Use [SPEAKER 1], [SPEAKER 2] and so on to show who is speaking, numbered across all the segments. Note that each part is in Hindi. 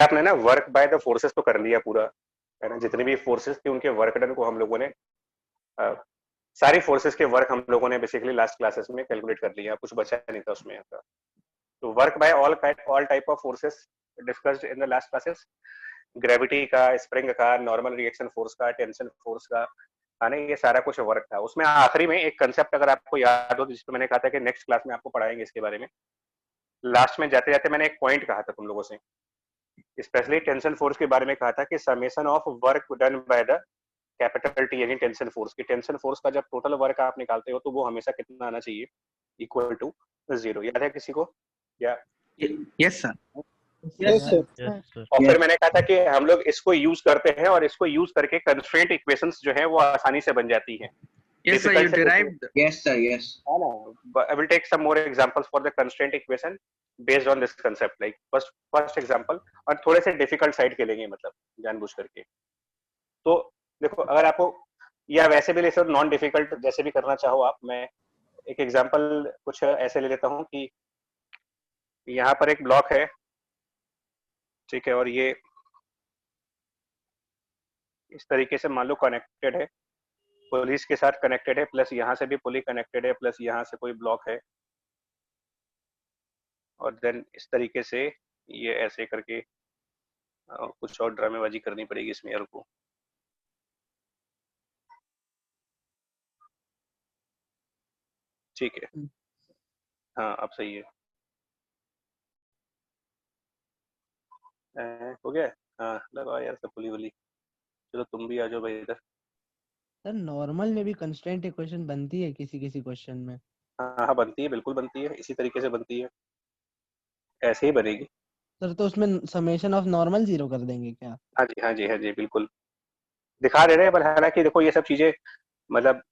[SPEAKER 1] आपने ना वर्क बाय द फोर्सेस तो कर लिया पूरा, है ना, जितने भी फोर्सेस थे उनके वर्क डन को हम लोगों ने सारी फोर्सेस के वर्क हम लोगों ने बेसिकली लास्ट क्लासेस में कैलकुलेट कर लिया, कुछ बचा नहीं था उसमें आपका। तो work by all type of forces discussed in the last classes, gravity का, स्प्रिंग का, नॉर्मल रिएक्शन फोर्स का, टेंशन फोर्स का, है ना, ये सारा कुछ वर्क था। उसमें आखिरी में एक कंसेप्ट अगर आपको याद हो, जिसको मैंने कहा था कि नेक्स्ट क्लास में आपको पढ़ाएंगे इसके बारे में, लास्ट में जाते जाते मैंने एक पॉइंट कहा था तुम लोगों से, स्पेशली टेंशन फोर्स के बारे में कहा था कि summation of work done by the capital T यानी टेंशन फोर्स की, टेंशन फोर्स का जब टोटल वर्क आप निकालते हो तो वो हमेशा कितना आना चाहिए, इक्वल टू 0। याद है किसी को? या
[SPEAKER 2] यस सर।
[SPEAKER 3] Yes sir.
[SPEAKER 1] और फिर मैंने कहा था कि हम लोग इसको यूज करते हैं और इसको यूज करके कंस्ट्रेंट इक्वेशंस जो है वो आसानी से बन जाती हैं।
[SPEAKER 2] Yes sir, you derived.
[SPEAKER 3] Yes sir, yes.
[SPEAKER 1] I will take some more examples for the constraint equation based on this concept, like first example, और थोड़े से डिफिकल्ट साइड के लेंगे, मतलब जानबूझ करके। तो देखो, अगर आपको या वैसे भी ले सकते नॉन डिफिकल्ट, जैसे भी करना चाहो आप। मैं एक एग्जांपल कुछ ऐसे ले लेता हूँ कि यहाँ पर एक ब्लॉक है, ठीक है, और ये इस तरीके से मान लो कनेक्टेड है, पुलिस के साथ कनेक्टेड है, प्लस यहाँ से भी पुली कनेक्टेड है, प्लस यहाँ से कोई ब्लॉक है, और देन इस तरीके से ये ऐसे करके कुछ और ड्रामेबाजी करनी पड़ेगी इसमें यार को। ठीक है, हाँ अब सही है, हो गया। हाँ लगाओ यार सब पुली वली, चलो तुम भी आ जाओ भाई इधर।
[SPEAKER 4] सर नॉर्मल में भी कंस्ट्रेंट इक्वेशन बनती है किसी किसी क्वेश्चन में?
[SPEAKER 1] हाँ हाँ बनती है, बिल्कुल बनती है, इसी तरीके से बनती है, ऐसे ही बनेगी।
[SPEAKER 4] सर तो उसमें समेशन ऑफ नॉर्मल 0 कर देंगे क्या?
[SPEAKER 1] हाँ जी हाँ जी हाँ जी बिल्कुल दिखा दे रहे हैं, पर हालांकि देखो ये सब चीजें मतलब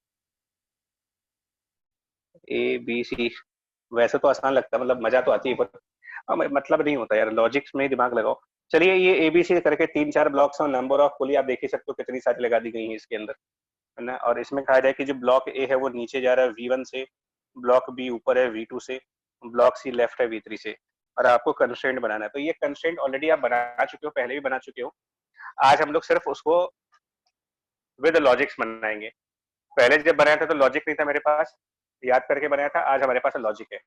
[SPEAKER 1] ए बी सी वैसे तो आसान लगता है, मतलब मजा तो आती है, पर मतलब नहीं होता यार, लॉजिक्स में दिमाग लगाओ। चलिए ये एबीसी करके 3-4 ब्लॉक्स और नंबर ऑफ पुली आप देख ही सकते हो कितनी सारी लगा दी गई है इसके अंदर, है ना। और इसमें कहा जाए कि जो ब्लॉक ए है वो नीचे जा रहा है V1 से, ब्लॉक बी ऊपर है V2 से, ब्लॉक सी लेफ्ट है V3 से, और आपको कंस्ट्रेंट बनाना है। तो ये कंस्ट्रेंट ऑलरेडी आप बना चुके हो, पहले भी बना चुके हो। आज हम लोग सिर्फ उसको विद लॉजिक्स बनाएंगे। पहले जब बनाया था तो लॉजिक नहीं था मेरे पास, याद करके बनाया था, आज हमारे पास लॉजिक है।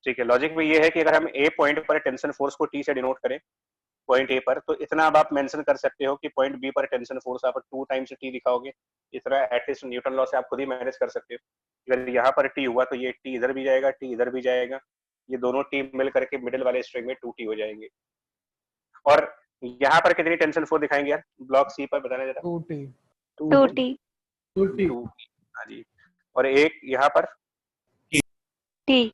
[SPEAKER 1] ठीक है, लॉजिक में ये है कि अगर हम ए पॉइंट पर टेंशन फोर्स को टी से डिनोट करें, पॉइंट ए पर, तो इतना अब आप मेंशन कर सकते हो कि पॉइंट बी पर टेंशन फोर्स आप 2 टाइम्स टी दिखाओगे, इतना एटलीस्ट न्यूटन लॉ से आप खुद ही मैनेज कर सकते हो। अगर यहाँ पर टी हुआ तो ये टी इधर भी जाएगा, टी इधर भी जाएगा, ये दोनों टी मिल करके मिडिल वाले स्ट्रिंग में 2t हो जाएंगे। और यहाँ पर कितनी टेंशन फोर्स दिखाएंगे यार ब्लॉक सी पर, बताना जरा।
[SPEAKER 5] 2t
[SPEAKER 1] 2t, हाँ जी। और एक यहाँ पर
[SPEAKER 5] t।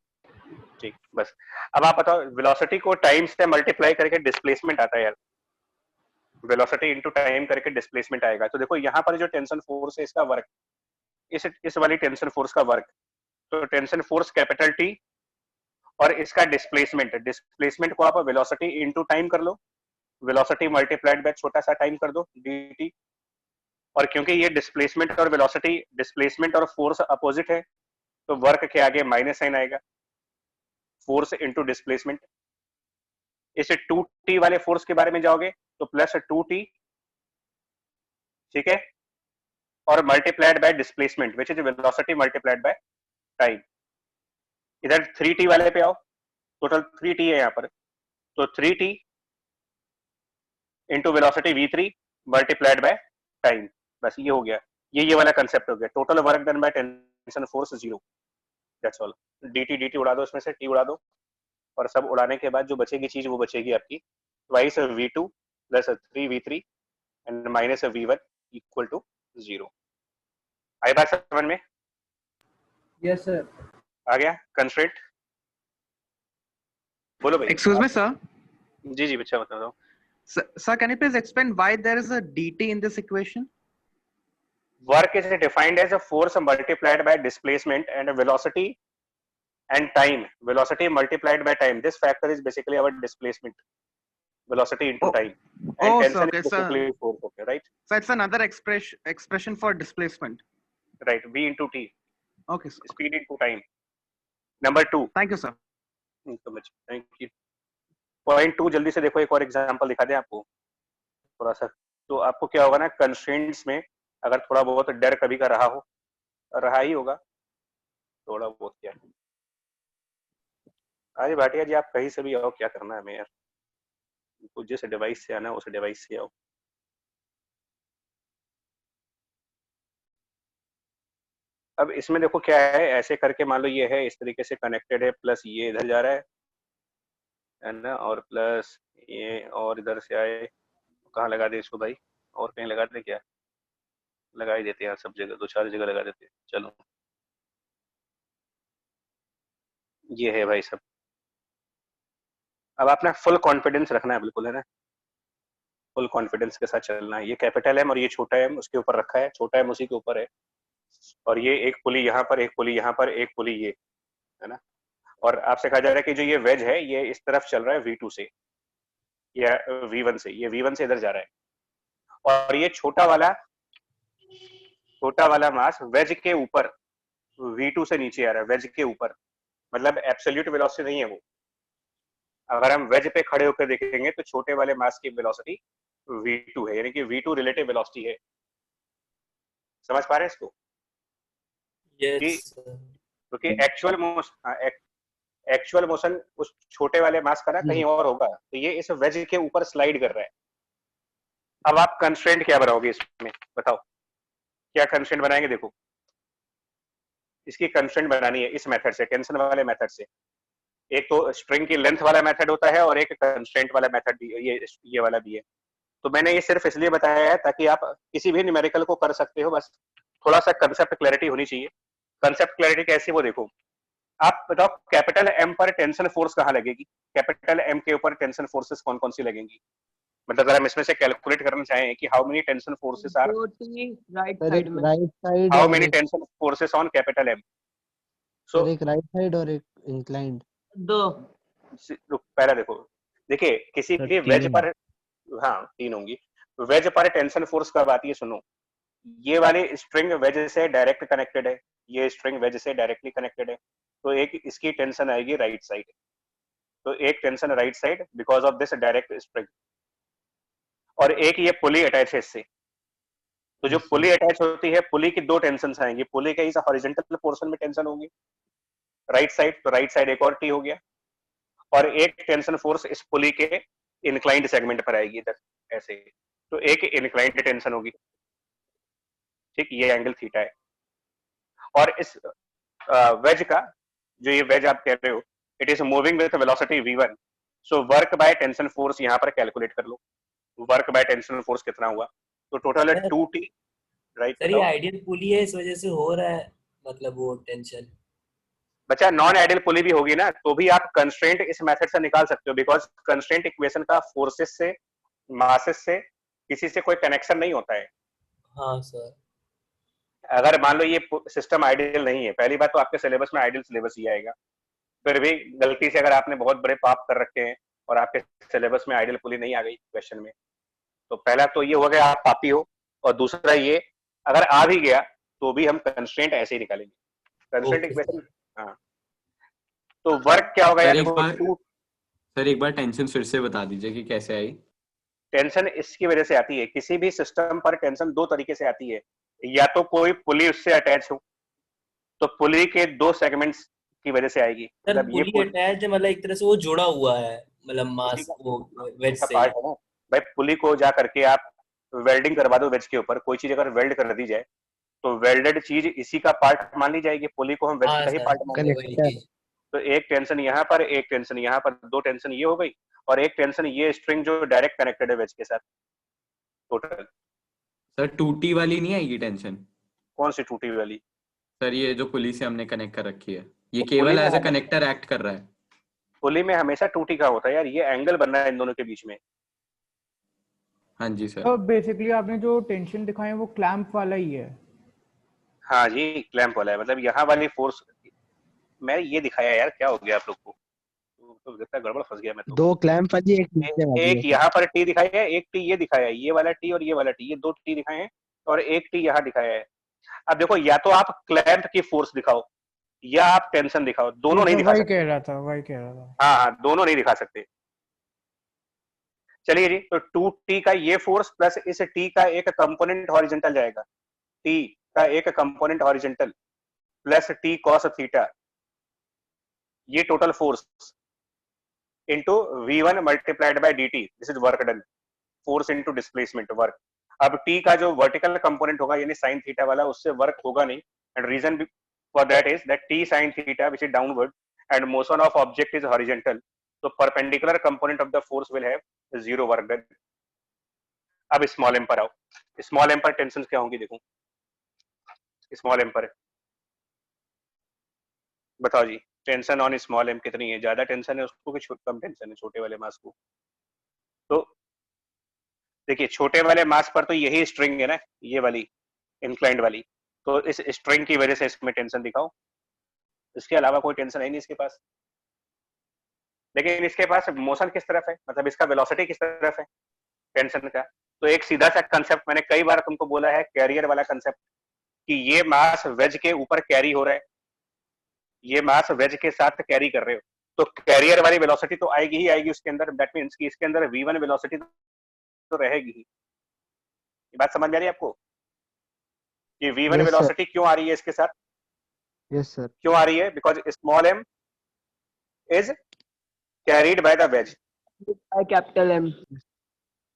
[SPEAKER 1] ठीक, बस। अब आप बताओ, वेलोसिटी को टाइम से मल्टीप्लाई करके डिस्प्लेसमेंट आता है यार, वेलोसिटी इनटू टाइम करके डिस्प्लेसमेंट आएगा। तो देखो यहाँ पर जो टेंशन फोर्स है इसका वर्क, इस वाली टेंशन फोर्स का वर्क, तो टेंशन फोर्स कैपिटल टी और इसका डिस्प्लेसमेंट, डिस्प्लेसमेंट को आप वेलोसिटी इनटू टाइम कर लो, वेलोसिटी मल्टीप्लाइड बाय छोटा सा टाइम कर दो dt। और क्योंकि ये डिस्प्लेसमेंट और वेलोसिटी, डिस्प्लेसमेंट और फोर्स अपोजिट है, तो वर्क के आगे माइनस साइन आएगा, फोर्स इनटू डिस्प्लेसमेंट। इसे 2t वाले फोर्स के बारे में जाओगे तो प्लस 2t, ठीक है, और multiplied by displacement which is velocity multiplied by time. इधर 3t वाले पे आओ, टोटल 3t है यहाँ पर, तो 3t into velocity v3 multiplied by time, बस ये हो गया। ये वाला कंसेप्ट हो गया, total work done by tension force 0, that's all. dt उड़ा दो, इसमें से t उड़ा दो, और सब उड़ाने के बाद जो बचेगी चीज वो बचेगी आपकी twice v2 plus 3v3 and minus v1 equal to 0। आई बात समझ में?
[SPEAKER 3] Yes sir.
[SPEAKER 1] आ गया कंस्ट्रेंट? बोलो भाई।
[SPEAKER 2] Excuse me, sir.
[SPEAKER 1] जी जी बच्चा बता दो।
[SPEAKER 2] Sir, can you please explain why there is a dt in this equation?
[SPEAKER 1] Work is defined as a force multiplied by displacement and velocity and time. Velocity multiplied by time. This factor is basically our displacement. Velocity into time. And
[SPEAKER 2] Oh,
[SPEAKER 1] tension
[SPEAKER 2] so okay,
[SPEAKER 1] is basically force. Okay, right?
[SPEAKER 2] So it's another expression for displacement.
[SPEAKER 1] Right. V into T.
[SPEAKER 2] Okay, sir.
[SPEAKER 1] Speed into time. Number 2.
[SPEAKER 2] Thank you, sir.
[SPEAKER 1] So much. Thank you. Point 2 जल्दी से देखो, एक और एग्जांपल दिखा दें आपको थोड़ा सा। तो आपको क्या होगा ना, कंस्ट्रेंट्स में अगर थोड़ा बहुत डर कभी का रहा ही होगा थोड़ा बहुत। क्या अरे भाटिया जी, आप कहीं से भी आओ, क्या करना है हमें यार, तो जिस डिवाइस से आना उस डिवाइस से आओ। अब इसमें देखो क्या है, ऐसे करके मान लो ये है इस तरीके से कनेक्टेड है, प्लस ये इधर जा रहा है ना, और प्लस ये और इधर से आए। कहाँ लगा दे इसको भाई, और कहीं लगा दे क्या, लगा ही देते हैं सब जगह, 2-4 जगह लगा देते हैं। चलो ये है भाई सब। अब आपने फुल कॉन्फिडेंस रखना है बिल्कुल, है ना, फुल कॉन्फिडेंस के साथ चलना है। ये कैपिटल एम और ये छोटा एम उसके ऊपर रखा है, छोटा एम उसी के ऊपर है, और ये एक पुली यहाँ पर, एक पुली यहाँ पर, एक पुली ये, है ना। और आपसे कहा जा रहा है कि जो ये वेज है ये इस तरफ चल रहा है V2 से या V1 से, ये V1 से इधर जा रहा है, और ये छोटा वाला मास वेज के ऊपर V2 से नीचे आ रहा है, वेज के ऊपर, मतलब एब्सोल्यूट वेलोसिटी नहीं है वो। अगर हम वेज पे खड़े होकर देखेंगे तो छोटे वाले मास की वेलोसिटी V2 है, यानी कि V2 रिलेटिव वेलोसिटी है। समझ पा रहे हैं इसको?
[SPEAKER 6] यस
[SPEAKER 1] क्योंकि एक्चुअल मोशन उस छोटे वाले मास का ना कहीं और होगा, तो ये इस वेज के ऊपर स्लाइड कर रहा है। अब आप कंस्ट्रेंट क्या बनाओगे इसमें, बताओ क्या कंस्ट्रेंट बनाएंगे? देखो इसकी कंस्ट्रेंट बनानी है इस मेथड से, टेंशन वाले मेथड से। एक तो स्ट्रिंग की लेंथ वाला मेथड होता है और एक कंस्ट्रेंट वाला मेथड भी, ये वाला भी है। तो मैंने ये सिर्फ इसलिए बताया है ताकि आप किसी भी न्यूमेरिकल को कर सकते हो, बस थोड़ा सा कंसेप्ट क्लैरिटी होनी चाहिए। कंसेप्ट क्लैरिटी कैसी, वो देखो। आप बताओ कैपिटल एम पर टेंशन फोर्स कहाँ लगेगी, कैपिटल एम के ऊपर टेंशन फोर्सेस कौन कौन सी लगेंगी? मतलब अगर हम इसमें से कैलकुलेट करना चाहें कि how many tension forces are,
[SPEAKER 3] right
[SPEAKER 4] sir
[SPEAKER 3] side
[SPEAKER 4] एक
[SPEAKER 3] में।
[SPEAKER 4] राइट साइड
[SPEAKER 1] हाउ
[SPEAKER 4] और
[SPEAKER 1] मेनी
[SPEAKER 4] एक
[SPEAKER 1] tension forces on capital M.
[SPEAKER 4] Sir एक राइट साइड और एक इंक्लाइंड।
[SPEAKER 3] दो।
[SPEAKER 1] पहला देखो, देखिए किसी
[SPEAKER 4] सर
[SPEAKER 1] भी वेज
[SPEAKER 4] 3
[SPEAKER 1] पर, हाँ 3 होंगी। वेज पर टेंशन फोर्स कब आती है, सुनो। ये वाली स्ट्रिंग वेज से डायरेक्ट कनेक्टेड है, ये स्ट्रिंग वेज से डायरेक्टली कनेक्टेड है, तो एक इसकी टेंशन आएगी राइट साइड, तो एक tension right side because of this direct string, और एक ये पुली अटैच है इससे। तो जो
[SPEAKER 4] Yes, sir.
[SPEAKER 1] पुली अटैच होती है, पुली की 2 टेंशन आएंगी, पुली के इस हॉरिजॉन्टल पोर्शन में टेंशन होंगी राइट साइड, तो राइट साइड एक और टी हो गया, और एक टेंशन फोर्स इस पुली के इंक्लाइंड सेगमेंट पर आएगी इधर ऐसे, तो एक इंक्लाइंड टेंशन होगी, ठीक, ये एंगल थीटा है। और इस वेज का, जो ये वेज आप कह रहे हो, it is moving with velocity v1, so work by tension force यहाँ पर कैलकुलेट कर लो। वर्क बाय टेंशन फोर्स कितना हुआ, तो टोटल है 2t, राइट।
[SPEAKER 6] सर ये आइडियल पुली है, इस वजह से हो रहा है, मतलब वो टेंशन।
[SPEAKER 1] बच्चा नॉन आइडियल पुली भी होगी ना, तो भी आप कंस्ट्रेंट इस मेथड से निकाल सकते हो, बिकॉज कंस्ट्रेंट इक्वेशन का फोर्सेस से, मासेस से किसी से कोई कनेक्शन नहीं होता है।
[SPEAKER 6] हाँ सर।
[SPEAKER 1] अगर मान लो ये सिस्टम आइडियल नहीं है, पहली बात तो आपके सिलेबस में आइडियल सिलेबस ही आएगा, फिर भी गलती से अगर आपने बहुत बड़े पाप कर रखे हैं और आपके सिलेबस में आइडियल पुली नहीं आ गई क्वेश्चन में, तो पहला तो ये हो गया आप पापी हो, और दूसरा ये अगर आ भी गया तो भी हम कंस्ट्रेंट ऐसे ही निकालेंगे, कंस्ट्रेंट इक्वेशन। हाँ, तो वर्क क्या होगा यार, देखो
[SPEAKER 7] सर एक बार टेंशन फिर से बता दीजिए कि कैसे आई।
[SPEAKER 1] टेंशन इसकी वजह से आती है, किसी भी सिस्टम पर टेंशन 2 तरीके से आती है, या तो कोई पुली उससे अटैच हो, तो पुली के 2 सेगमेंट्स की वजह से आएगी,
[SPEAKER 6] सर
[SPEAKER 1] मतलब ये
[SPEAKER 6] पुली अटैच है, मतलब एक तरह से वो जुड़ा हुआ है, मतलब मास वो वेज से।
[SPEAKER 1] पार्ट है ना भाई। पुली को जा करके आप वेल्डिंग करवा दो वेज के ऊपर, कोई चीज अगर वेल्ड कर दी जाए तो वेल्डेड चीज इसी का पार्ट मान ली जाएगी, पुली को हम वेज
[SPEAKER 6] हाँ
[SPEAKER 1] का ही
[SPEAKER 6] सर,
[SPEAKER 1] पार्ट मान
[SPEAKER 6] वही
[SPEAKER 1] लेंगे।
[SPEAKER 6] चीज।
[SPEAKER 1] तो एक टेंशन यहाँ पर, एक टेंशन यहाँ पर, 2 टेंशन ये हो गई, और एक टेंशन ये स्ट्रिंग जो डायरेक्ट कनेक्टेड है वेज के साथ, टोटल।
[SPEAKER 7] सर 2T वाली नहीं आएगी टेंशन?
[SPEAKER 1] कौन सी टूटी वाली?
[SPEAKER 7] सर ये जो पुली से हमने कनेक्ट कर रखी है, ये
[SPEAKER 1] पुली
[SPEAKER 7] केवल
[SPEAKER 1] में
[SPEAKER 7] एज अ कनेक्टर एक्ट कर रहा है।
[SPEAKER 1] पुली में हमेशा टूटी का होता है यार, ये एंगल बन रहा है इन दोनों के बीच में।
[SPEAKER 7] हाँ जी सर।
[SPEAKER 8] तो बेसिकली आपने जो टेंशन दिखाया वो क्लैंप वाला ही है।
[SPEAKER 1] हाँ जी, क्लैंप वाला है, मतलब यहाँ वाली फोर्स। मैं ये दिखाया यार, क्या हो गया आप लोग को, तो लगता गड़बड़ फंस गया मैं तो।
[SPEAKER 4] 2 क्लैंप वाली एक नीचे वाली
[SPEAKER 1] एक
[SPEAKER 4] है।
[SPEAKER 1] यहाँ पर टी दिखाया है, एक टी ये दिखाया है, ये वाला टी और ये वाला टी, ये 2 टी दिखाए हैं, और एक टी यहाँ दिखाया है। अब देखो, या तो आप क्लैंप की फोर्स दिखाओ या आप टेंशन दिखाओ, दोनों नहीं दिखा
[SPEAKER 8] वही
[SPEAKER 1] सकते।
[SPEAKER 8] कह रहा था, वही कह रहा था।
[SPEAKER 1] हाँ हाँ, दोनों नहीं दिखा सकते। चलिए जी, तो 2t का ये फोर्स प्लस इस t का एक कंपोनेंट हॉरिजॉन्टल जाएगा, t का एक component horizontal plus t cos theta, ये total force into v1 multiplied by dt, this is work done, force into displacement work. अब t का जो वर्टिकल कंपोनेंट होगा यानी sin थीटा वाला, उससे वर्क होगा नहीं, and reason for that is that t sin theta which is downward and motion of object is horizontal, तो perpendicular component of the force will have zero work done. अब स्मॉल एम पर आओ, स्मॉल एम पर टेंशन क्या होंगी देखो, स्मॉल एम पर बताओ जी, टेंशन ऑन स्मॉल एम कितनी है, ज्यादा टेंशन है उसको कि कम टेंशन है छोटे वाले मास को? तो देखिए छोटे वाले मास पर तो यही स्ट्रिंग है ना, ये वाली इंक्लाइंड वाली, तो इस स्ट्रिंग की वजह से इसमें टेंशन दिखाओ, इसके अलावा कोई टेंशन है नहीं इसके पास। लेकिन इसके पास मोशन किस तरफ है, मतलब इसका वेलोसिटी किस तरफ है टेंशन का? तो एक सीधा सा कंसेप्ट मैंने कई बार तुमको बोला है, कैरियर वाला कंसेप्ट, कि ये मास वेज के ऊपर कैरी हो रहा है, ये मास वेज के साथ कैरी कर रहे हो, तो कैरियर वाली वेलोसिटी तो आएगी ही आएगी उसके अंदर, दैट मींस कि इसके अंदर v1 वेलोसिटी तो रहेगी ही। ये बात समझ में आ रही है आपको कि v1 वेलोसिटी क्यों आ रही है इसके साथ?
[SPEAKER 4] Yes sir.
[SPEAKER 1] क्यों आ रही है? Because small m is carried by the wedge,
[SPEAKER 3] capital M.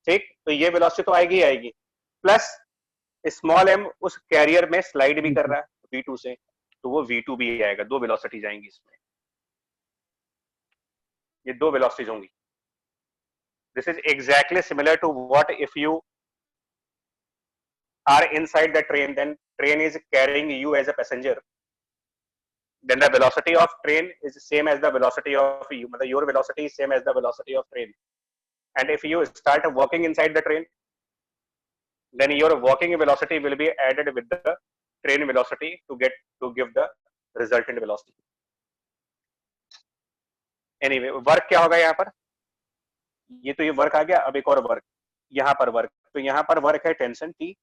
[SPEAKER 1] ठीक, तो ये वेलोसिटी तो आएगी ही आएगी, प्लस स्मॉल m उस कैरियर में स्लाइड भी कर रहा है v2 से, तो वो v2 भी आएगा, दो वेलोसिटी जाएंगी इसमें, ये दो वेलोसिटीज होंगी। This is exactly similar to what if you are inside the train, then train is carrying you as a passenger, then the velocity of train is same as the velocity of you, मतलब your velocity is same as the velocity of train, and if you start walking inside the train, then your walking velocity will be added with the train velocity to give the resultant velocity. Anyway, work क्या होगा यहाँ पर? ये तो ये वर्क आ गया, अब एक और वर्क यहाँ पर वर्क, तो यहाँ पर वर्क है टेंशन T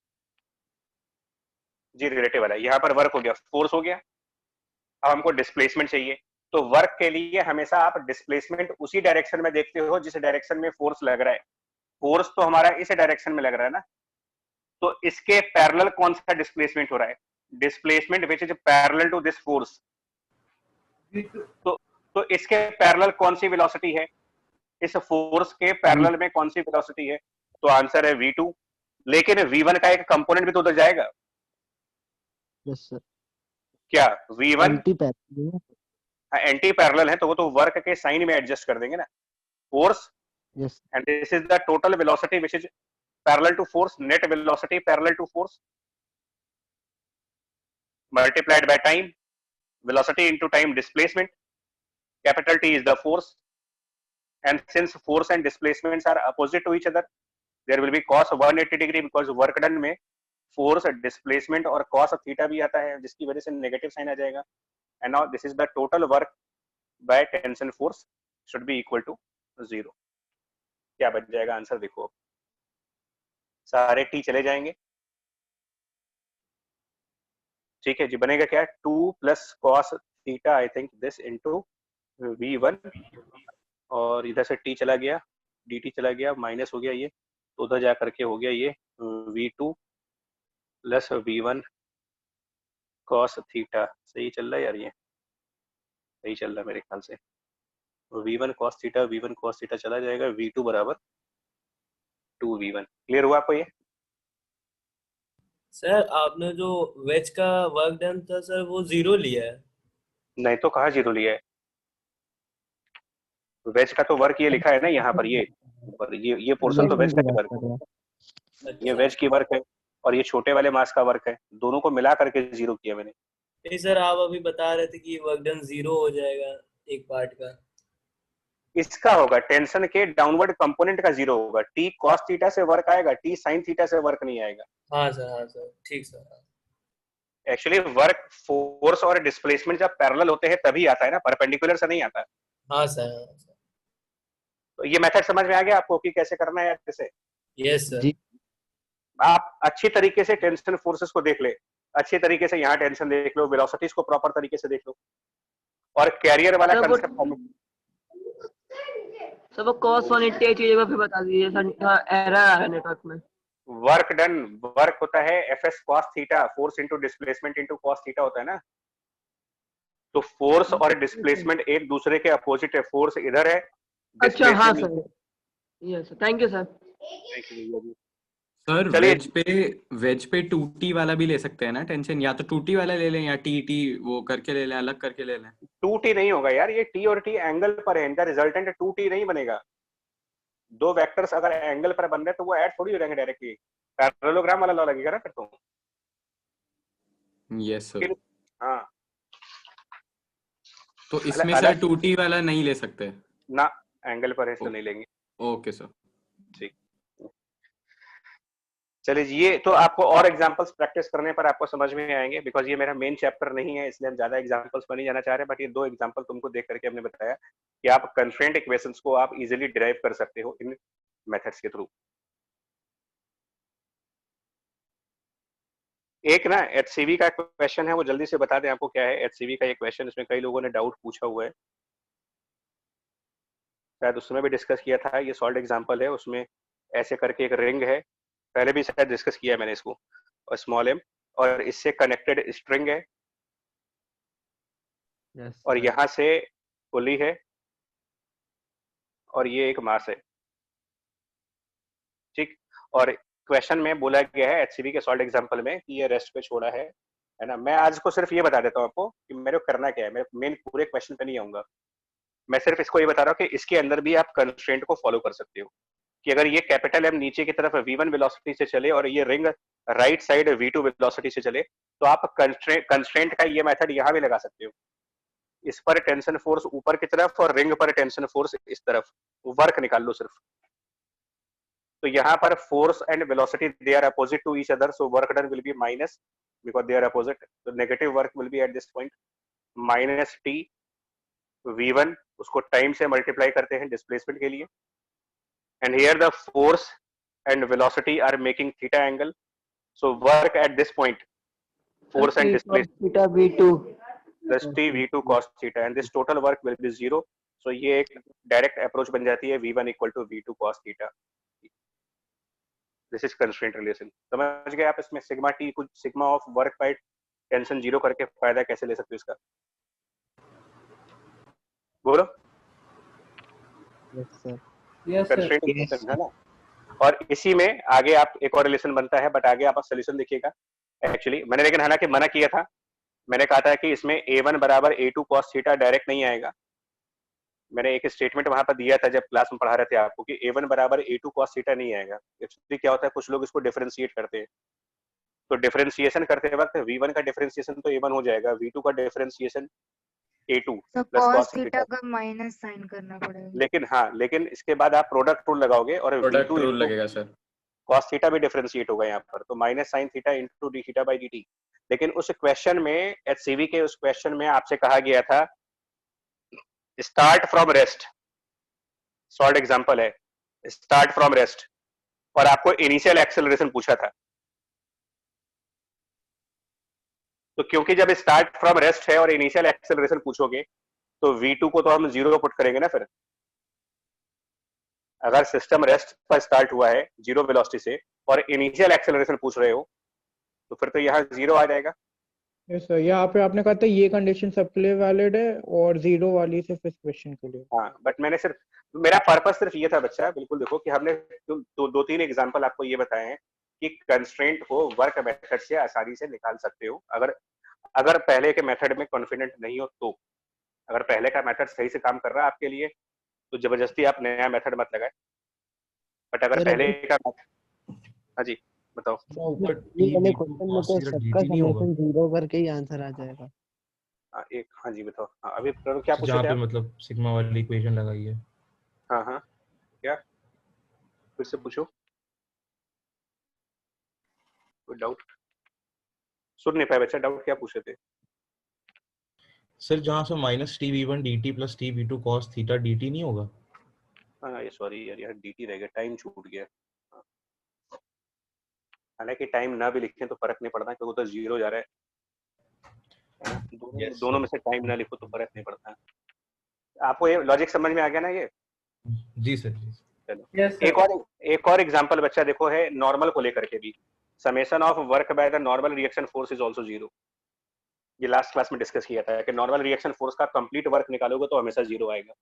[SPEAKER 1] जी, रिलेटिव वाला, यहाँ पर वर्क हो गया, फोर्स हो गया, अब हमको डिस्प्लेसमेंट चाहिए, तो वर्क के लिए हमेशा आप डिस्प्लेसमेंट उसी डायरेक्शन में देखते हो जिस डायरेक्शन में फोर्स लग रहा है, फोर्स तो हमारा इस डायरेक्शन में लग रहा है ना, तो इसके पैरेलल कौन सा डिस्प्लेसमेंट हो रहा है? Displacement which is parallel to this force, तो इसके पैरेलल कौन सी वेलोसिटी है, इस फोर्स के पैरेलल में कौन सी वेलोसिटी है? तो आंसर है v2, लेकिन v1 का एक कंपोनेंट भी तो उधर जाएगा।
[SPEAKER 4] Yes sir.
[SPEAKER 1] क्या v1
[SPEAKER 4] एंटी
[SPEAKER 1] पैरेलल है, तो वो तो वर्क के साइन में एडजस्ट कर देंगे ना, force,
[SPEAKER 4] yes,
[SPEAKER 1] and this is the total velocity which is parallel to force, net velocity parallel to force multiplied by time, velocity into time displacement, capital T is the force, and since force and displacements are opposite to each other, there will be cos 180 degree, because work done में फोर्स, डिस्प्लेसमेंट और cos थीटा भी आता है, जिसकी वजह से नेगेटिव साइन आ जाएगा, and now this is the total work by tension force should be equal to 0। क्या बच जाएगा आंसर देखो, सारे t चले जाएंगे, ठीक है जी, बनेगा क्या 2 plus cos theta, I think this into v1, और इधर से t चला गया, dt चला गया, माइनस हो गया ये, तो उधर जा करके हो गया ये v2 plus v1 cos theta. सही चल रहा है यार, ये सही चल रहा है मेरे ख्याल से, v1 cos थीटा चला जाएगा, v2 बराबर 2v1। क्लियर हुआ आपको ये?
[SPEAKER 6] सर आपने जो वेज का वर्क डन था सर वो 0 लिया है।
[SPEAKER 1] नहीं तो कहाँ 0 लिया है, वेज का तो वर्क ये लिखा है ना यहाँ पर, ये पोर्शन तो वेज का वर्क है, ये वेज की वर्क है, और ये छोटे वाले मास का वर्क है, दोनों को मिला करके 0 किया मैंने।
[SPEAKER 6] नहीं सर, आप अभी बता रहे थे कि वर्क डन 0 हो जाएगा एक पार्ट का।
[SPEAKER 1] इसका होगा टेंशन के डाउनवर्ड कंपोनेंट का 0 होगा, t cos थीटा से वर्क आएगा, t sin थीटा से वर्क नहीं आएगा।
[SPEAKER 6] हाँ सर, ठीक सर।
[SPEAKER 1] एक्चुअली वर्क, फोर्स और डिस्प्लेसमेंट जब पैरेलल होते हैं तभी आता है ना, परपेंडिकुलर से नहीं आता।
[SPEAKER 6] हाँ सर।
[SPEAKER 1] तो ये मेथड समझ में आ गया आपको कि कैसे करना है कैसे?
[SPEAKER 6] Yes sir.
[SPEAKER 1] आप अच्छी तरीके से टेंशन फोर्सेस को देख ले, अच्छी तरीके से यहाँ टेंशन देख लो, वेलोसिटीज को प्रॉपर तरीके से देख लो, और कैरियर वाला कंसेप्ट
[SPEAKER 3] सर वो cos 180 चीजें को फिर बता दीजिए सर, थोड़ा एरर आ रहा है नेटवर्क में।
[SPEAKER 1] वर्क डन, वर्क होता है FS cos theta, force into displacement into cos theta होता है ना। तो फोर्स और डिस्प्लेसमेंट एक दूसरे के अपोजिट है, फोर्स इधर है,
[SPEAKER 3] अच्छा हाँ
[SPEAKER 1] displacement.
[SPEAKER 3] Sir, yes thank you sir.
[SPEAKER 7] Sir
[SPEAKER 1] चलिए।
[SPEAKER 7] वेज पे 2t वाला भी ले सकते हैं ना टेंशन, या तो 2t वाला ले लें या टी वो करके ले लें, अलग करके ले लें।
[SPEAKER 1] 2t नहीं होगा यार, ये t और t एंगल पर है, इनका रिजल्टेंट 2t नहीं बनेगा। दो वेक्टर्स अगर एंगल पर बन रहे तो वो ऐड थोड़ी हो जाएंगे डायरेक्टली, पैरेललोग्राम वाला लॉ लगेगा ना फिर तो।
[SPEAKER 7] Yes sir.
[SPEAKER 1] हाँ
[SPEAKER 7] तो इसमें सर
[SPEAKER 1] अलग
[SPEAKER 7] 2t वाला नहीं ले सकते
[SPEAKER 1] ना, एंगल पर है तो नहीं लेंगे।
[SPEAKER 7] Okay sir.
[SPEAKER 1] ठीक, चलिए जी, ये तो आपको और एग्जांपल्स प्रैक्टिस करने पर आपको समझ में आएंगे, बिकॉज ये मेरा मेन चैप्टर नहीं है, इसलिए हम ज्यादा एग्जांपल्स पर नहीं जाना चाह रहे, बट ये दो एग्जांपल तुमको देख करके हमने बताया कि आप कंस्ट्रेंट इक्वेशंस को आप इजीली डिराइव कर सकते हो इन मेथड्स के थ्रू। एक ना एचसीवी का क्वेश्चन है, वो जल्दी से बता दें आपको क्या है एचसीवी का ये क्वेश्चन, इसमें कई लोगों ने डाउट पूछा हुआ है, शायद उसमें भी डिस्कस किया था। ये सॉल्व एग्जांपल है, उसमें ऐसे करके एक रिंग है, पहले भी शायद डिस्कस किया है मैंने इसको, और स्मॉल एम, और इससे कनेक्टेड स्ट्रिंग है, और यहाँ से पुली है, और ये एक मास है। ठीक, और क्वेश्चन में बोला गया है एचसीवी के सॉल्व एग्जांपल में कि ये रेस्ट पे छोड़ा है ना। मैं आज को सिर्फ ये बता देता हूँ आपको कि मेरे को करना क्या है, मैं मेन पूरे क्वेश्चन पे नहीं आऊंगा, मैं सिर्फ इसको ये बता रहा हूँ कि इसके अंदर भी आप कंस्ट्रेंट को फॉलो कर सकते हो कि अगर ये कैपिटल एम नीचे की तरफ v1 वेलोसिटी से चले और ये ring right side v2 velocity से चले, तो आप कंस्ट्रेंट का ये मेथड यहाँ भी लगा सकते हो। इस पर टेंशन फोर्स ऊपर की तरफ और रिंग पर टेंशन फोर्स इस तरफ, वर्क निकाल लो सिर्फ। तो यहाँ पर force and velocity they are opposite to each other, so work done will be minus because they are opposite, तो negative work will be at this point minus T v1, उसको टाइम से मल्टीप्लाई करते हैं डिस्प्लेसमेंट के लिए, and here the force and velocity are making theta angle, so work at this point, force and displacement
[SPEAKER 3] theta v2
[SPEAKER 1] plus t v2 cos theta, and this total work will be 0, so ये एक डायरेक्ट अप्रोच बन जाती है v1 equal to v2 cos theta। This is constraint relation. समझ गए आप इसमें सिग्मा टी कुछ sigma of work by tension zero करके फायदा कैसे ले सकते हो इसका, बोलो।
[SPEAKER 4] Yes sir.
[SPEAKER 1] कंस्ट्रेंट रिलेशन है ना, और इसी में आगे आप एक और रिलेशन बनता है, बट आगे आप सोल्यूशन देखिएगा। एक्चुअली मैंने लेकिन हालांकि मना किया था, मैंने कहा था कि इसमें a1 बराबर a2 cos थीटा डायरेक्ट नहीं आएगा। मैंने एक स्टेटमेंट वहां पर दिया था जब क्लास में पढ़ा रहे थे आपको कि a1 बराबर a2 cos थीटा नहीं आएगा। एक्चुअली क्या होता है, कुछ लोग इसको डिफरेंशिएट करते हैं, तो डिफरेंशिएशन करते वक्त v1 का डिफरेंशिएशन तो a1 हो जाएगा, v2 का डिफरेंशिएशन a2
[SPEAKER 5] तो
[SPEAKER 1] plus
[SPEAKER 5] cos
[SPEAKER 1] cos
[SPEAKER 5] theta
[SPEAKER 1] theta.
[SPEAKER 5] का माइनस साइन करना पड़ेगा।
[SPEAKER 1] लेकिन हाँ, लेकिन इसके बाद आप प्रोडक्ट रूल लगाओगे और
[SPEAKER 7] प्रोडक्ट
[SPEAKER 1] v2
[SPEAKER 7] रूल
[SPEAKER 1] into
[SPEAKER 7] लगेगा सर।
[SPEAKER 1] cos थीटा भी डिफरेंशिएट होगा यहाँ पर, तो minus sign theta into D theta by D T. लेकिन उस क्वेश्चन में एचसीवी के उस क्वेश्चन में आपसे कहा गया था start from rest, solve example है स्टार्ट फ्रॉम रेस्ट, और आपको इनिशियल एक्सेलरेशन पूछा था। तो क्योंकि जब स्टार्ट फ्रॉम रेस्ट है और इनिशियल एक्सेलरेशन पूछोगे तो v2 को तो हम जीरो पुट करेंगे ना। फिर अगर सिस्टम रेस्ट पर स्टार्ट हुआ है जीरो वेलोसिटी से और इनिशियल एक्सेलरेशन पूछ रहे हो तो फिर तो यहाँ जीरो आ जाएगा।
[SPEAKER 8] यस सर, यहाँ पे आपने कहा था ये कंडीशन सबके लिए वैलिड है और जीरो वाली सिर्फ इस क्वेश्चन के लिए।
[SPEAKER 1] हाँ, बट मैंने सिर्फ मेरा पर्पस सिर्फ ये था बच्चा, बिल्कुल देखो कि हमने दो तीन एग्जांपल आपको ये बताए हैं कि कंस्ट्रेंट को वर्क मेथड से आसानी से निकाल सकते हो। अगर पहले के मेथड में कॉन्फिडेंट नहीं हो तो, अगर पहले का मेथड सही से काम कर रहा है आपके लिए तो जबरदस्ती आप नया मेथड मत लगाए, बट अगर पहले का, हाँ जी बताओ।
[SPEAKER 4] ये वाले क्वेश्चन में तो सबका समेशन जीरो करके ही आंसर आ जाएगा।
[SPEAKER 1] एक हाँ जी बताओ। हाँ, अभी क्या पूछे
[SPEAKER 9] जहाँ
[SPEAKER 1] थे
[SPEAKER 9] पे
[SPEAKER 1] आप?
[SPEAKER 9] मतलब सिग्मा वाली इक्वेशन लगाई है।
[SPEAKER 1] हाँ हाँ, क्या फिर से पूछो, कोई डाउट? सुन नहीं पाया बच्चा, डाउट क्या पूछे थे?
[SPEAKER 9] सर जहाँ से minus T V one D T plus T V two cos theta D T नहीं होगा?
[SPEAKER 1] हाँ ये सॉरी यार, यहाँ dt रह गया, टाइम छूट गया। हालांकि टाइम ना भी लिखें तो फर्क नहीं पड़ता क्योंकि तो जीरो जा रहा है। दोनों में से टाइम ना लिखो तो फर्क नहीं पड़ता। आपको ये लॉजिक समझ में आ गया ना? ये
[SPEAKER 9] जी सर जी।
[SPEAKER 1] चलो
[SPEAKER 3] यस
[SPEAKER 1] एक और एग्जांपल बच्चा देखो है नॉर्मल को लेकर के भी, summation of work by the normal reaction force is also 0। ये लास्ट क्लास में डिस्कस किया था कि नॉर्मल रिएक्शन फोर्स का कंप्लीट वर्क निकालोगे तो हमेशा 0 आएगा।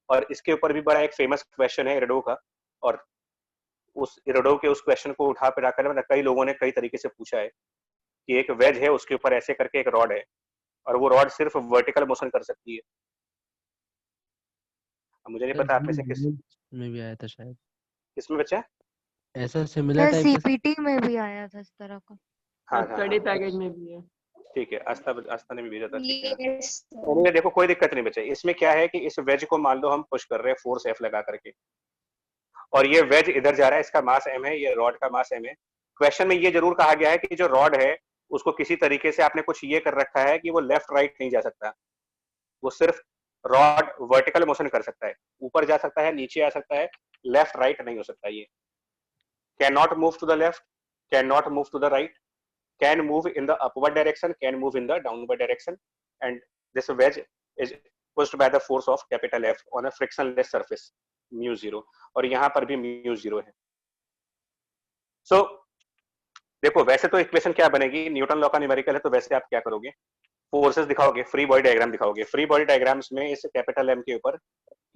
[SPEAKER 1] और इसके ऊपर भी बड़ा एक फेमस क्वेश्चन है इरडो का, और उस इरडो के उस क्वेश्चन को उठा पे रखकर मतलब कई लोगों ने कई तरीके से पूछा है कि एक वेज है, उसके ऊपर ऐसे करके एक रॉड है, और वो रॉड सिर्फ वर्टिकल मोशन कर सकती है। अब मुझे नहीं
[SPEAKER 4] सर
[SPEAKER 1] पता आप में से किस
[SPEAKER 4] में भी आया था शायद
[SPEAKER 1] किसमें बच्चा।
[SPEAKER 4] ऐसा सिमिलर टाइप का।
[SPEAKER 5] सीपीटी में भी आया था इस तरह का।
[SPEAKER 1] हाँ
[SPEAKER 3] स्टडी पैकेज में भी है।
[SPEAKER 1] ठीक है, आस्था ने भी भेजा था, ठीक है।
[SPEAKER 10] Yes,
[SPEAKER 1] और ये देखो कोई दिक्कत नहीं बच्चे, इसमें क्या है कि इस वेज को मान लो हम पुश कर रहे हैं फोर्स एफ लगा करके, और ये वेज इधर जा रहा है, इसका मास एम है, ये रॉड का मास एम है। क्वेश्चन में ये जरूर कहा गया है कि जो रॉड है उसको किसी तरीके से आपने कुछ ये कर रखा है कि वो लेफ्ट राइट नहीं जा सकता, वो सिर्फ रॉड वर्टिकल मोशन कर सकता है, ऊपर जा सकता है, नीचे आ सकता है, लेफ्ट राइट नहीं हो सकता। ये can not move to the left, can not move to the right, can move in the upward direction, can move in the downward direction, and this wedge is pushed by the force of capital F on a frictionless surface mu 0, और यहाँ पर भी mu 0 है। So देखो वैसे तो इक्वेशन क्या बनेगी, न्यूटन लॉ का न्यूमेरिकल है, तो वैसे आप क्या करोगे, फोर्सेस दिखाओगे, फ्री बॉडी डायग्राम दिखाओगे, फ्री बॉडी डायग्राम्स में इस कैपिटल M के ऊपर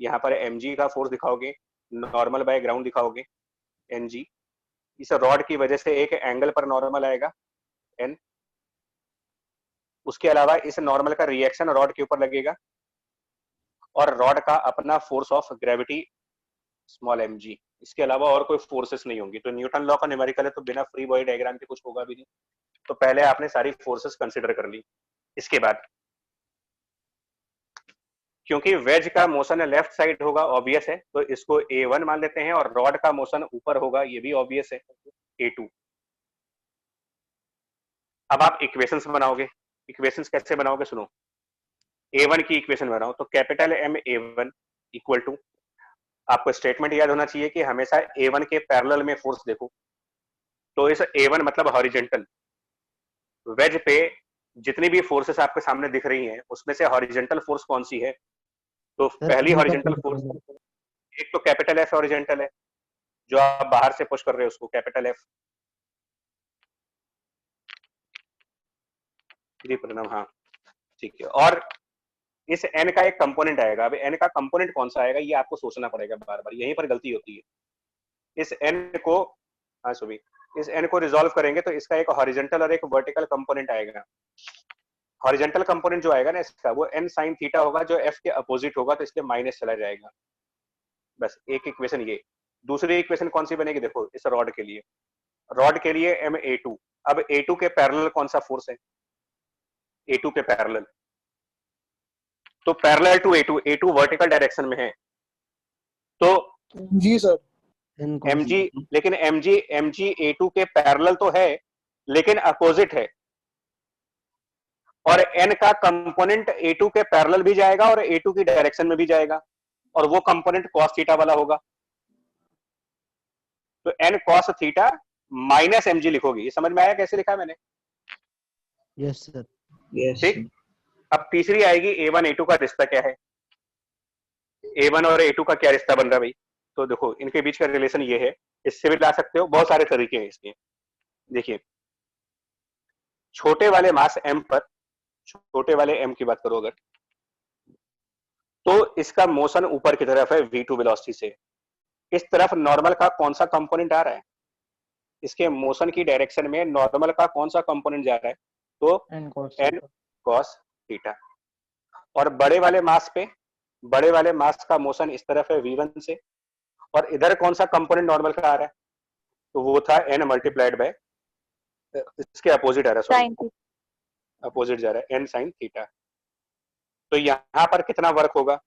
[SPEAKER 1] यहाँ पर mg का फोर्स दिखाओगे, नॉर्मल बाय ग्राउंड दिखाओगे ng, इस रॉड की वजह से एक एंगल पर नॉर्मल आएगा n, उसके अलावा इस नॉर्मल का रिएक्शन रॉड के ऊपर लगेगा, और रॉड का अपना force of gravity small mg, इसके अलावा और कोई फोर्सेस नहीं होंगी। तो न्यूटन लॉ का न्यूमेरिकल है तो बिना फ्री बॉडी डायग्राम के कुछ होगा भी नहीं, तो पहले आपने सारी फोर्सेस कंसीडर कर ली। इसके बाद क्योंकि वेज का मोशन लेफ्ट साइड होगा ऑब्वियस है, तो इसको a1 मान लेते हैं, और रॉड का मोशन ऊपर होगा, ये भी ऑब्वियस है, a2। अब आप इक्वेशंस बनाओगे, इक्वेशंस कैसे बनाओगे सुनो, a1 की इक्वेशन बनाओ, तो capital M a1 equal to, आपको स्टेटमेंट याद होना चाहिए कि हमेशा a1 के पैरेलल में फोर्स देखो, तो इस a1 मतलब हॉरिजेंटल, वेज पे जितनी भी फोर्सेस आपके सामने दिख रही हैं उसमें से हॉरिजेंटल फोर्स कौन सी है, तो पहली हॉरिजेंटल फोर्स एक तो कैपिटल F हॉरिजेंटल है, जो आप बाहर से पुश कर रहे हो उसको कैपिटल F जी परिणाम, हाँ ठीक है। और इस n का एक कंपोनेंट आएगा, अब n का कंपोनेंट कौन सा आएगा ये आपको सोचना पड़ेगा बार बार, यहीं पर गलती होती है। इस n को, हाँ सुबी, इस n को रिजॉल्व करेंगे तो इसका एक हॉरिजेंटल और एक वर्टिकल कंपोनेंट आएगा। हॉरिजेंटल कंपोनेंट जो आएगा ना इसका, वो n sin थीटा होगा, जो f के अपोजिट होगा, तो इसलिए माइनस चला जाएगा। बस एक इक्वेशन ये। दूसरी इक्वेशन कौन सी बनेगी, देखो इस रॉड के लिए, रॉड के लिए ma2, अब a2 के पैरेलल कौन सा फोर्स है, a2 के पैरेलल, तो parallel to a2 vertical direction में है, तो
[SPEAKER 8] जी सर
[SPEAKER 1] mg, लेकिन mg a2 के पैरेलल तो है लेकिन अपोजिट है, और n का कंपोनेंट a2 के पैरेलल भी जाएगा और a2 की डायरेक्शन में भी जाएगा, और वो कंपोनेंट cos थीटा वाला होगा, तो n cos theta minus mg लिखोगे। ये समझ में आया कैसे लिखा मैंने?
[SPEAKER 4] Yes sir.
[SPEAKER 1] ठीक। अब तीसरी आएगी a1 a2 का रिश्ता क्या है, a1 और a2 का क्या रिश्ता बन रहा है भाई, तो देखो इनके बीच का रिलेशन ये है, इससे भी ला सकते हो, बहुत सारे तरीके हैं इसके। देखिए छोटे वाले मास m पर, छोटे वाले m की बात करो अगर, तो इसका मोशन ऊपर की तरफ है v2 वेलोसिटी से, इस तरफ नॉर्मल का कौन सा कंपोनेंट आ रहा है, इसके मोशन की डायरेक्शन में नॉर्मल का कौन सा कंपोनेंट जा रहा है, तो n cos थीटा। और बड़े वाले मास पे, बड़े वाले मास का मोशन इस तरफ है v1 से, और इधर कौन सा कंपोनेंट नॉर्मल का आ रहा है, तो वो था n मल्टीप्लाइड बाय, इसके अपोजिट आ रहा है, अपोजिट जा रहा है, n sin थीटा। तो यहां पर कितना वर्क होगा,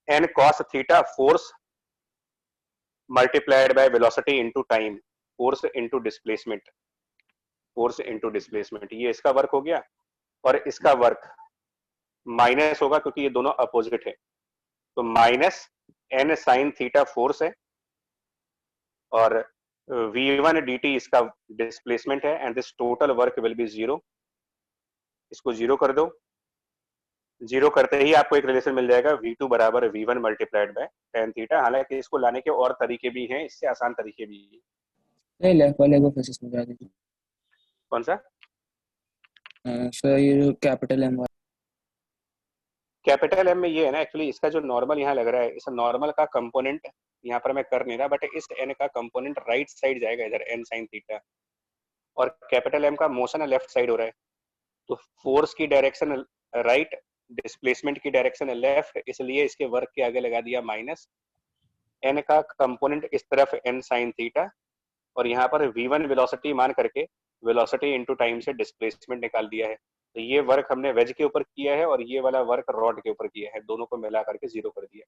[SPEAKER 1] n cos theta force multiplied by velocity into time, force into displacement, force into displacement, ये इसका वर्क हो गया, और इसका वर्क माइनस होगा क्योंकि ये दोनों अपोजिट है, तो minus n sin theta force है, और v1 dt इसका डिस्प्लेसमेंट है, and this total work will B 0, इसको 0 कर दो, जीरो करते ही आपको एक रिलेशन मिल जाएगा V2 बराबर V1 multiplied bye tan theta. हालांकि इसको लाने के और तरीके भी हैं, इससे आसान तरीके भी हैं।
[SPEAKER 10] नहीं लेफ्ट वाले को फिर से समझा दीजिए
[SPEAKER 1] कौन सा?
[SPEAKER 10] सर ये जो कैपिटल एम
[SPEAKER 1] कैपिटल एम में ये है ना, एक्चुअली इसका जो नॉर्मल यहाँ लग रहा है, इस नॉर्मल का कंपोनेंट यहाँ पर मैं कर नहीं रहा, बट इस एन का कंपोनेंट राइट साइड जाएगा इधर एन साइन थीटा, और कैपिटल एम का मोशन लेफ्ट साइड हो रहा है, तो फोर्स की डायरेक्शन राइट, डिस्प्लेसमेंट की डायरेक्शन लेफ्ट, इसलिए इसके वर्क के आगे लगा दिया माइनस, एन का कंपोनेंट इस तरफ एन साइन थीटा, और यहाँ पर v1 वेलोसिटी मान करके वेलोसिटी इनटू टाइम से डिस्प्लेसमेंट निकाल दिया है। तो ये वर्क हमने वेज के ऊपर किया है और ये वाला वर्क रॉड के ऊपर किया है, दोनों को मिला करके जीरो कर दिया,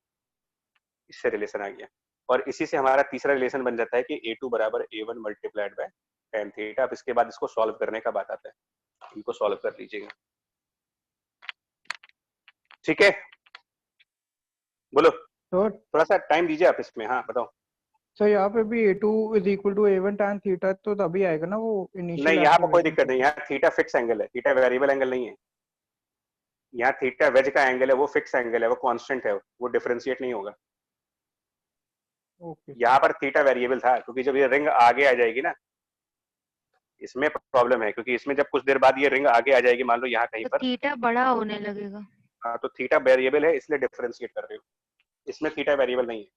[SPEAKER 1] इससे रिलेशन आ गया। और इसी से हमारा तीसरा रिलेशन बन जाता है कि A2 बराबर A1 multiplied by tan theta. अब इसके बाद इसको सॉल्व करने का बात आता है, इनको सॉल्व कर लीजिएगा। ठीक है, बोलो
[SPEAKER 8] सर
[SPEAKER 1] थोड़ा सा टाइम दीजिए आप इसमें। हाँ बताओ।
[SPEAKER 8] सर यहाँ पे भी A2 is equal to A1 tan theta, तो तभी आएगा ना वो इनिशियल।
[SPEAKER 1] नहीं, यहाँ पर कोई दिक्कत नहीं, यहाँ थीटा फिक्स एंगल है, थीटा वेरिएबल एंगल नहीं है। यहाँ थीटा वेज का एंगल है, वो फिक्स एंगल है, वो कांस्टेंट है, वो डिफरेंशिएट नहीं होगा।
[SPEAKER 8] ओके
[SPEAKER 1] यहाँ पर थीटा वेरिएबल था, क्योंकि जब ये रिंग आगे आ जाएगी ना, इसमें प्रॉब्लम है, क्योंकि इसमें जब कुछ देर बाद ये रिंग आगे आ जाएगी, मान लो यहाँ कहीं
[SPEAKER 5] तो
[SPEAKER 1] पर,
[SPEAKER 5] थीटा बड़ा होने लगेगा।
[SPEAKER 1] हाँ, तो थीटा वेरिएबल है, इसलिए डिफरेंशिएट कर रहे हो। इसमें थीटा वेरिएबल नहीं है,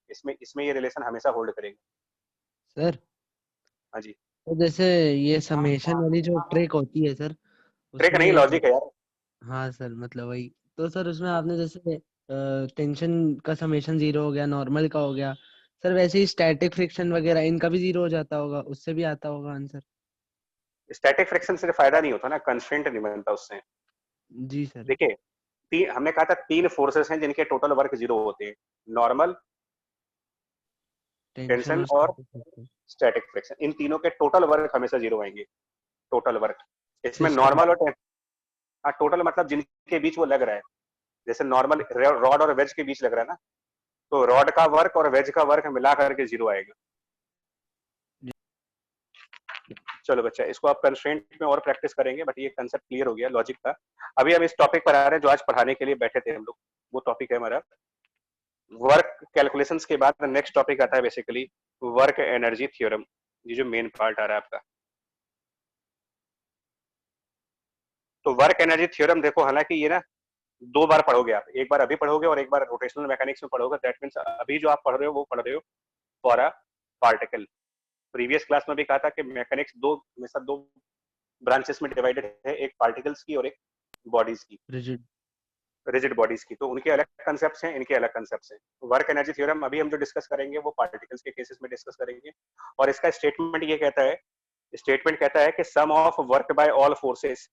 [SPEAKER 1] इसमें ये रिलेशन हमेशा होल्ड करेगा।
[SPEAKER 4] सर
[SPEAKER 1] हाँ जी,
[SPEAKER 4] तो जैसे ये समेशन वाली जो ट्रिक होती है सर,
[SPEAKER 1] ट्रिक नहीं,
[SPEAKER 4] उसमें
[SPEAKER 1] लॉजिक है यार।
[SPEAKER 4] हाँ सर मतलब वही तो सर, उसमें आपने जैसे टेंशन का समेशन जीरो हो गया, नॉर्मल का हो गया सर, वैसे ही स्टैटिक फ्रिक्शन वगैरह इनका भी जीरो हो जाता होगा, उससे भी आता होगा आंसर।
[SPEAKER 1] स्टैटिक फ्रिक्शन से फायदा नहीं होता ना, कंस्ट्रेंट नहीं बनता उससे।
[SPEAKER 4] जी सर।
[SPEAKER 1] देखिए, हमने कहा था तीन फोर्सेस हैं जिनके टोटल वर्क जीरो होते हैं, नॉर्मल, टेंशन और स्टैटिक फ्रिक्शन। इन तीनों के टोटल वर्क हमेशा जीरो आएंगे, टोटल वर्क। इसमें नॉर्मल और हाँ, टोटल मतलब जिनके बीच वो लग रहा है, जैसे नॉर्मल रॉड और वेज के बीच लग रहा है ना, तो रॉड का वर्क और वेज का वर्क मिला करके जीरो आएगा। चलो बच्चा, इसको आप कंस्ट्रेंट में और प्रैक्टिस करेंगे, बट ये कंसेप्ट क्लियर हो गया लॉजिक का। अभी हम इस टॉपिक पर आ रहे हैं जो आज पढ़ाने के लिए बैठे थे हम लोग, वो टॉपिक है हमारा वर्क कैलकुलेशंस के बाद नेक्स्ट टॉपिक आता है बेसिकली वर्क एनर्जी थ्योरम। ये जो मेन पार्ट आ रहा है आपका, तो वर्क एनर्जी थ्योरम देखो, हालांकि ये ना दो बार पढ़ोगे आप, एक बार अभी पढ़ोगे और एक बार रोटेशनल मैकेनिक्स में पढ़ोगे। दैट मींस अभी जो आप पढ़ रहे हो वो पढ़ रहे हो for a particle. Previous class में भी कहा था कि मैकेनिक्स दो हमेशा दो ब्रांचेस में डिवाइडेड है, एक पार्टिकल्स की और एक बॉडीज की, रिजिड बॉडीज की। तो उनके अलग कंसेप्ट्स हैं, इनके अलग कंसेप्ट्स हैं। वर्क एनर्जी थ्योरम अभी हम जो डिस्कस करेंगे वो पार्टिकल्स के केसेस में डिस्कस करेंगे। और इसका स्टेटमेंट ये कहता है, स्टेटमेंट कहता है कि sum of work by all forces,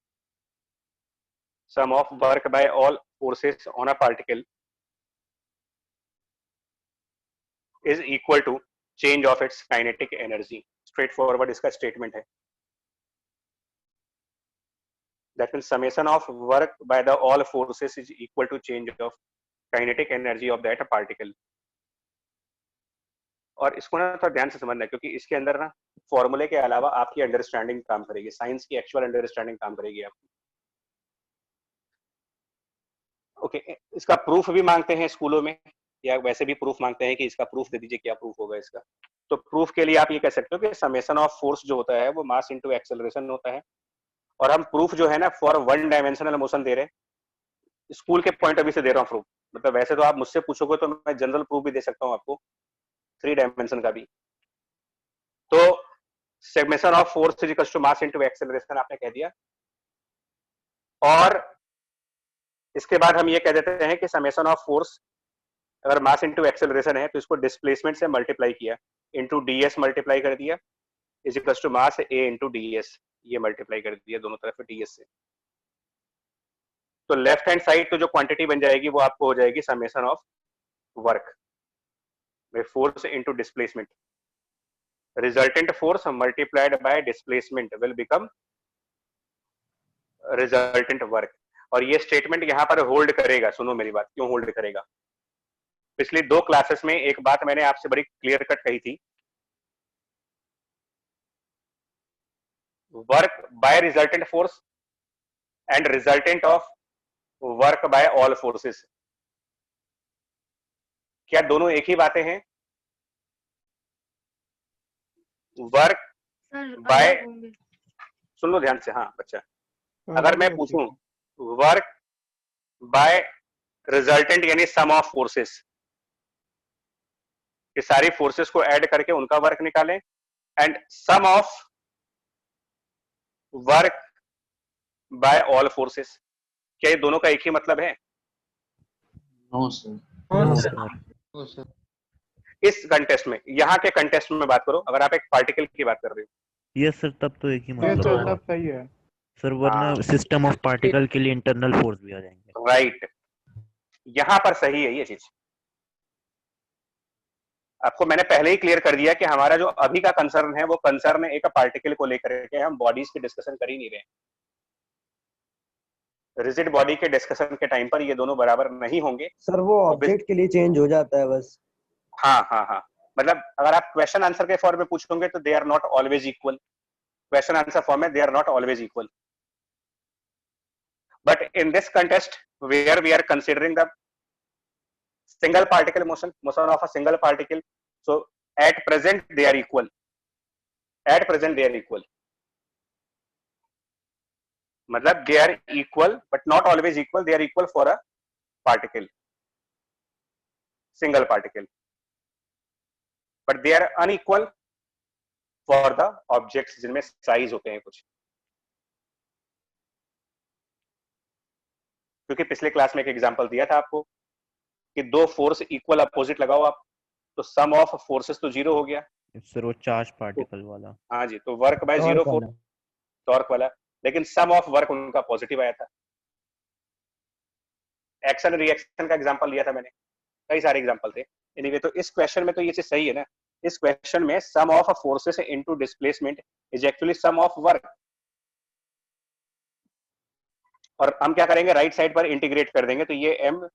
[SPEAKER 1] sum of work by all forces on a particle is equal to change of its kinetic energy. Straightforward इसका statement है। That means summation of work by the all forces is equal to change of kinetic energy of that particle. और इसको ना थोड़ा ध्यान से समझना है, क्योंकि इसके अंदर ना फॉर्मूले के अलावा आपकी अंडरस्टैंडिंग काम करेगी, साइंस की एक्चुअल अंडरस्टैंडिंग काम करेगी आपकी। ओके, इसका प्रूफ भी मांगते हैं स्कूलों में, या वैसे भी प्रूफ मांगते हैं कि इसका प्रूफ दे दीजिए, क्या प्रूफ होगा इसका। तो प्रूफ के लिए आप ये कह सकते हो कि समेशन ऑफ फोर्स जो होता है वो मास इनटू एक्सेलरेशन होता है। और हम प्रूफ जो है ना फॉर वन डायमेंशनल मोशन दे रहे हैं, स्कूल के पॉइंट ऑफ व्यू से दे रहा हूँ प्रूफ। मतलब वैसे तो आप मुझसे पूछोगे तो मैं जनरल प्रूफ भी दे सकता हूँ आपको, 3 डायमेंशन का भी। तो summation of force is equal to mass into acceleration आपने कह दिया, और इसके बाद हम ये कह देते हैं कि समेशन ऑफ फोर्स अगर मास इनटू एक्सेलरेशन है तो इसको डिस्प्लेसमेंट से मल्टीप्लाई किया, इनटू ds मल्टीप्लाई कर दिया, is equal to mass a into ds, ये मल्टीप्लाई कर दिया दोनों तरफ ds से। तो लेफ्ट हैंड साइड तो जो क्वांटिटी बन जाएगी वो आपको हो जाएगी समेशन ऑफ वर्क में force into displacement. Resultant force multiplied bye displacement will become resultant work. और ये स्टेटमेंट यहां पर होल्ड करेगा, सुनो मेरी बात, क्यों होल्ड करेगा। पिछली 2 क्लासेस में एक बात मैंने आपसे बड़ी क्लियर कट कही थी, work by resultant force and resultant of work by all forces. क्या दोनों एक ही बातें हैं? वर्क
[SPEAKER 5] सर
[SPEAKER 1] बाय,
[SPEAKER 5] अलग होंगे।
[SPEAKER 1] सुन लो ध्यान से, हाँ बच्चा, अगर
[SPEAKER 8] अलग
[SPEAKER 1] मैं
[SPEAKER 8] होती
[SPEAKER 1] पूछूं
[SPEAKER 8] है।
[SPEAKER 1] वर्क बाय रिजल्टेंट यानी सम ऑफ फोर्सेस, कि सारी फोर्सेस को ऐड करके उनका वर्क निकालें, and sum of work by all forces, क्या ये दोनों का एक ही मतलब है?
[SPEAKER 10] No sir.
[SPEAKER 9] हाँ
[SPEAKER 10] नो
[SPEAKER 9] सर।
[SPEAKER 10] सर।
[SPEAKER 1] इस कंटेस्ट में, यहाँ के कंटेस्ट में बात करो, अगर आप एक पार्टिकल की बात कर रहे हो।
[SPEAKER 11] यस सर, तब तो एक ही
[SPEAKER 8] ये
[SPEAKER 11] मतलब
[SPEAKER 8] तो
[SPEAKER 11] होगा
[SPEAKER 8] तब सही है।
[SPEAKER 11] सर, वरना
[SPEAKER 1] हाँ
[SPEAKER 11] सिस्टम ऑफ पार्टिकल के लिए इंटरनल फोर्स भी आ जाएंगे।
[SPEAKER 1] राइट, यहाँ पर सही है ये चीज। आपको मैंने पहले ही क्लियर कर दिया कि हमारा जो अभी का कंसर्न है वो कंसर्न है एक पार्टिकल को लेकर के, हम बॉडीज की डिस्कशन कर ही नहीं रहे। रिजिड बॉडी के डिस्कशन के टाइम पर ये दोनों बराबर नहीं होंगे
[SPEAKER 12] सर वो ऑब्जेक्ट के लिए चेंज हो जाता है बस।
[SPEAKER 1] हाँ हाँ हाँ, मतलब अगर आप क्वेश्चन आंसर के फॉर्म में पूछोगे तो they are not always equal, question answer form में they are not always equal, but in this contest where we are considering the single particle motion of a single particle, so at present they are equal, at present they are equal, मतलब they are equal but not always equal, they are equal for a particle, single particle, but they are unequal for the objects जिनमें size होते हैं कुछ। क्योंकि पिछले क्लास में एक एग्जांपल दिया था आपको कि दो फोर्स इक्वल अपोजिट लगाओ आप, तो सम ऑफ फोर्सेस तो जीरो हो गया
[SPEAKER 11] सर वो चार्ज पार्टिकल वाला।
[SPEAKER 1] हाँ जी, तो work by zero force, torque वाला, लेकिन सम ऑफ वर्क उनका पॉजिटिव आया था। एक्शन रिएक्शन का एग्जांपल लिया था मैंने, कई सारे एग्जांपल थे। एनीवे, तो इस क्वेश्चन में तो ये चीज सही है ना, इस क्वेश्चन में sum of forces into displacement is actually sum of work, और हम क्या करेंगे, राइट साइड पर इंटीग्रेट कर देंगे, तो ये एम,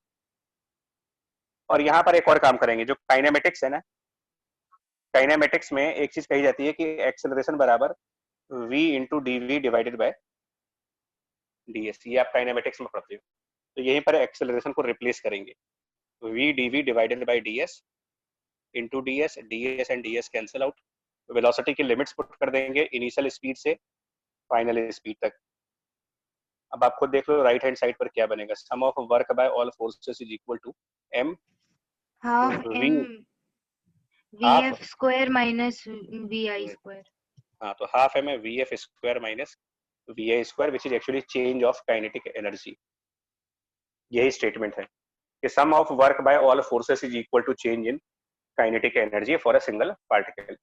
[SPEAKER 1] और यहां पर एक और काम करेंगे जो काइनेमेटिक्स है ना, काइनेमेटिक्स में एक चीज कही जाती है कि एक्सेलरेशन बराबर v into D V divided by D S, ये आप काइनेमेटिक्स में पढ़ते हो। तो यहीं पर एक्सेलरेशन को रिप्लेस करेंगे, v D V divided by D S into D S and D S cancel out, velocity की लिमिट्स पुट कर देंगे इनिशियल स्पीड से फाइनल स्पीड तक। अब आप खुद देख लो राइट हैंड साइड पर क्या बनेगा, sum of work by all forces is equal to m
[SPEAKER 5] half
[SPEAKER 1] v,
[SPEAKER 5] M V F square minus V I square.
[SPEAKER 1] हाँ, तो हाफ एम है V F square minus V I square, which is actually change of kinetic energy. यही स्टेटमेंट है कि sum of work by all forces is equal to change in kinetic energy for a single particle.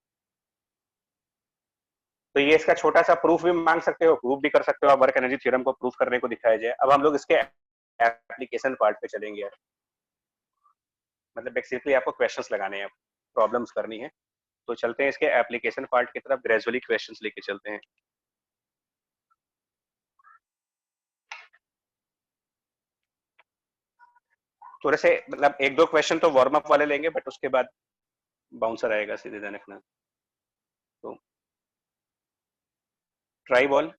[SPEAKER 1] तो ये इसका छोटा सा प्रूफ भी मांग सकते हो, प्रूफ भी कर सकते हो आप, वर्क एनर्जी थ्योरम को प्रूफ करने को दिखाया जाए। अब हम लोग इसके एप्लीकेशन पार्ट पे चलेंगे यार, मतलब बेसिकली आपको क्वेश्चंस लगाने हैं, प्रॉब्लम्स करनी है, तो चलते हैं इसके एप्लीकेशन पार्ट की तरफ, ग्रेजुअली क्वेश्चंस लेके चलते हैं। थोड़े से मतलब एक दो क्वेश्चन तो वार्म अप वाले लेंगे, बट उसके बाद बाउंसर आएगा, सीधे ध्यान रखना। तो ट्राई बॉल,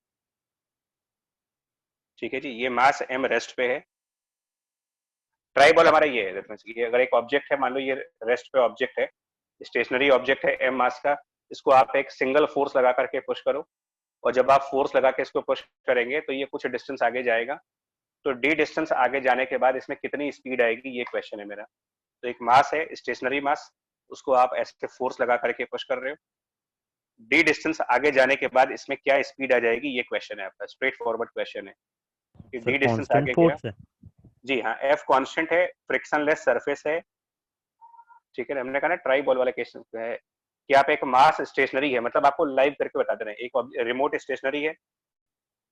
[SPEAKER 1] ठीक है जी, ये मास m रेस्ट पे है। ट्राई बॉल हमारा ये है, ये अगर एक ऑब्जेक्ट है, मान लो ये रेस्ट पे ऑब्जेक्ट है, स्टेशनरी ऑब्जेक्ट है m मास का, इसको आप एक सिंगल फोर्स लगा करके पुश करो, और जब आप फोर्स लगा के इसको पुश करेंगे तो ये कुछ डिस्टेंस आगे जाएगा, तो डी डिस्टेंस आगे जाने के बाद इसमें कितनी स्पीड आएगी, ये क्वेश्चन है मेरा। तो एक मास है स्टेशनरी मास, उसको आप ऐसे फोर्स लगा करके पुश कर रहे हो, डी डिस्टेंस आगे जाने के बाद इसमें क्या स्पीड आ जाएगी, ये क्वेश्चन है आपका, स्ट्रेट फॉरवर्ड क्वेश्चन है कि डी डिस्टेंस आगे गया। जी हाँ, एफ कांस्टेंट है, फ्रिक्शनलेस सरफेस है, ठीक है। हमने कहा ना ट्राई बॉल वाला केस है कि आप एक मास स्टेशनरी है, मतलब आपको लाइव करके बता दे रहे हैं, एक रिमोट स्टेशनरी है,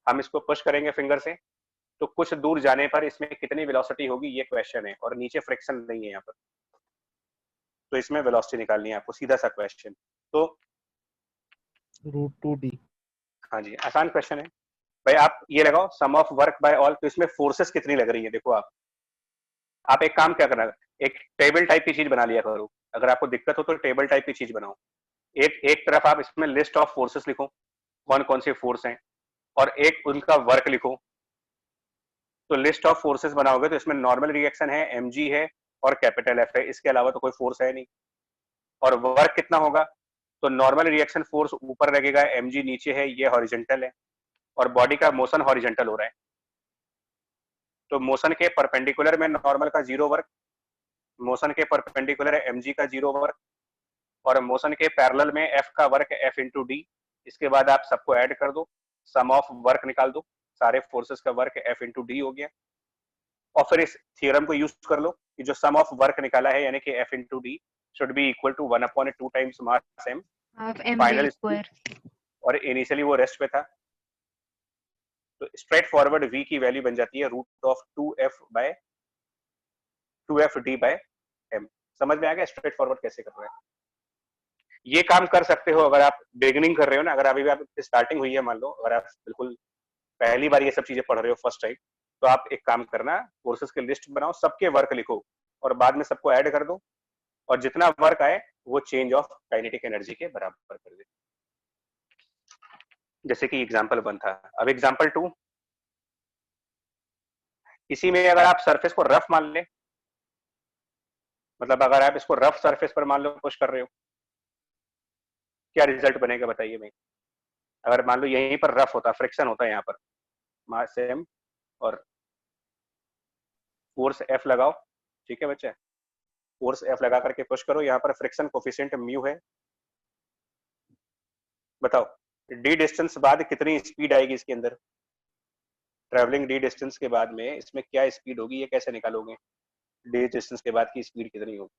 [SPEAKER 1] हम इसको पुश करेंगे फिंगर से, तो कुछ दूर जाने पर इसमें कितनी वेलोसिटी होगी, ये क्वेश्चन है, और नीचे फ्रिक्शन नहीं है यहाँ पर, तो इसमें वेलोसिटी निकालनी है आपको, सीधा सा क्वेश्चन। तो
[SPEAKER 11] √2d,
[SPEAKER 1] हाँ जी, आसान क्वेश्चन है भाई। आप ये लगाओ सम ऑफ वर्क बाय ऑल, तो इसमें फोर्सेस कितनी लग रही है, देखो आप एक काम क्या करना, एक टेबल टाइप की चीज बना लिया करो, अगर आपको दिक्कत हो तो टेबल टाइप की चीज बनाओ। एक तरफ आप इसमें लिस्ट ऑफ फोर्सेस लिखो, कौन कौन से फोर्स हैं, और एक उनका वर्क लिखो, तो लिस्ट ऑफ फोर्सेस बनाओगे तो इसमें नॉर्मल रिएक्शन है, mg है और कैपिटल F है, इसके अलावा तो कोई फोर्स है नहीं। और वर्क कितना होगा, तो नॉर्मल रिएक्शन फोर्स ऊपर लगेगा, mg नीचे है, ये हॉरिजॉन्टल है और बॉडी का मोशन हॉरिजॉन्टल हो रहा है, तो मोशन के परपेंडिकुलर में नॉर्मल का 0 वर्क, मोशन के परपेंडिकुलर है mg का 0 वर्क, और मोशन के पैरेलल में f का वर्क f इंटू डी। इसके बाद आप सबको ऐड कर दो, सम ऑफ वर्क निकाल दो, सारे फोर्सेस का वर्क f इंटू डी हो गया। और फिर इस थियरम को यूज कर लो कि जो सम ऑफ वर्क निकाला है यानी कि f into D should be equal to 1/2 times mass m final speed, और इनिशियली वो रेस्ट पे था, तो स्ट्रेट फॉरवर्ड v की वैल्यू बन जाती है √2f/m। समझ में आ गया स्ट्रेट फॉरवर्ड कैसे कर रहे हैं? ये काम कर सकते हो अगर आप बिगिनिंग कर रहे हो ना, अगर अभी आप स्टार्टिंग हुई है, मान लो अगर आप बिल्कुल पहली बार ये सब चीजें पढ़ रहे हो फर्स्ट टाइम, तो आप एक काम करना, कोर्सेज की लिस्ट बनाओ, सबके वर्क लिखो और बाद में सबको ऐड कर दो, और जितना वर्क आए वो चेंज ऑफ काइनेटिक एनर्जी के बराबर कर दे। जैसे कि एग्जांपल 1 था। अब एग्जांपल 2, इसी में अगर आप सरफेस को रफ मान ले, मतलब अगर आप इसको रफ सरफेस पर मान लो पुश कर रहे हो, क्या रिजल्ट बनेगा बताइए भाई? अगर मान लो यहीं पर रफ होता, फ्रिक्शन होता है यहाँ पर, मास m और फोर्स F लगाओ, ठीक है बच्चे, फोर्स F लगा करके पुश करो, यहाँ पर फ्रिक्शन कोफिशिएंट म्यू है, बताओ d डिस्टेंस बाद कितनी स्पीड आएगी इसके अंदर? ट्रैवलिंग d डिस्टेंस के बाद में इसमें क्या स्पीड होगी, ये कैसे निकालोगे? d डिस्टेंस के बाद की स्पीड कितनी होगी?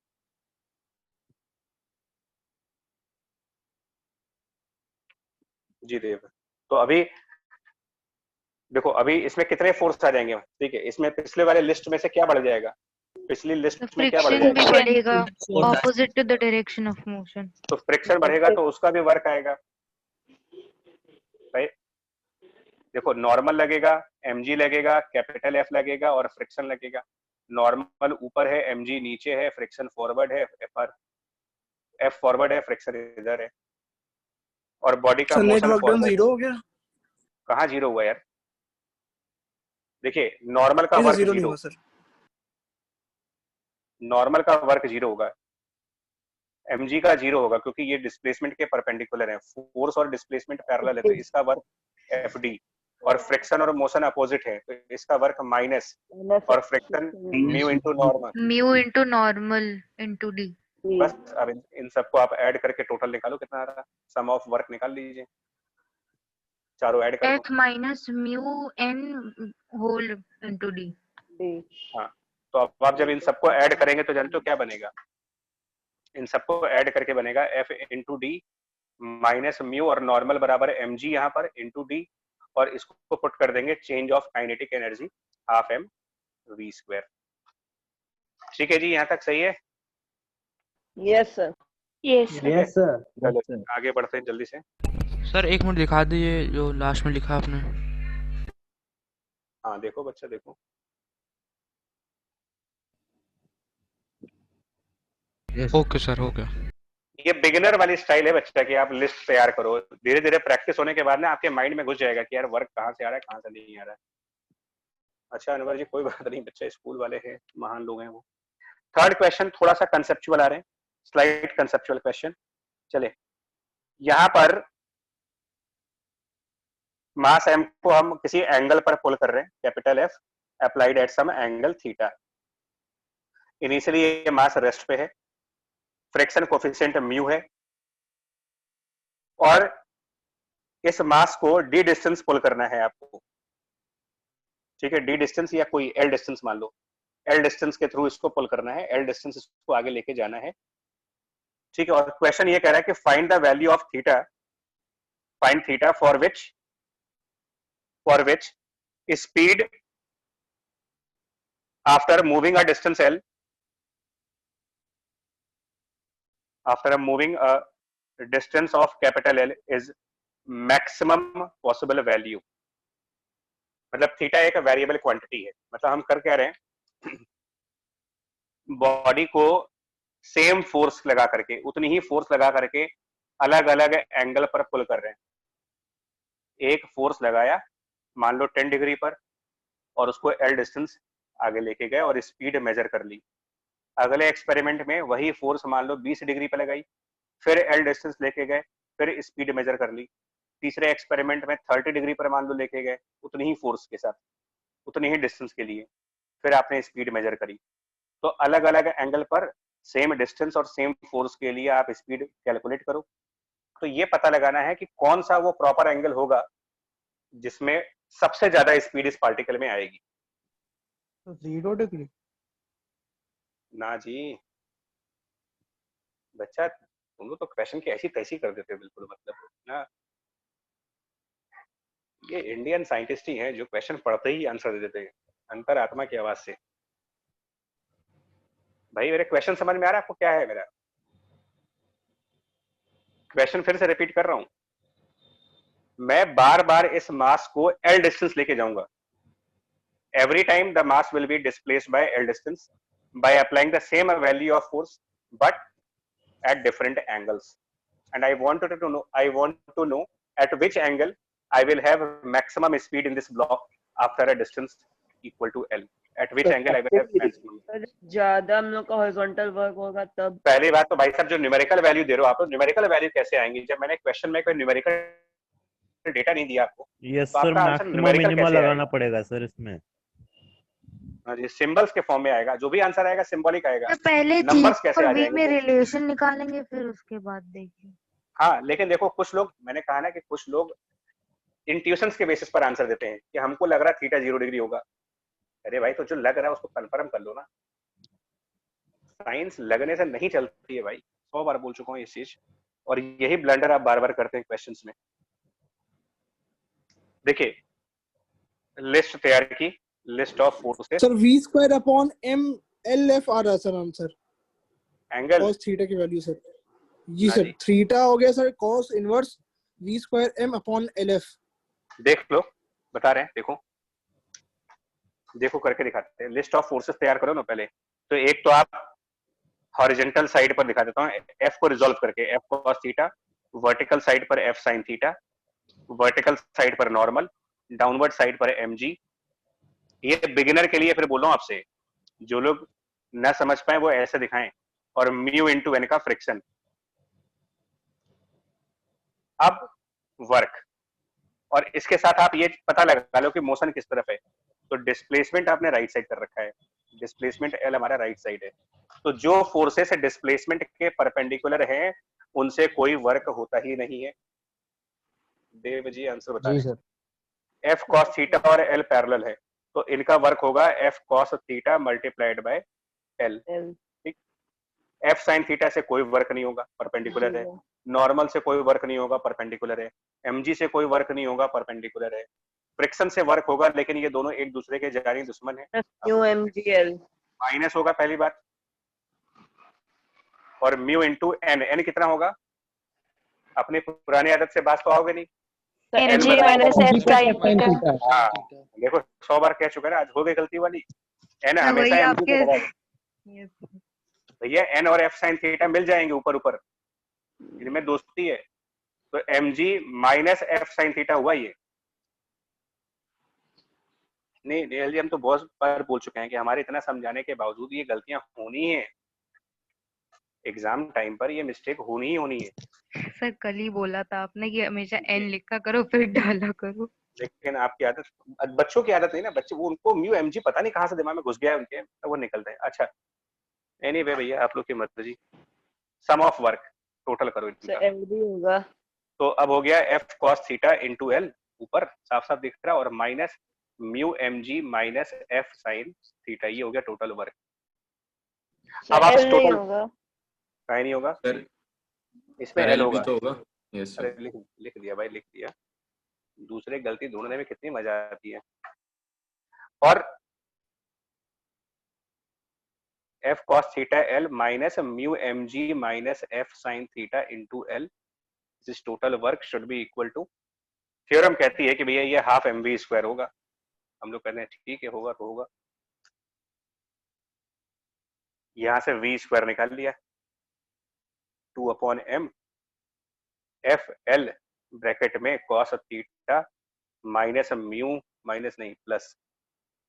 [SPEAKER 1] जी देव, तो अभी देखो, अभी इसमें कितने फोर्स आ जाएंगे, ठीक है, इसमें पिछले वाले लिस्ट में से क्या बढ़ जाएगा? पिछली लिस्ट में क्या बढ़
[SPEAKER 5] फ्रिक्शन भी
[SPEAKER 1] जाएगा?
[SPEAKER 5] बढ़ेगा opposite to the direction of motion.
[SPEAKER 1] तो फ्रिक्शन बढ़ेगा तो उसका भी वर्क आएगा, राइट? देखो नॉर्मल लगेगा, mg लगेगा, कैपिटल F लगेगा और फ्रिक्शन लगेगा। नॉर्मल ऊपर है, mg नीचे है, फ्रिक्शन फॉरवर्ड है, F फॉरवर्ड है, फ्रिक्शन इधर है, और बॉडी का मोशन फॉरवर्ड। 0 हो गया? कहाँ 0 हुआ यार? देखिए नॉर्मल का वर्क 0, नॉर्मल का वर्क 0 होगा, mg का 0 होगा क्योंकि ये डिस्प्लेसमेंट के परपेंडिकुलर है, फोर्स और डिस्प्लेसमेंट पैरेलल है, तो इसका वर्क fd, और फ्रिक्शन और मोशन अपोजिट है तो इसका वर्क माइनस, और friction mu into normal into D. बस अब इन सबको आप ऐड करके टोटल निकालो कितना आ रहा है, सम ऑफ वर्क निकाल लीजिए, चारों ऐड कर दो।
[SPEAKER 5] F minus mu n whole into D.
[SPEAKER 1] हाँ, तो अब आप जब इन सबको ऐड करेंगे तो जानते हो क्या बनेगा? इन सबको ऐड करके बनेगा F into D minus mu, और नॉर्मल बराबर mg यहाँ पर इंटू डी, और इसको पुट कर देंगे change of kinetic energy half m v square. ठीक है जी, यहाँ तक सही है?
[SPEAKER 13] Yes sir.
[SPEAKER 12] Yes sir.
[SPEAKER 1] चलो आगे बढ़ते हैं जल्दी से।
[SPEAKER 14] सर 1 मिनट दिखा दीजिए जो लास्ट में लिखा आपने।
[SPEAKER 1] हाँ देखो बच्चा देखो,
[SPEAKER 14] ओके सर हो गया।
[SPEAKER 1] ये बिगिनर वाली स्टाइल है बच्चा कि आप लिस्ट तैयार करो, धीरे धीरे प्रैक्टिस होने के बाद ना आपके माइंड में घुस जाएगा कि यार वर्क कहाँ से आ रहा है कहाँ से नहीं आ रहा है। अच्छा अनवर जी कोई बात नहीं, बच्चा स्कूल वाले हैं, महान लोग हैं वो। थर्ड क्वेश्चन थोड़ा सा कंसेप्चुअल आ रहे हैं, स्लाइड कंसेप्चुअल क्वेश्चन। चले, यहाँ पर मास m को हम किसी एंगल पर पुल कर रहे हैं, capital F applied at some angle theta. Initially ये मास रेस्ट पे है, फ्रिक्शन कोफिशिएंट म्यू है, और इस मास को d डिस्टेंस पुल करना है आपको, ठीक है, d डिस्टेंस या कोई l डिस्टेंस मान लो, l डिस्टेंस के थ्रू इसको पुल करना है, l डिस्टेंस इसको आगे लेके जाना है, ठीक है। और क्वेश्चन ये कह रहा है कि find the value of theta, find theta for which speed after moving a distance l, after moving a distance of capital L is maximum possible value। मतलब थीटा एक वेरिएबल क्वांटिटी है, मतलब हम कर क्या रहे हैं, बॉडी को सेम फोर्स लगा करके, उतनी ही फोर्स लगा करके अलग अलग एंगल पर पुल कर रहे हैं। एक फोर्स लगाया मान लो 10 डिग्री पर, और उसको एल डिस्टेंस आगे लेके गए और स्पीड मेजर कर ली। अगले एक्सपेरिमेंट में वही फोर्स मान लो 20 डिग्री पे लगाई, फिर एल डिस्टेंस लेके गए, फिर स्पीड मेजर कर ली। तीसरे एक्सपेरिमेंट में 30 डिग्री पर मान लो लेके गए, उतनी ही फोर्स के साथ, उतनी ही डिस्टेंस के लिए, फिर आपने स्पीड मेजर करी। तो अलग अलग एंगल पर सेम डिस्टेंस और सेम फोर्स के लिए आप स्पीड कैलकुलेट करो। तो ये पता लगाना है कि कौन सा वो प्रॉपर एंगल होगा जिसमें सबसे ज्यादा स्पीड इस पार्टिकल में आएगी।
[SPEAKER 8] तो 0 डिग्री
[SPEAKER 1] ना जी बच्चा, तुम लोग तो क्वेश्चन की ऐसी तैसी कर देते हो बिल्कुल, मतलब ना, ये इंडियन साइंटिस्ट ही हैं जो क्वेश्चन पढ़ते ही आंसर दे देते हैं अंतरात्मा की आवाज से। भाई मेरे क्वेश्चन समझ में आ रहा है आपको क्या है मेरा क्वेश्चन? फिर से रिपीट कर रहा हूं, मैं बार बार इस मास को एल डिस्टेंस लेके जाऊंगा। Every time the mass will be displaced by L distance by applying the same value of force but at different angles, and I want to know at which angle I will have maximum speed in this block after a distance equal to L. At which angle I will have maximum?
[SPEAKER 13] ज्यादा हम लोग का हॉरिजॉन्टल वर्क होगा तब।
[SPEAKER 1] पहली बात तो भाई साहब जो न्यूमेरिकल वैल्यू दे रहे हो आप, न्यूमेरिकल वैल्यू कैसे आएंगी जब मैंने क्वेश्चन में कोई न्यूमेरिकल डेटा नहीं दिया आपको?
[SPEAKER 11] यस
[SPEAKER 1] तो
[SPEAKER 11] सर,
[SPEAKER 1] आपका आंसर
[SPEAKER 11] मैक्सिमम
[SPEAKER 1] न्यूमेरिकल
[SPEAKER 11] मिनिमम
[SPEAKER 1] कैसे
[SPEAKER 11] लगाना
[SPEAKER 1] आएगा?
[SPEAKER 11] पड़ेगा सर इसमें।
[SPEAKER 1] जी सिंबल्स के फॉर्म में आएगा, जो भी आंसर आएगा सिंबॉलिक आएगा।
[SPEAKER 5] तो पहले
[SPEAKER 1] नंबर्स
[SPEAKER 5] थीटा
[SPEAKER 1] कैसे
[SPEAKER 5] और
[SPEAKER 1] आ
[SPEAKER 5] वी
[SPEAKER 1] जाएंगे?
[SPEAKER 5] में
[SPEAKER 1] तो
[SPEAKER 5] रिलेशन निकालेंगे, फिर उसके बाद देखेंगे।
[SPEAKER 1] हाँ, लेकिन देखो कुछ लोग, मैंने कहा ना कि कुछ लोग इंट्यूशंस के बेसिस पर आंसर देते हैं कि हमको लग रहा है थीटा 0 डिग्री होगा। अरे भाई तो जो लग रहा है उसको कंफर्म कर लो ना, साइंस लगने से नहीं चलती है भाई, 100 बार बोल चुका हूँ ये चीज, और यही ब्लंडर आप बार बार करते हैं क्वेश्चंस में। देखिए लिस्ट तैयार की, list of forces.
[SPEAKER 15] Sir v square upon m LF आ रहा है sir answer,
[SPEAKER 1] angle
[SPEAKER 15] cos theta की वैल्यू सर। जी
[SPEAKER 1] ना
[SPEAKER 15] सर,
[SPEAKER 1] जी,
[SPEAKER 15] थीटा हो गया sir cos inverse v square m upon LF।
[SPEAKER 1] देख लो बता रहे हैं, देखो देखो करके दिखाते हैं। लिस्ट ऑफ फोर्सेस तैयार करो ना पहले। तो एक तो आप हॉरिजॉन्टल साइड पर दिखा देता हूँ, एफ को रिजॉल्व करके, F cos theta, vertical side पर F sine theta, vertical side पर नॉर्मल, डाउनवर्ड साइड पर एम जी। ये बिगिनर के लिए फिर बोल रहा हूँ आपसे, जो लोग न समझ पाए वो ऐसे दिखाएं, और म्यू इंटू एन का फ्रिक्शन। अब वर्क, और इसके साथ आप ये पता लगा लो कि मोशन किस तरफ है। तो डिस्प्लेसमेंट आपने राइट साइड कर रखा है, डिस्प्लेसमेंट एल हमारा राइट साइड है। तो जो फोर्सेस डिस्प्लेसमेंट के परपेंडिकुलर हैं उनसे कोई वर्क होता ही नहीं है। देव जी आंसर बता
[SPEAKER 16] जी
[SPEAKER 1] रहे हैं।
[SPEAKER 16] सर।
[SPEAKER 1] एफ कॉस थीटा और एल पैरेलल है, तो इनका वर्क होगा F cos theta multiplied by L. ठीक, एफ साइन थीटा से कोई वर्क नहीं होगा, परपेंडिकुलर है। नॉर्मल से कोई वर्क नहीं होगा, परपेंडिकुलर है। एमजी से कोई वर्क नहीं होगा, परपेंडिकुलर है। फ्रिक्शन से वर्क होगा, लेकिन ये दोनों एक दूसरे के जानी दुश्मन है।
[SPEAKER 13] म्यू एमजीएल
[SPEAKER 1] माइनस होगा पहली बात, और म्यू इंटू एन, एन कितना होगा? अपनी पुरानी आदत से बात तो आओगे नहीं।
[SPEAKER 13] MG minus F sine theta.
[SPEAKER 1] हाँ, देखो 100 बार कह चुका है ना, आज हो गई गलती वाली। एन हमेशा
[SPEAKER 5] वही
[SPEAKER 1] एमजी
[SPEAKER 5] आपके
[SPEAKER 1] को लगाएगा भैया, एन और एफ साइन थीटा मिल जाएंगे ऊपर ऊपर, इनमें दोस्ती है। तो mg minus F sine theta हुआ ये। नहीं नेहल जी, हम तो बहुत बार बोल चुके हैं कि हमारे इतना समझाने के बावजूद ये गलतियां होनी है, एग्जाम टाइम पर ये मिस्टेक होनी ही होनी है।
[SPEAKER 5] सर कल ही बोला था आपने कि हमेशा एन लिखा करो फिर डाला करो।
[SPEAKER 1] लेकिन आपकी आदत, बच्चों की आदत नहीं ना, बच्चे वो उनको म्यू एमजी पता नहीं कहाँ से दिमाग में घुस गया है उनके, तो वो निकलते हैं। अच्छा एनीवे भैया आप लोग की मर्जी। सम ऑफ वर्क टोटल करो इनका,
[SPEAKER 13] एमडी होगा।
[SPEAKER 1] तो अब हो गया F cos theta into L, ऊपर साफ साफ दिख रहा है, और minus mu M G minus F sine theta, ये हो गया टोटल वर्क। अब आप टोटल कहीं नहीं होगा
[SPEAKER 7] सर,
[SPEAKER 1] इसमें एल होगा
[SPEAKER 7] तो होगा। यस
[SPEAKER 1] अरे
[SPEAKER 7] सर।
[SPEAKER 1] लिख दिया भाई, लिख दिया। दूसरे गलती ढूंढने में कितनी मजा आती है। और F cos theta L minus mu M G minus F sine theta into L, this total work should be equal to, theorem कहती है कि भैया ये हाफ एम वी स्क्वायर होगा। हम लोग कहते हैं ठीक है होगा तो होगा, यहां से वी स्क्वायर निकाल लिया, 2/m एफ एल ब्रैकेट में cos theta minus mu, minus नहीं plus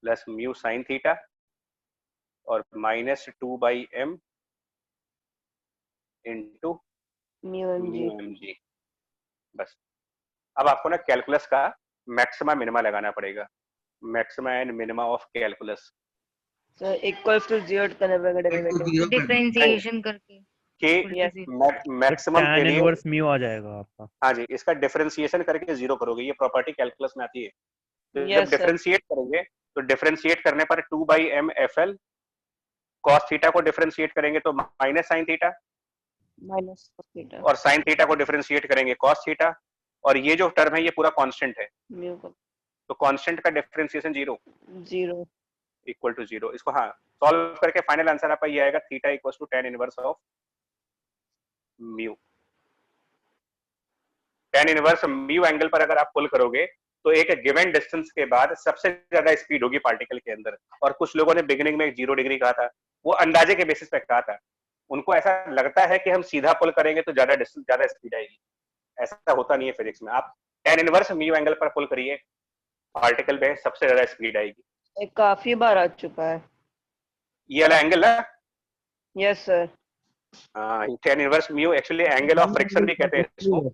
[SPEAKER 1] plus mu sine theta और minus 2/m into
[SPEAKER 13] mu
[SPEAKER 1] mg। बस अब आपको ना कैलकुलस का मैक्सिमा मिनिमा लगाना पड़ेगा, maxima and minima of calculus.
[SPEAKER 13] Sir equals to 0 करने पड़ेगा डेरिवेटिव
[SPEAKER 5] डिफरेंशिएशन करके
[SPEAKER 1] कि मैक्सिमम
[SPEAKER 11] tan
[SPEAKER 1] के लिए
[SPEAKER 11] इनवर्स म्यू आ जाएगा आपका।
[SPEAKER 1] हाँ जी, इसका डिफरेंशिएशन करके 0 करोगे, ये प्रॉपर्टी कैलकुलस में आती है। तो
[SPEAKER 13] Yes,
[SPEAKER 1] जब डिफरेंशिएट करेंगे तो डिफरेंशिएट करने पर 2/m FL cos थीटा को डिफरेंशिएट करेंगे तो minus sine theta,
[SPEAKER 13] minus theta
[SPEAKER 1] और साइन थीटा को डिफरेंशिएट करेंगे cos थीटा, और ये जो टर्म है ये पूरा कांस्टेंट है,
[SPEAKER 13] म्यू का
[SPEAKER 1] तो कांस्टेंट का डिफरेंशिएशन
[SPEAKER 13] 0
[SPEAKER 1] इक्वल टू 0। इसको हाँ सॉल्व करके फाइनल आंसर आपका ये आएगा theta equal to tan inverse of mu. tan inverse mu angle पर अगर आप पुल करोगे तो एक गिवन डिस्टेंस के बाद सबसे ज्यादा स्पीड होगी पार्टिकल के अंदर, और कुछ लोगों ने बिगिनिंग में 0 डिग्री कहा था, वो अंदाजे के बेसिस पे कहा था, उनको ऐसा लगता है कि हम सीधा पुल करेंगे तो ज्यादा डिस्टेंस ज्यादा स्पीड आएगी, ऐसा होता नहीं है फिजिक्स में। आप tan इनवर्स म्यू एंगल पर पुल करिए, पार्टिकल पे सबसे ज्यादा स्पीड आएगी।
[SPEAKER 13] ये काफी बार आ चुका है
[SPEAKER 1] ये वाला एंगल है,
[SPEAKER 13] yes sir.
[SPEAKER 1] tan inverse mu actually angle of friction भी कहते हैं इसको,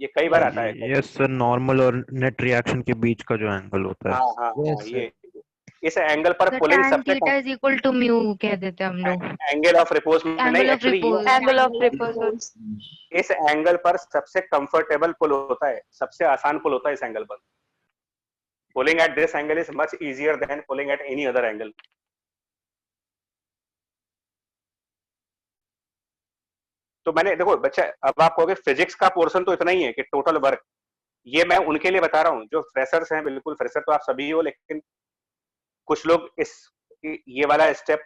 [SPEAKER 1] ये कई बार आता है।
[SPEAKER 11] यस सर, नॉर्मल और नेट रिएक्शन के बीच का जो एंगल होता है।
[SPEAKER 1] हाँ ये इस एंगल पर पुलिंग
[SPEAKER 5] tan
[SPEAKER 1] सबसे
[SPEAKER 5] theta is equal to mu कह देते हैं हम लोग।
[SPEAKER 1] एंगल ऑफ रिपोज में नहीं,
[SPEAKER 5] angle of
[SPEAKER 1] actually
[SPEAKER 5] repose,
[SPEAKER 13] angle of repose
[SPEAKER 1] इस एंगल पर सबसे कंफर्टेबल पुल होता है, सबसे आसान पुल होता है इस एंगल पर। Pulling at this angle is much easier than pulling at any other angle. तो मैंने देखो बच्चा, अब आप कहोगे फिजिक्स का पोर्शन तो इतना ही है कि टोटल वर्क, ये मैं उनके लिए बता रहा हूँ जो फ्रेशर्स हैं, बिल्कुल फ्रेशर तो आप सभी हो, लेकिन कुछ लोग इस ये वाला स्टेप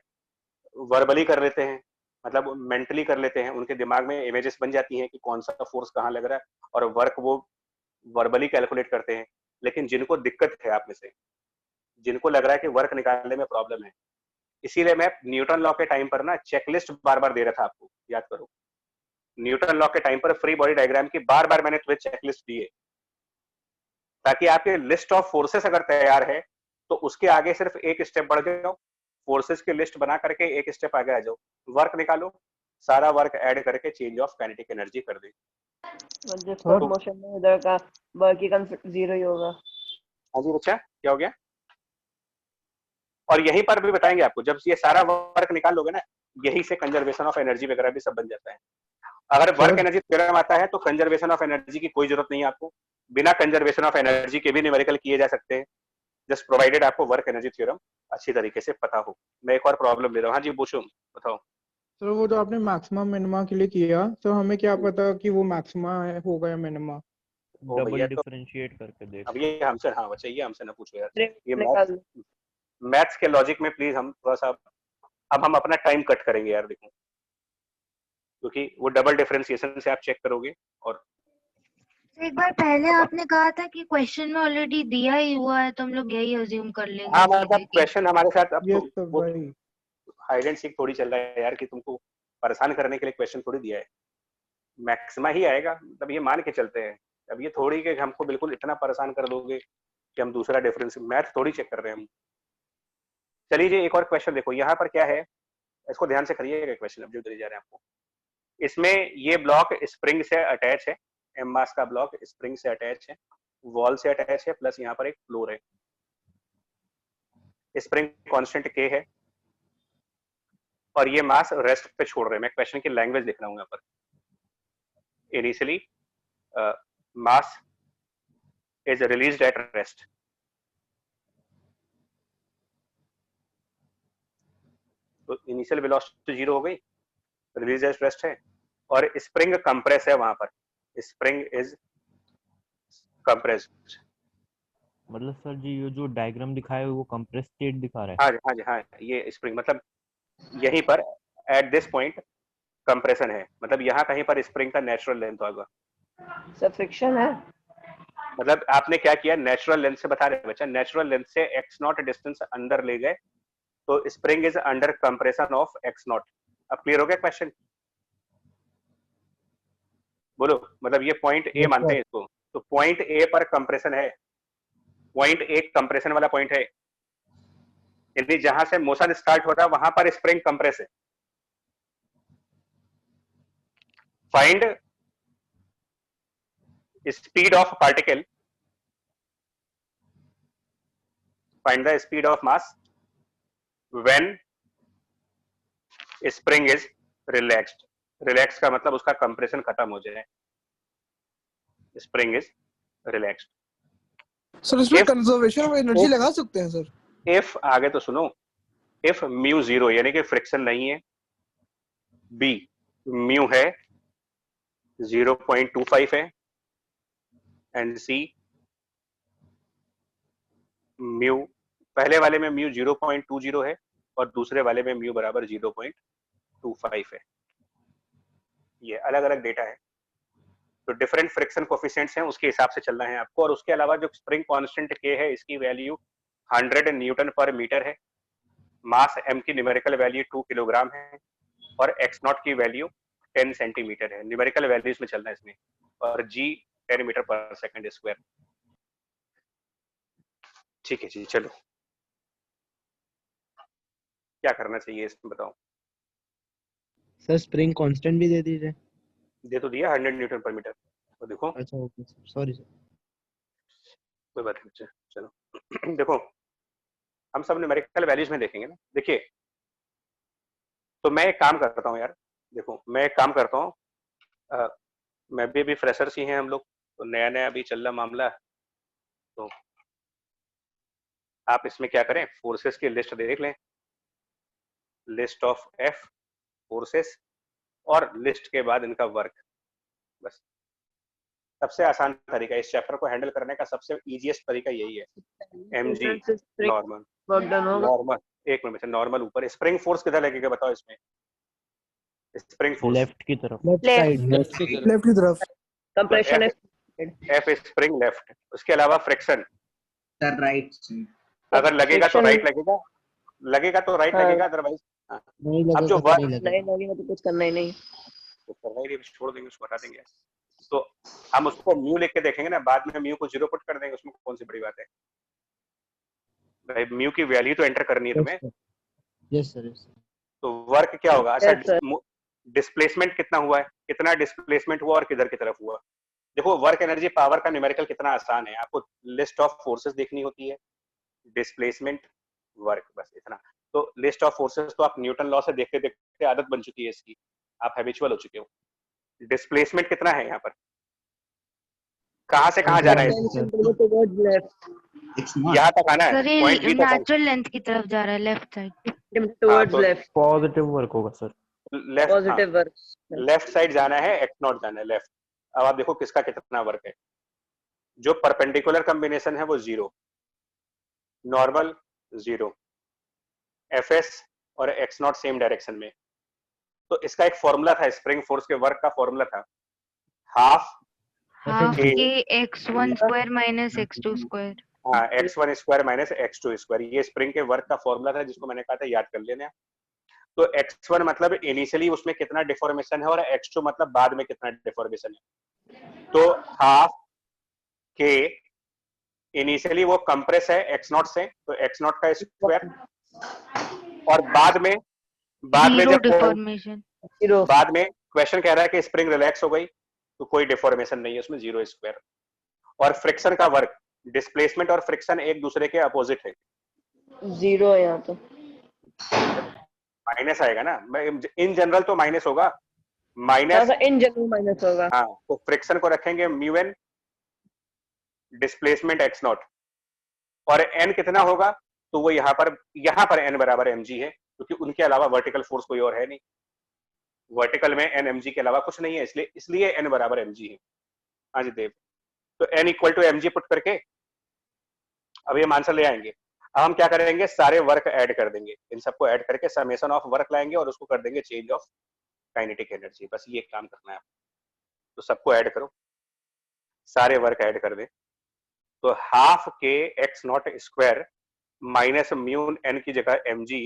[SPEAKER 1] वर्बली कर लेते हैं, मतलब मेंटली कर लेते हैं, उनके दिमाग में इमेजेस बन जाती हैं कि कौन सा फोर्स कहाँ लग रहा है, और वर्क वो वर्बली कैलकुलेट करते हैं। लेकिन जिनको दिक्कत है, आप में से जिनको लग रहा है कि वर्क निकालने में प्रॉब्लम है, इसीलिए मैं न्यूटन लॉ के टाइम पर ना चेकलिस्ट बार बार दे रहा था आपको, याद करो न्यूटन लॉ के टाइम पर फ्री बॉडी डायग्राम की बार बार मैंने तुम्हें चेकलिस्ट दी है, ताकि आपके लिस्ट ऑफ फोर्सेस अगर तैयार है तो उसके आगे सिर्फ एक स्टेप बढ़ जाओ, फोर्सेस की लिस्ट बना करके एक स्टेप आगे आ जाओ, वर्क निकालो, सारा वर्क ऐड करके चेंज ऑफ काइनेटिक एनर्जी कर दे।
[SPEAKER 13] तो मोशन में इधर का वर्क ही 0 ही होगा।
[SPEAKER 1] हाँ जी बच्चा, क्या हो गया? और यहीं पर भी बताएंगे आपको, जब ये सारा वर्क निकाल लोगे ना, यही से कंजर्वेशन ऑफ एनर्जी वगैरह भी सब बन जाता है। अगर वर्क एनर्जी थ्योरम आता है तो कंजर्वेशन ऑफ एनर्जी की कोई जरूरत नहीं है आपको, बिना कंजर्वेशन ऑफ एनर्जी के भी न्यूमेरिकल किए जा सकते हैं, जस्ट प्रोवाइडेड आपको वर्क एनर्जी थ्योरम अच्छी तरीके से पता हो। मैं एक और प्रॉब्लम ले रहा हूँ। हाँ जी पूछो, बताओ।
[SPEAKER 8] सर वो जो आपने मैक्सिमम मिनिमा के लिए किया, तो हमें क्या पता कि वो मैक्सिमा होगा या मिनिमा?
[SPEAKER 11] डबल डिफरेंशिएट करके देख।
[SPEAKER 1] अब ये हमसे, हाँ बच्चा ये हमसे ना पूछो यार, ये मैथ्स के लॉजिक में प्लीज हम थोड़ा सा, अब हम अपना टाइम कट करेंगे यार, देखो क्योंकि वो डबल डिफरेंशिएशन से आप चेक करोगे। और
[SPEAKER 5] एक बार पहले आपने कहा था कि क्वेश्चन में ऑलरेडी दिया ही हुआ है, तो हम लोग यही अज्यूम कर लेंगे।
[SPEAKER 1] हाँ मतलब क्वेश्चन हमारे साथ अब
[SPEAKER 8] yes,
[SPEAKER 1] वो हाइड एंड सीक थोड़ी चल रहा है यार, कि तुमको परेशान करने के लिए क्वेश्चन थोड़ी दिया है, मैक्सिमा ही आएगा, मतलब ये मान के चलते हैं। अब ये थोड़ी कि हमको बिल्कुल इतना परेशान कर दोगे कि हम दूसरा डिफरेंस मैथ थोड़ी चेक कर रहे हैं हम। चलिए जी एक और क्वेश्चन देखो, यहाँ पर क्या है, इसको ध्यान से करिएगा क्वेश्चन अब जो दिए जा रहे हैं आपको। इसमें ये ब्लॉक स्प्रिंग से अटैच है, एम मास का ब्लॉक स्प्रिंग से अटैच है, वॉल से अटैच है, प्लस यहाँ पर एक फ्लोर है, स्प्रिंग कांस्टेंट के है, और ये मास रेस्ट पे छोड़ रहे हैं। मैं क्वेश्चन की लैंग्वेज लिख रहा हूँ यहाँ पर। Initially mass is released at rest, तो इनिशियल वेलोसिटी 0 हो गई, रिलीज एट रेस्ट है, और स्प्रिंग कंप्रेस है वहां पर, स्प्रिंग इज कंप्रेस्ड।
[SPEAKER 11] मतलब सर जी ये जो डायग्राम दिखाया है वो कंप्रेस स्टेट दिखा रहा है?
[SPEAKER 1] हाँ जी हाँ जी हाँ, ये स्प्रिंग मतलब यहीं पर एट दिस पॉइंट कंप्रेशन है, मतलब यहाँ कहीं पर स्प्रिंग का नेचुरल लेंथ होगा।
[SPEAKER 13] सर फ्रिक्शन है,
[SPEAKER 1] मतलब आपने क्या किया, नेचुरल लेंथ से बता रहे बच्चा, नेचुरल लेंथ से x0 डिस्टेंस अंदर ले गए, तो spring is under compression of x0। अब क्लियर हो गया क्वेश्चन? बोलो, मतलब ये पॉइंट ए मानते हैं इसको, तो पॉइंट ए पर कंप्रेशन है, पॉइंट ए कंप्रेशन वाला पॉइंट है, यानी जहां से मोशन स्टार्ट हो रहा है वहां पर स्प्रिंग कंप्रेस है। Find speed of particle, find the speed of mass when spring is relaxed. Relax का मतलब उसका कंप्रेशन खत्म हो जाए, स्प्रिंग इज रिलैक्स्ड।
[SPEAKER 15] सर इसमें कंजर्वेशन ऑफ एनर्जी लगा सकते हैं सर?
[SPEAKER 1] इफ, आगे तो सुनो, इफ म्यू 0 यानी कि फ्रिक्शन नहीं है, बी म्यू है 0.25 है, एंड सी म्यू, पहले वाले में म्यू 0.20 है और दूसरे वाले में म्यू बराबर 0.25 है। ये अलग अलग डेटा है, तो डिफरेंट फ्रिक्शन कोफिशिएंट्स हैं, उसके हिसाब से चलना है आपको। और उसके अलावा जो स्प्रिंग कांस्टेंट के है, इसकी वैल्यू 100 न्यूटन पर मीटर है, मास m की न्यूमेरिकल वैल्यू 2 किलोग्राम है, और x0 की वैल्यू 10 सेंटीमीटर है। न्यूमेरिकल वैल्यूज में चलना है इसमें, और g 10 मीटर पर सेकंड स्क्वायर। ठीक है जी, चलो क्या करना चाहिए इसमें बताओ।
[SPEAKER 4] सर स्प्रिंग कांस्टेंट भी दे दीजिए।
[SPEAKER 1] दे तो दिया 100 न्यूटन पर मीटर, तो देखो।
[SPEAKER 4] अच्छा ओके सर, सॉरी सर।
[SPEAKER 1] कोई बात नहीं, चलो देखो हम सब न्यूमेरिकल वैल्यूज में देखेंगे ना। देखिए, तो मैं एक काम करता हूँ यार, देखो मैं एक काम करता हूँ, मैं भी अभी फ्रेशर्स ही हैं हम लोग, तो नया नया अभी चल रहा मामला, तो आप इसमें क्या करें, फोर्सेस की लिस्ट देख लें, लिस्ट ऑफ एफ फोर्सेस, और लिस्ट के बाद इनका वर्क। बस सबसे आसान तरीका, इस चैप्टर को हैंडल करने का सबसे इजीएस्ट तरीका यही है, mg नॉर्मल। नॉर्मल, एक मिनट, नॉर्मल ऊपर, स्प्रिंग फोर्स किधर लगेगा बताओ इसमें, स्प्रिंग फोर्स
[SPEAKER 11] लेफ्ट की तरफ,
[SPEAKER 15] लेफ्ट की तरफ,
[SPEAKER 13] कंप्रेशन
[SPEAKER 1] एफ स्प्रिंग लेफ्ट। उसके अलावा फ्रिक्शन
[SPEAKER 12] राइट,
[SPEAKER 1] अगर लगेगा तो राइट लगेगा, लगेगा तो राइट लगेगा, अदरवाइज
[SPEAKER 4] नहीं
[SPEAKER 1] अब जो
[SPEAKER 4] लगेगा तो
[SPEAKER 1] वर्क
[SPEAKER 4] नहीं
[SPEAKER 13] नहीं लगेगा तो कुछ करना ही नहीं,
[SPEAKER 1] तो करना ही नहीं, छोड़ देंगे, उसको हटा देंगे। तो हम उसको म्यू लिख के देखेंगे ना, बाद में म्यू को 0 पुट कर देंगे, उसमें कौन सी बड़ी बात है भाई, म्यू की वैल्यू तो एंटर करनी है तुम्हें।
[SPEAKER 4] Yes sir, yes.
[SPEAKER 1] तो वर्क क्या होगा, अच्छा
[SPEAKER 13] Yes, sir.
[SPEAKER 1] डिस्प्लेसमेंट कितना हुआ है, कितना डिस्प्लेसमेंट हुआ और किधर की तरफ हुआ। देखो वर्क एनर्जी पावर का न्यूमेरिकल कितना आसान है, आपको लिस्ट ऑफ फोर्सेस देखनी होती है, डिस्प्लेसमेंट, वर्क, बस इतना। तो लिस्ट ऑफ फोर्सेस तो आप न्यूटन लॉ से देखते देखते आदत बन चुकी है इसकी, आप हैबिचुअल हो चुके हो। डिस्प्लेसमेंट कितना है यहाँ पर, कहां से कहां जाना है, यहाँ तक आना है,
[SPEAKER 5] सर ये
[SPEAKER 1] पॉइंट बी तक
[SPEAKER 5] नेचुरल लेंथ की तरफ जा रहा है, left side
[SPEAKER 13] towards left,
[SPEAKER 11] positive work होगा sir,
[SPEAKER 1] left,
[SPEAKER 13] positive work,
[SPEAKER 1] left side जाना है, x0 जाना है लेफ्ट। अब आप देखो किसका कितना वर्क है, जो परपेंडिकुलर कॉम्बिनेशन है वो 0, नॉर्मल 0, fs और x0 सेम डायरेक्शन में। तो इसका एक फॉर्मूला था, स्प्रिंग फोर्स के वर्क का फॉर्मूला था, हाफ
[SPEAKER 5] के x1 square minus x2 square.
[SPEAKER 1] हाँ, x1 square minus x2 square, ये स्प्रिंग के वर्क का फॉर्मूला था, जिसको मैंने कहा था याद कर लेना। तो x1 मतलब इनिशियली उसमें कितना डिफॉर्मेशन है, और x2 मतलब बाद में कितना डिफॉर्मेशन है। तो हाफ के इनिशियली वो कंप्रेस है x0 से, तो x0 का स्क्वायर, और बाद में जब
[SPEAKER 5] डिफॉर्मेशन,
[SPEAKER 1] बाद में क्वेश्चन कह रहा है कि स्प्रिंग रिलैक्स हो गई, तो कोई डिफॉर्मेशन नहीं है उसमें, 0 स्क्वायर। और फ्रिक्शन का वर्क, डिस्प्लेसमेंट और फ्रिक्शन एक दूसरे के अपोजिट है,
[SPEAKER 13] 0 है यहाँ तो
[SPEAKER 1] माइनस आएगा ना, इन जनरल तो माइनस होगा, माइनस
[SPEAKER 13] इन जनरल माइनस होगा।
[SPEAKER 1] हाँ, तो फ्रिक्शन को रखेंगे म्यू एन, डिस्प्लेसमेंट x0, और n कितना होगा, तो वो यहाँ पर n बराबर mg है, क्योंकि उनके अलावा वर्टिकल फोर्स कोई और है नहीं, वर्टिकल में n mg के अलावा कुछ नहीं है, इसलिए n बराबर mg है। हाँ जी देव, तो n equal to mg put करके अब ये आंसर ले आएंगे। अब हम क्या करेंगे, सारे वर्क ऐड कर देंगे, इन सबको ऐड करके समेशन ऑफ वर्क लाएंगे और उसको कर देंगे चेंज ऑफ काइनेटिक एनर्जी, बस ये काम करना है। तो सबको ऐड करो, सारे वर्क ऐड कर दे, तो हाफ के x0 square minus mu n की जगह mg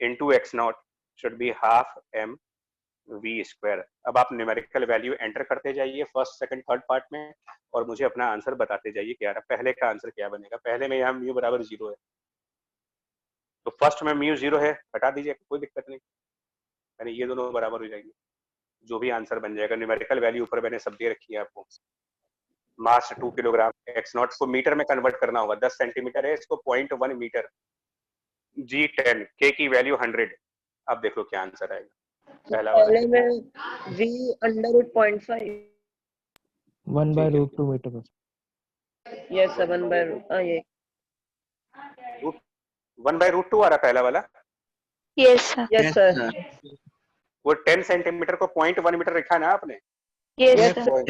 [SPEAKER 1] into x0 should be half m v square. अब आप न्यूमेरिकल वैल्यू एंटर करते जाइए फर्स्ट सेकंड थर्ड पार्ट में, और मुझे अपना आंसर बताते जाइए क्या रहा, पहले का आंसर क्या बनेगा। पहले में यहाँ म्यू बराबर 0 है, तो फर्स्ट में म्यू 0 है, हटा दीजिए, कोई दिक्कत नहीं, यानी ये दोनों बराबर हो जाएंगे, जो भी आंसर बन जाएगा। न्यूमेरिकल वैल्यू ऊपर मैंने सब दे रखी है आपको। मास 2 किलोग्राम, x नॉट को मीटर में कन्वर्ट करना होगा, 10 सेंटीमीटर है, इसको 0.1 मीटर, g 10, k की वैल्यू 100। अब देख लो क्या आंसर आएगा। पहला वाला
[SPEAKER 13] पहले में v √ 0.5
[SPEAKER 8] 1/√2 मीटर पर
[SPEAKER 13] यस 1/√, हाँ ये
[SPEAKER 1] 1/√2 आ रहा पहला वाला।
[SPEAKER 12] Yes sir.
[SPEAKER 13] Yes sir.
[SPEAKER 1] वो 10 सेंटीमीटर को 0.1 मीटर रखा ना आपने।
[SPEAKER 12] Yes sir.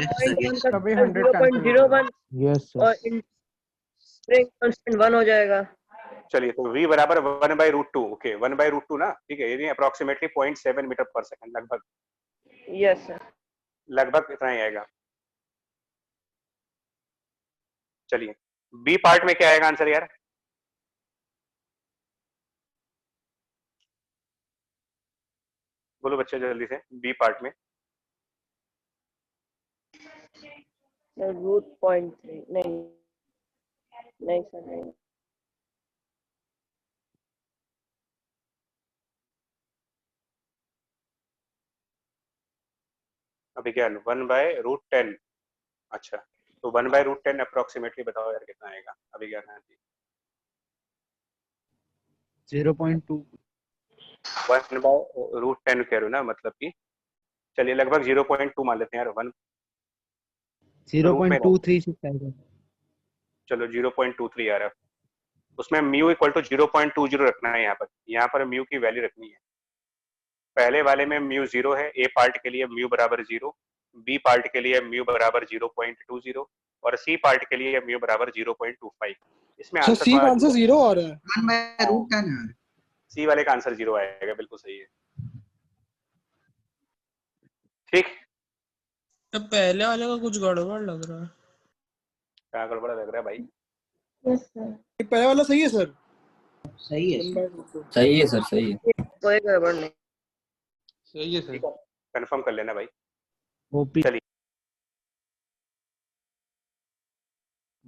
[SPEAKER 13] 0.01
[SPEAKER 8] यस
[SPEAKER 13] और स्प्रिंग कांस्टेंट 1 हो जाएगा।
[SPEAKER 1] चलिए, तो v बराबर 1/√2, ओके 1/√2 ना, ठीक है, ये अप्रोक्सीमेटली 0.7 मीटर पर सेकंड लगभग।
[SPEAKER 13] Yes sir.
[SPEAKER 1] लगभग इतना ही आएगा। चलिए बी पार्ट में क्या आएगा आंसर यार? बोलो बच्चे जल्दी से, बी पार्ट में।
[SPEAKER 13] √0.3 नहीं नहीं सर नहीं।
[SPEAKER 1] अभिज्ञान 1/√10। अच्छा, तो 1/√10 अप्रोक्सीमेटली बताओ यार कितना आएगा अभिज्ञान? हाँ जी
[SPEAKER 4] 0.2
[SPEAKER 1] 1/√10 कह रहे हो ना, मतलब कि चलिए लगभग 0.2 मान लेते हैं यार। 1
[SPEAKER 4] 0.236 आएगा।
[SPEAKER 1] चलो 0.23 आ रहा है, उसमें म्यू इक्वल टू 0.20 रखना है। यहाँ पर म्यू की वैल्यू रखनी है। पहले वाले में म्यू 0 है, ए पार्ट के लिए म्यू बराबर 0, बी पार्ट के लिए म्यू बराबर 0.20 और सी पार्ट के लिए म्यू बराबर 0.25। इसमें
[SPEAKER 15] सर सी का आंसर 0 आ रहा है।
[SPEAKER 2] 1/√10 है।
[SPEAKER 1] सी वाले का आंसर 0 आएगा, बिल्कुल सही है। ठीक,
[SPEAKER 16] तो पहले वाले का कुछ गड़बड़ लग रहा है।
[SPEAKER 1] क्या गड़बड़ लग रहा है भाई?
[SPEAKER 13] Yes sir.
[SPEAKER 15] पहला वाला सही है सर।
[SPEAKER 10] सही है
[SPEAKER 15] 1/√2
[SPEAKER 10] सही है सर सही है
[SPEAKER 13] कोई गड़बड़ नहीं।
[SPEAKER 7] सही है सर।
[SPEAKER 1] कंफर्म कर लेना भाई।
[SPEAKER 4] ओपी
[SPEAKER 1] चलिए,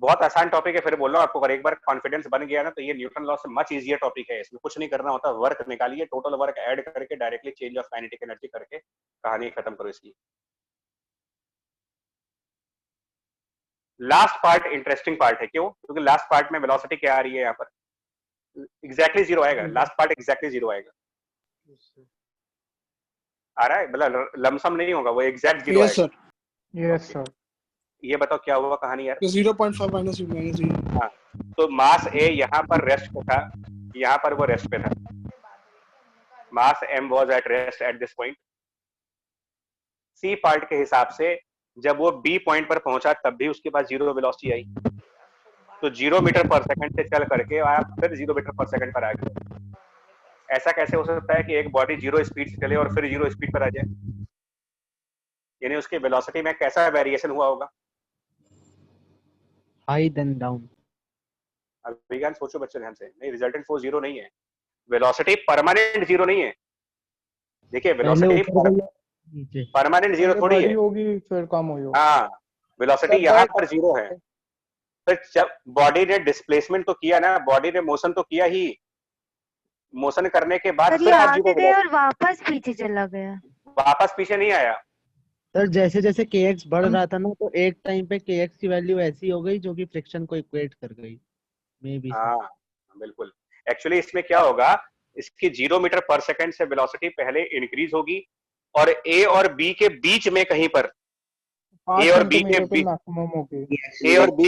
[SPEAKER 1] बहुत आसान टॉपिक है, फिर बोल रहा हूँ आपको, अगर एक बार कॉन्फिडेंस बन गया ना तो ये न्यूटन लॉ से मच इजियर टॉपिक है। इसमें कुछ नहीं करना होता, वर्क निकालिए, टोटल वर्क ऐड करके directly change of kinetic energy करके कहानी खत्म करो इसकी। लास्ट पार्ट इंटरेस्टिंग पार्ट है। क्यों? क्योंकि लास्ट पार्ट में वेलोसिटी क्या आ रही है, यहाँ पर एग्जैक्टली 0 आएगा। लास्ट पार्ट एग्जैक्टली 0 आएगा। आ रहा है, मतलब लमसम नहीं होगा, वो एग्जैक्ट 0
[SPEAKER 15] यस
[SPEAKER 1] आएगा।
[SPEAKER 15] सर। Yes sir.
[SPEAKER 1] ये बताओ क्या हुआ कहानी यार?
[SPEAKER 15] 0.5 माइनस 0।
[SPEAKER 1] हाँ, तो मास ए यहाँ पर रेस्ट पे था, यहाँ पर वो रेस्ट पे था। Mass m was at rest at this point। C part के हिसाब से जब वो बी पॉइंट पर पहुंचा तब भी उसके पास 0 वेलोसिटी आई, तो 0 मीटर पर सेकंड से चल करके आप फिर 0 मीटर पर सेकंड पर आ गए। ऐसा कैसे हो सकता है कि एक बॉडी 0 स्पीड से चले और फिर 0 स्पीड पर आ जाए? यानी उसकी वेलोसिटी में कैसा वेरिएशन हुआ होगा?
[SPEAKER 4] High then down.
[SPEAKER 1] अब विज्ञान सोचो बच्चों ध्यान से। नहीं, रिजल्टेंट फोर्स 0 नहीं है, वेलोसिटी परमानेंट 0 नहीं है। देखिए वेलोसिटी परमानेंट 0 थोड़ी है,
[SPEAKER 8] होगी फिर कम हुई होगी।
[SPEAKER 1] हाँ, वेलोसिटी यहाँ पर 0 है। फिर जब बॉडी ने डिस्प्लेसमेंट तो किया ना, बॉडी ने मोशन तो किया ही, मोशन करने के बाद
[SPEAKER 5] सर ये
[SPEAKER 1] फिर आप
[SPEAKER 5] आगे
[SPEAKER 1] 0
[SPEAKER 5] गए और वापस पीछे चला गया।
[SPEAKER 1] वापस पीछे नहीं आया।
[SPEAKER 4] सर जैसे जैसे kx बढ़ रहा था ना, तो एक टाइम पे kx की वैल्यू ऐसी हो गई जो कि फ्रिक्शन को इक्वेट कर गई। मे बी
[SPEAKER 1] हाँ बिल्कुल। एक्चुअली इसमें क्या होगा, इसकी 0 मीटर पर सेकंड से वेलोसिटी पहले इंक्रीज होगी और ए और बी के बीच में कहीं पर, ए और बी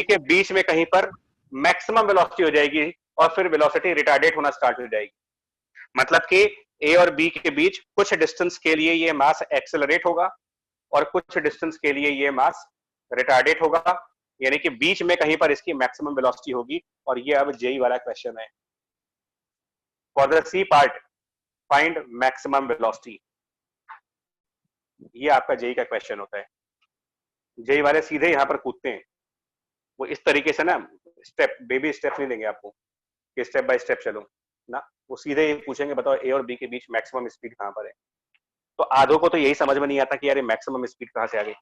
[SPEAKER 1] के बीच में कहीं पर मैक्सिमम वेलोसिटी हो जाएगी और फिर वेलोसिटी रिटार्डेट होना स्टार्ट हो जाएगी। मतलब कि ए और बी के बीच कुछ डिस्टेंस के लिए ये मास एक्सेलरेट होगा और कुछ डिस्टेंस के लिए ये मास रिटार्डेट होगा, यानी कि बीच में कहीं पर इसकी मैक्सिमम वेलोसिटी होगी। और ये अब जेई वाला क्वेश्चन है। For the C part find maximum velocity, ये आपका जेई का क्वेश्चन होता है। जेई वाले सीधे यहां पर कूदते हैं, वो इस तरीके से ना, स्टेप बेबी स्टेप नहीं देंगे आपको कि स्टेप बाय स्टेप चलो ना, वो सीधे पूछेंगे बताओ ए और बी के बीच मैक्सिमम स्पीड कहां पर है। तो आधों को तो यही समझ में नहीं आता कि यार मैक्सिमम स्पीड कहां से आ गई।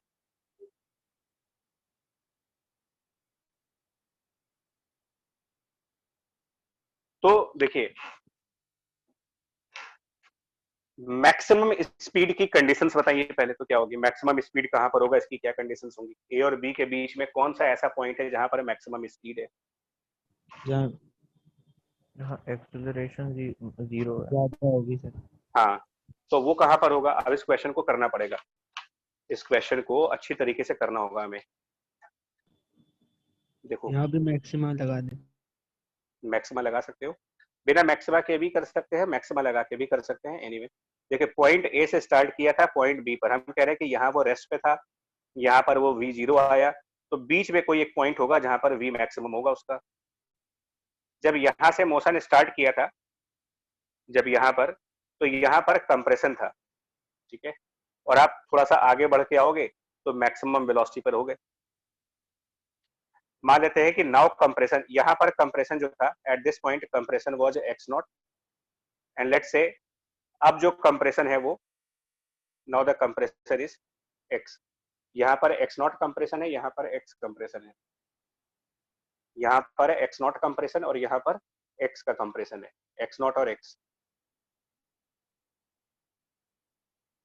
[SPEAKER 1] तो देखिए मैक्सिमम स्पीड की कंडीशंस बताइए पहले तो क्या होगी, मैक्सिमम स्पीड कहाँ पर होगा, इसकी क्या कंडीशंस होंगी, ए और बी के बीच में कौन सा ऐसा पॉइंट है जहां पर मैक्सिमम स्पीड है?
[SPEAKER 11] हाँ एक्सेलरेशन जीरो है।
[SPEAKER 4] ज्यादा होगी सर।
[SPEAKER 1] हाँ, तो वो कहाँ पर होगा? अब इस क्वेश्चन को करना पड़ेगा, इस क्वेश्चन को अच्छी तरीके से करना होगा हमें। देखो
[SPEAKER 4] यहाँ भी मैक्सिमा लगा दे।
[SPEAKER 1] मैक्सिमा लगा सकते हो, बिना मैक्सिमा के भी कर सकते हैं, मैक्सिमा लगा के भी कर सकते हैं। एनीवे देखिए, पॉइंट ए से स्टार्ट किया था पॉइंट बी पर, हम कह रहे हैं कि यहाँ वो रेस्ट पे था, यहाँ पर वो वी जीरो आया, तो बीच में कोई एक पॉइंट होगा जहां पर वी मैक्सिमम होगा उसका। जब यहाँ से मोशन स्टार्ट किया था, जब यहाँ पर, तो यहाँ पर कंप्रेशन था, ठीक है, और आप थोड़ा सा आगे बढ़ के आओगे तो मैक्सिमम वेलोसिटी पर हो गए। मान लेते हैं कि नाउ कंप्रेशन, यहाँ पर कंप्रेशन जो था eight this point compression was x not, and let's say अब जो कंप्रेशन है वो, now the compression is x. यहाँ पर एक्स नॉट कंप्रेशन है, यहाँ पर एक्स कंप्रेशन है, यहाँ पर एक्स नॉट कंप्रेशन और यहाँ पर एक्स का कंप्रेशन है, एक्स नॉट और एक्स।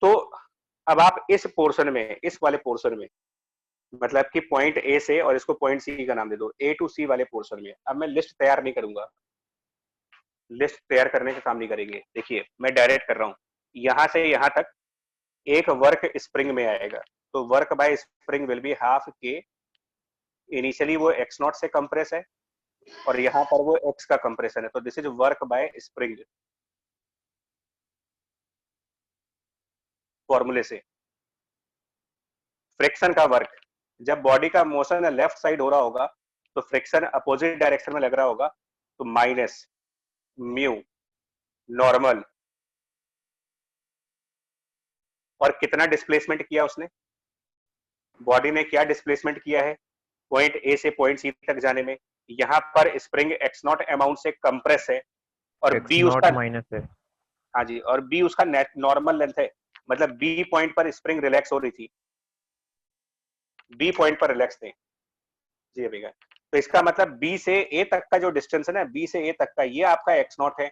[SPEAKER 1] तो अब आप इस पोर्शन में, इस वाले पोर्शन में, मतलब कि पॉइंट ए से, और इसको पॉइंट सी का नाम दे दो, ए टू सी वाले पोर्शन में, अब मैं लिस्ट तैयार नहीं करूंगा, लिस्ट तैयार करने का काम नहीं करेंगे। देखिए मैं डायरेक्ट कर रहा हूं, यहां से यहां तक एक वर्क स्प्रिंग में आएगा, तो work by spring will be half के, इनिशियली वो एक्स नॉट से कंप्रेस है और यहाँ पर वो एक्स का कंप्रेशन है, तो this is work by spring फॉर्मूले से। फ्रिक्शन का वर्क, जब बॉडी का मोशन लेफ्ट साइड हो रहा होगा तो फ्रिक्शन अपोजिट डायरेक्शन में लग रहा होगा, तो माइनस म्यू नॉर्मल, और कितना डिस्प्लेसमेंट किया उसने, बॉडी ने क्या डिस्प्लेसमेंट किया है पॉइंट ए से पॉइंट सी तक जाने में। यहाँ पर स्प्रिंग एक्स नॉट अमाउंट से कंप्रेस है और बी उसका
[SPEAKER 11] माइनस है।
[SPEAKER 1] हाँ जी, और बी उसका नॉर्मल लेंथ है, मतलब बी पॉइंट पर स्प्रिंग रिलैक्स हो रही थी, बी पॉइंट पर रिलैक्स थे जी भैया। तो इसका मतलब बी से ए तक का जो डिस्टेंस है ना, बी से ए तक का, ये आपका एक्स नॉट है,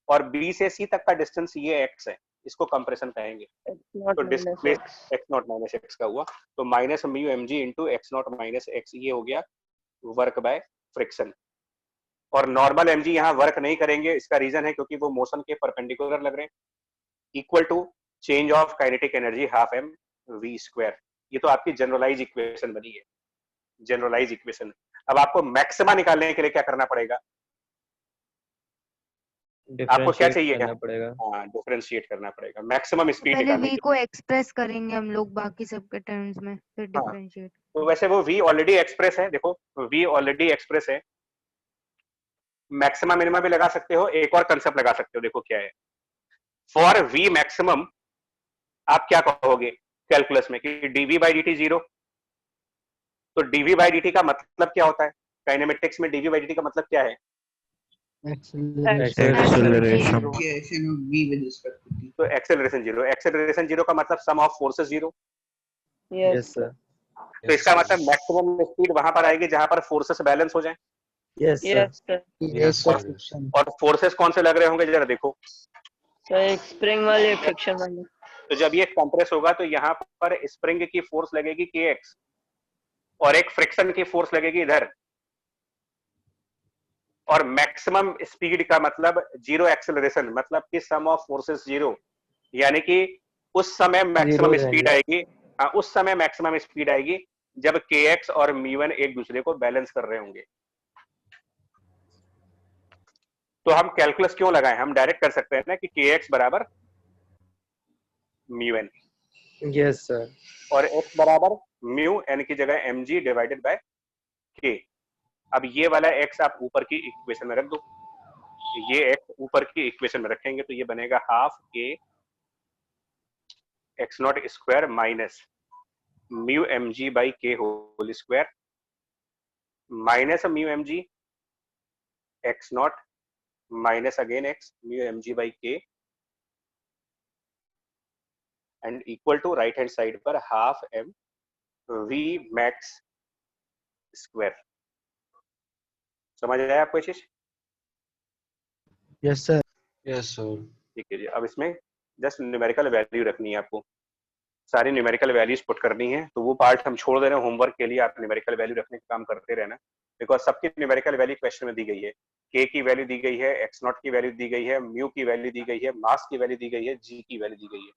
[SPEAKER 1] और बी से सी तक का डिस्टेंस ये एक्स है, इसको कंप्रेशन कहेंगे। तो displace X not minus X का हुआ, तो minus mu M G into X not minus X, ये हो गया वर्क बाय फ्रिक्शन। और नॉर्मल एम जी यहाँ वर्क नहीं करेंगे, इसका रीजन है क्योंकि वो मोशन के परपेंडिकुलर लग रहे हैं, equal to change of kinetic energy half M V square. ये तो आपकी जनरलाइज इक्वेशन बनी है, जनरलाइज इक्वेशन। अब आपको मैक्सिमा निकालने के लिए क्या करना पड़ेगा, आपको क्या चाहिए, क्या
[SPEAKER 10] पड़ेगा?
[SPEAKER 1] हाँ, डिफरेंशिएट करना पड़ेगा, मैक्सिमम स्पीड
[SPEAKER 5] पहले
[SPEAKER 1] निकालने
[SPEAKER 5] v
[SPEAKER 1] के
[SPEAKER 5] को एक्सप्रेस करेंगे हम लोग बाकी सबके टर्म्स में, फिर
[SPEAKER 1] हाँ।
[SPEAKER 5] डिफरेंशिएट।
[SPEAKER 1] तो वैसे वो v ऑलरेडी एक्सप्रेस है, देखो v ऑलरेडी एक्सप्रेस है, मैक्सिमम मिनिमम भी लगा सकते हो, एक और कंसेप्ट लगा सकते हो, देखो क्या है, फॉर v मैक्सिमम आप क्या कहोगे कैलकुलस में कि dv बाई dt जीरो, तो dv बाई dt का मतलब क्या होता है, काइनेमेटिक्स में dv बाई dt का मतलब क्या है,
[SPEAKER 10] एक्सेलरेशन।
[SPEAKER 1] तो एक्सेलरेशन जीरो, एक्सेलरेशन जीरो का मतलब sum of forces zero.
[SPEAKER 10] Yes sir.
[SPEAKER 1] तो इसका मतलब मैक्सिमम स्पीड वहां पर आएगी जहां पर फोर्सेस बैलेंस हो जाए।
[SPEAKER 10] Yes sir.
[SPEAKER 1] और फोर्सेस कौन से लग रहे होंगे जरा देखो,
[SPEAKER 13] तो एक स्प्रिंग वाली एक फ्रिक्शन वाली।
[SPEAKER 1] तो जब ये कंप्रेस होगा तो यहाँ पर स्प्रिंग की फोर्स लगेगी kx और एक फ्रिक्शन की फोर्स लगेगी इधर, और मैक्सिमम स्पीड का मतलब जीरो एक्सेलरेशन, मतलब कि सम ऑफ फोर्सेस जीरो, यानी कि उस समय मैक्सिमम स्पीड आएगी, हाँ उस समय मैक्सिमम स्पीड आएगी जब kx और म्यू1 एक दूसरे को बैलेंस कर रहे होंगे। तो हम कैलकुलस क्यों लगाएं, हम डायरेक्ट कर सकते हैं ना कि kx बराबर म्यू एन,
[SPEAKER 10] यस सर।
[SPEAKER 1] और x बराबर म्यू एन की जगह mg डिवाइडेड बाय k। अब ये वाला x आप ऊपर की इक्वेशन में रख दो, ये x ऊपर की इक्वेशन में रखेंगे तो ये बनेगा half k x nought square minus mu M G by K whole square minus mu M G X not minus again X mu M G by K and equal to right hand side पर half M V max square. समझ आया आपको चीज?
[SPEAKER 4] Yes sir.
[SPEAKER 10] Yes sir.
[SPEAKER 1] ठीक है जी, अब इसमें जस्ट न्यूमेरिकल वैल्यू रखनी है आपको, सारी न्यूमेरिकल वैल्यूज पुट करनी है। तो वो पार्ट हम छोड़ दे रहे हैं, होमवर्क के लिए आप न्यूमेरिकल वैल्यू रखने का काम करते रहना, बिकॉज सबकी न्यूमेरिकल वैल्यू क्वेश्चन में दी गई है। के की वैल्यू दी गई है, एक्स नॉट की वैल्यू दी गई है, म्यू की वैल्यू दी गई है, मास की वैल्यू दी गई है, जी की वैल्यू दी गई है।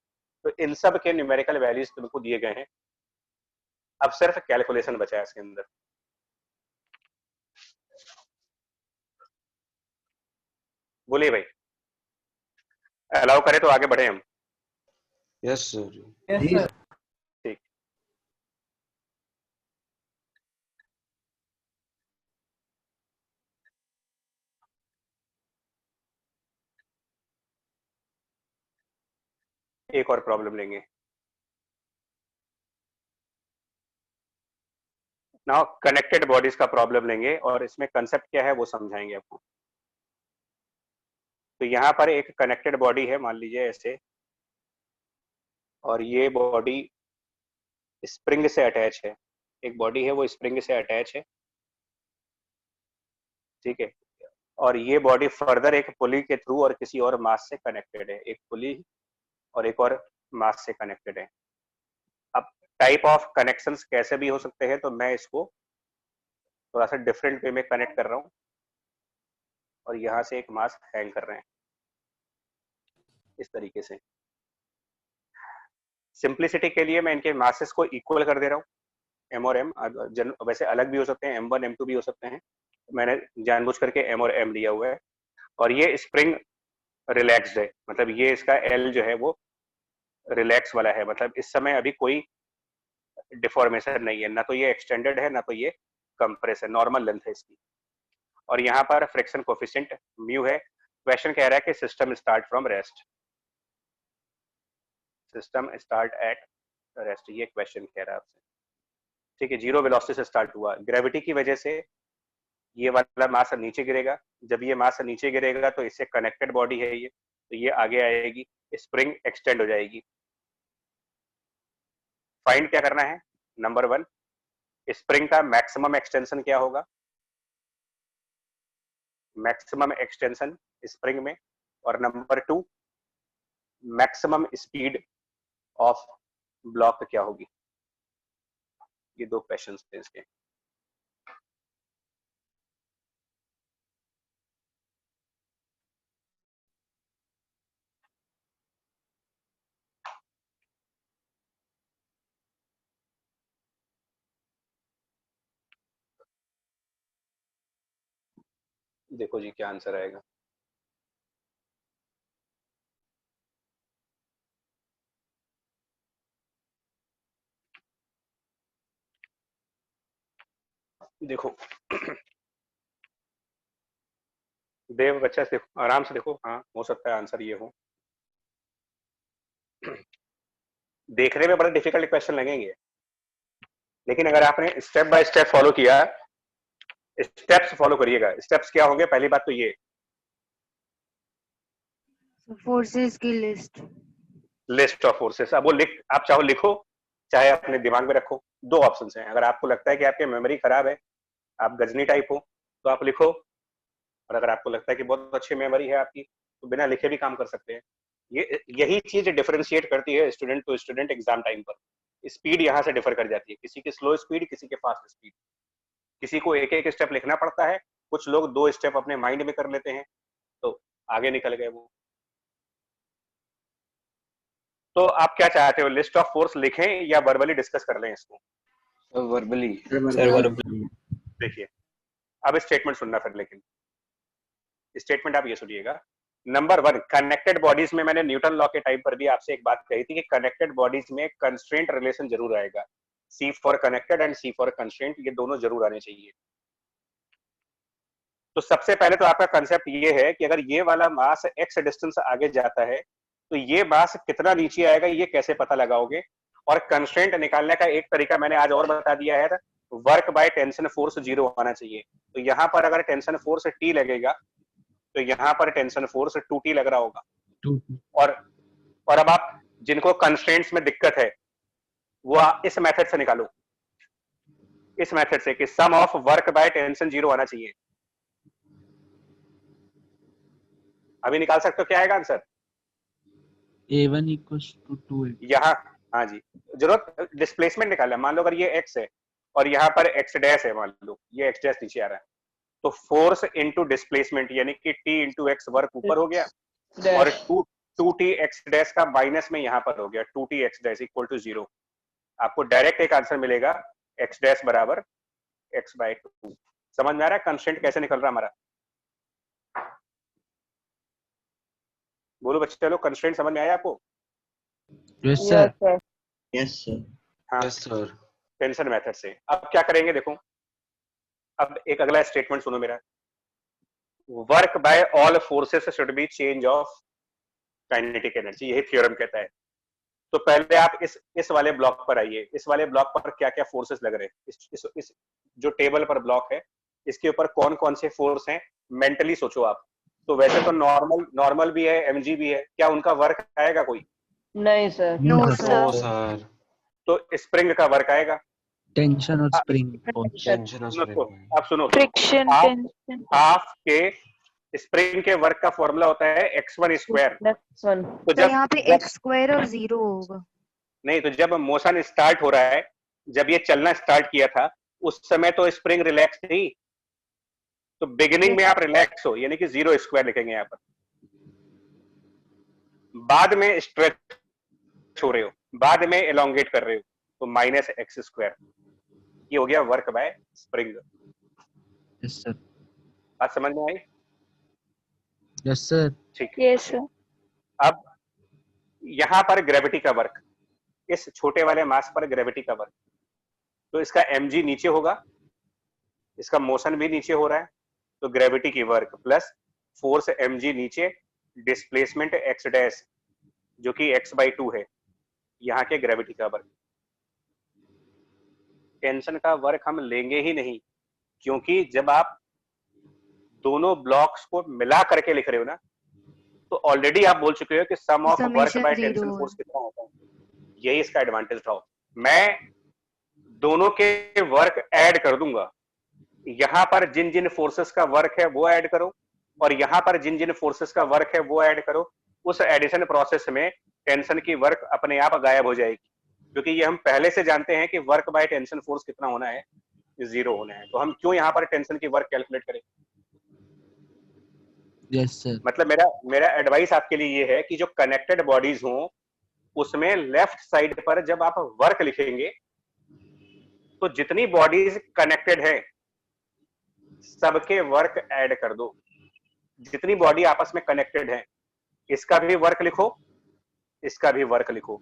[SPEAKER 1] तो इन सब के न्यूमेरिकल वैल्यूज तुमको दिए गए हैं, अब सिर्फ कैलकुलेशन बचा है इसके अंदर। बोलिए भाई, अलाउ करें तो आगे बढ़े हम।
[SPEAKER 17] Yes sir.
[SPEAKER 1] Yes sir. ठीक। एक और प्रॉब्लम लेंगे। नाउ कनेक्टेड बॉडीज का प्रॉब्लम लेंगे और इसमें कंसेप्ट क्या है वो समझाएंगे आपको। तो यहाँ पर एक कनेक्टेड बॉडी है, मान लीजिए ऐसे, और ये बॉडी स्प्रिंग से अटैच है। एक बॉडी है वो स्प्रिंग से अटैच है, ठीक है, और ये बॉडी फर्दर एक पुली के थ्रू और किसी और मास से कनेक्टेड है। एक पुली और एक और मास से कनेक्टेड है। अब टाइप ऑफ कनेक्शंस कैसे भी हो सकते हैं, तो मैं इसको थोड़ा सा डिफरेंट वे में कनेक्ट कर रहा हूँ और यहाँ से एक मास हैंग कर रहे हैं इस तरीके से। सिंप्लिसिटी के लिए मैं इनके मासेस को इक्वल कर दे रहा हूँ, एम और एम। वैसे अलग भी हो सकते हैं, M1 M2 भी हो सकते हैं, मैंने जानबूझ करके M और M लिया हुआ है। और ये स्प्रिंग रिलैक्स्ड है, मतलब ये इसका L जो है वो रिलैक्स वाला है, मतलब इस समय अभी कोई डिफॉर्मेशन नहीं है, ना तो ये एक्सटेंडेड है ना तो ये कंप्रेस है, नॉर्मल लेंथ है इसकी। और यहाँ पर फ्रिक्शन कोफिशिएंट म्यू है। क्वेश्चन कह रहा है कि system start from rest, system start at rest, ये क्वेश्चन कह रहा है आपसे, ठीक है। जीरो वेलोसिटी से स्टार्ट हुआ, ग्रेविटी की वजह से ये वाला मास नीचे गिरेगा। जब ये मास नीचे गिरेगा तो इससे कनेक्टेड बॉडी है ये, तो ये आगे आएगी, स्प्रिंग एक्सटेंड हो जाएगी। फाइंड क्या करना है, नंबर 1 स्प्रिंग का मैक्सिमम एक्सटेंशन क्या होगा, मैक्सिमम एक्सटेंशन स्प्रिंग में, और number 2 maximum speed of block क्या होगी। ये 2 क्वेश्चंस थे इसके। देखो जी क्या आंसर आएगा। देखो देव बच्चा से देखो, आराम से देखो, हाँ हो सकता है आंसर ये हो। देखने में बड़े डिफिकल्ट क्वेश्चन लगेंगे, लेकिन अगर आपने स्टेप बाय स्टेप फॉलो किया, स्टेप्स फॉलो करिएगा। स्टेप्स क्या होंगे, पहली बात तो ये
[SPEAKER 5] फोर्सेस की
[SPEAKER 1] लिस्ट ऑफ फोर्सेस। अब वो आप चाहो लिखो चाहे अपने दिमाग में रखो, 2 ऑप्शंस हैं। अगर आपको लगता है कि आपकी मेमोरी खराब है, आप गजनी टाइप हो, तो आप लिखो, और अगर आपको लगता है कि बहुत अच्छी मेमोरी है आपकी, तो बिना लिखे भी काम कर सकते हैं। यही चीज डिफरेंशिएट करती है student to student exam time पर। स्पीड यहाँ से डिफर कर जाती है, किसी की स्लो स्पीड, किसी के फास्ट स्पीड। किसी को एक एक स्टेप लिखना पड़ता है, कुछ लोग 2 स्टेप अपने माइंड में कर लेते हैं, तो आगे निकल गए वो। तो आप क्या चाहते हो, लिस्ट ऑफ फोर्स लिखें या वर्बली डिस्कस कर लें इसको?
[SPEAKER 17] वर्बली।
[SPEAKER 1] देखिए अब स्टेटमेंट सुनना फिर, लेकिन स्टेटमेंट आप ये सुनिएगा। नंबर 1, कनेक्टेड बॉडीज में मैंने न्यूटन लॉ के टाइम पर भी आपसे एक बात कही थी कि कनेक्टेड बॉडीज में कंस्ट्रेंट रिलेशन जरूर आएगा। C for connected and C for constraint, ये दोनों जरूर आने चाहिए। तो सबसे पहले तो आपका कंसेप्ट ये है कि अगर ये वाला मास x डिस्टेंस आगे जाता है तो ये मास कितना नीचे आएगा, ये कैसे पता लगाओगे। और कंस्ट्रेंट निकालने का एक तरीका मैंने आज और बता दिया है, वर्क बाय टेंशन फोर्स 0 आना चाहिए। तो यहाँ पर अगर टेंशन फोर्स T लगेगा तो यहाँ पर टेंशन फोर्स 2T लग रहा होगा। और अब आप जिनको कंस्ट्रेंट्स में दिक्कत है वो इस मेथड से निकालो, इस मेथड से कि sum of work by tension 0 आना चाहिए। अभी निकाल सकते हो क्या आएगा आंसर?
[SPEAKER 4] A1 equals to 2
[SPEAKER 1] यहाँ हाँ जी, जरूरत डिस्प्लेसमेंट निकालना। मान लो अगर ये x है और यहाँ पर x डैश है, मान लो ये x डैश नीचे आ रहा है, तो फोर्स इनटू डिस्प्लेसमेंट यानी कि t इंटू एक्स वर्क ऊपर हो गया और 2t x डैश का माइनस में यहाँ पर हो गया 2t x dash equal to 0। आपको डायरेक्ट एक आंसर मिलेगा x डैश बराबर x/2। समझ में आ रहा है कंस्ट्रेंट कैसे निकल रहा है हमारा? बोलो बच्चे, चलो कंस्ट्रेंट समझ में आया आपको?
[SPEAKER 4] Yes sir.
[SPEAKER 17] Yes sir.
[SPEAKER 1] हाँ
[SPEAKER 17] यस सर।
[SPEAKER 1] टेंशन मेथड से। अब क्या करेंगे देखो, अब एक अगला स्टेटमेंट सुनो मेरा, work by all forces should be change of kinetic energy, यही थ्योरम कहता है। तो पहले आप इस वाले ब्लॉक पर आइए। इस वाले ब्लॉक पर क्या क्या फोर्सेस लग रहे हैं, इस जो टेबल पर ब्लॉक है इसके ऊपर कौन कौन से फोर्स हैं, मेंटली सोचो आप। तो वैसे तो नॉर्मल भी है, एमजी भी है, क्या उनका वर्क आएगा कोई?
[SPEAKER 13] नहीं sir.
[SPEAKER 5] No
[SPEAKER 17] no
[SPEAKER 5] sir.
[SPEAKER 17] Sir.
[SPEAKER 1] तो स्प्रिंग का वर्क आएगा,
[SPEAKER 4] टेंशन और स्प्रिंग।
[SPEAKER 17] टेंशन और
[SPEAKER 1] सुनो,
[SPEAKER 17] स्प्रिंग।
[SPEAKER 1] अब सुनो,
[SPEAKER 12] फ्रिक्शन टेंशन।
[SPEAKER 1] हाफ के स्प्रिंग के वर्क का फॉर्मूला होता है x1 स्क्वायर। तो
[SPEAKER 5] तो यहाँ पे x स्क्वायर और 0 होगा।
[SPEAKER 1] नहीं, तो जब मोशन स्टार्ट हो रहा है, जब ये चलना स्टार्ट किया था उस समय तो स्प्रिंग रिलैक्स थी, तो बिगिनिंग में आप रिलैक्स हो यानी कि 0 स्क्वायर लिखेंगे यहाँ पर। बाद में स्ट्रेच हो रहे हो, बाद में एलोंगेट कर रहे हो, तो माइनस एक्स स्क्वायर। ये हो गया work by spring.
[SPEAKER 4] Yes sir.
[SPEAKER 1] बात समझ में आई?
[SPEAKER 4] Yes sir.
[SPEAKER 1] ठीक है।
[SPEAKER 12] Yes sir.
[SPEAKER 1] अब यहां पर ग्रेविटी का वर्क, इस छोटे वाले मास पर ग्रेविटी का वर्क, तो इसका mg नीचे होगा, इसका मोशन भी नीचे हो रहा है, तो ग्रेविटी की वर्क प्लस फोर्स mg नीचे, डिस्प्लेसमेंट x डैश जो कि x/2 है, यहाँ के ग्रेविटी का वर्क। टेंशन का वर्क हम लेंगे ही नहीं, क्योंकि जब आप दोनों ब्लॉक्स को मिला करके लिख रहे हो ना, तो ऑलरेडी आप बोल चुके हो कि sum of work by tension force कितना होता है। यही इसका एडवांटेज था। मैं दोनों के वर्क ऐड कर दूंगा, यहां पर जिन जिन फोर्सेस का वर्क है वो ऐड करो और यहां पर जिन जिन फोर्सेस का वर्क है वो ऐड करो। उस एडिशन प्रोसेस में टेंशन की वर्क अपने आप गायब हो जाएगी, क्योंकि ये हम पहले से जानते हैं कि वर्क बाय टेंशन फोर्स कितना होना है, 0 होना है। तो हम क्यों यहाँ पर टेंशन की वर्क कैलकुलेट करें?
[SPEAKER 4] Yes sir.
[SPEAKER 1] मतलब मेरा एडवाइस आपके लिए ये है कि जो कनेक्टेड बॉडीज हों उसमें लेफ्ट साइड पर जब आप वर्क लिखेंगे तो जितनी बॉडीज कनेक्टेड है सबके वर्क ऐड कर दो। जितनी बॉडी आपस में कनेक्टेड है इसका भी वर्क लिखो, इसका भी वर्क लिखो।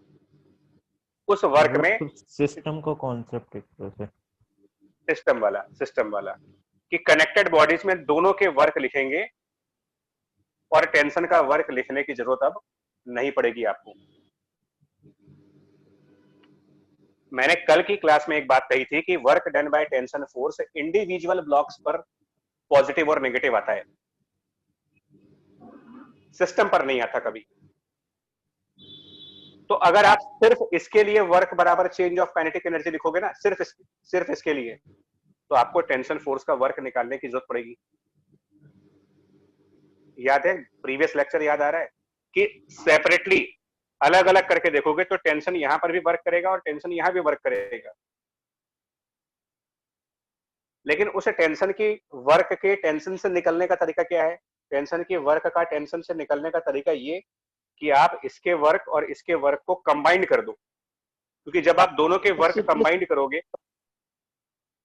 [SPEAKER 1] उस वर्क में
[SPEAKER 11] सिस्टम का कॉन्सेप्ट है,
[SPEAKER 1] सिस्टम वाला कि कनेक्टेड बॉडीज में दोनों के वर्क लिखेंगे और टेंशन का वर्क लिखने की जरूरत अब नहीं पड़ेगी आपको। मैंने कल की क्लास में एक बात कही थी कि work done by tension force individual blocks पर पॉजिटिव और नेगेटिव आता है, सिस्टम पर नहीं आता कभी। तो अगर आप सिर्फ इसके लिए वर्क बराबर चेंज ऑफ काइनेटिक एनर्जी लिखोगे ना, सिर्फ इसके लिए, तो आपको टेंशन फोर्स का वर्क निकालने की जरूरत पड़ेगी। याद है प्रीवियस लेक्चर याद आ रहा है कि सेपरेटली अलग अलग करके देखोगे तो टेंशन यहां पर भी वर्क करेगा और टेंशन यहां भी वर्क करेगा, लेकिन उस टेंशन की वर्क के टेंशन से निकलने का तरीका क्या है? टेंशन की वर्क का टेंशन से निकलने का तरीका ये कि आप इसके वर्क और इसके वर्क को कंबाइन कर दो, क्योंकि जब आप दोनों के वर्क कंबाइन करोगे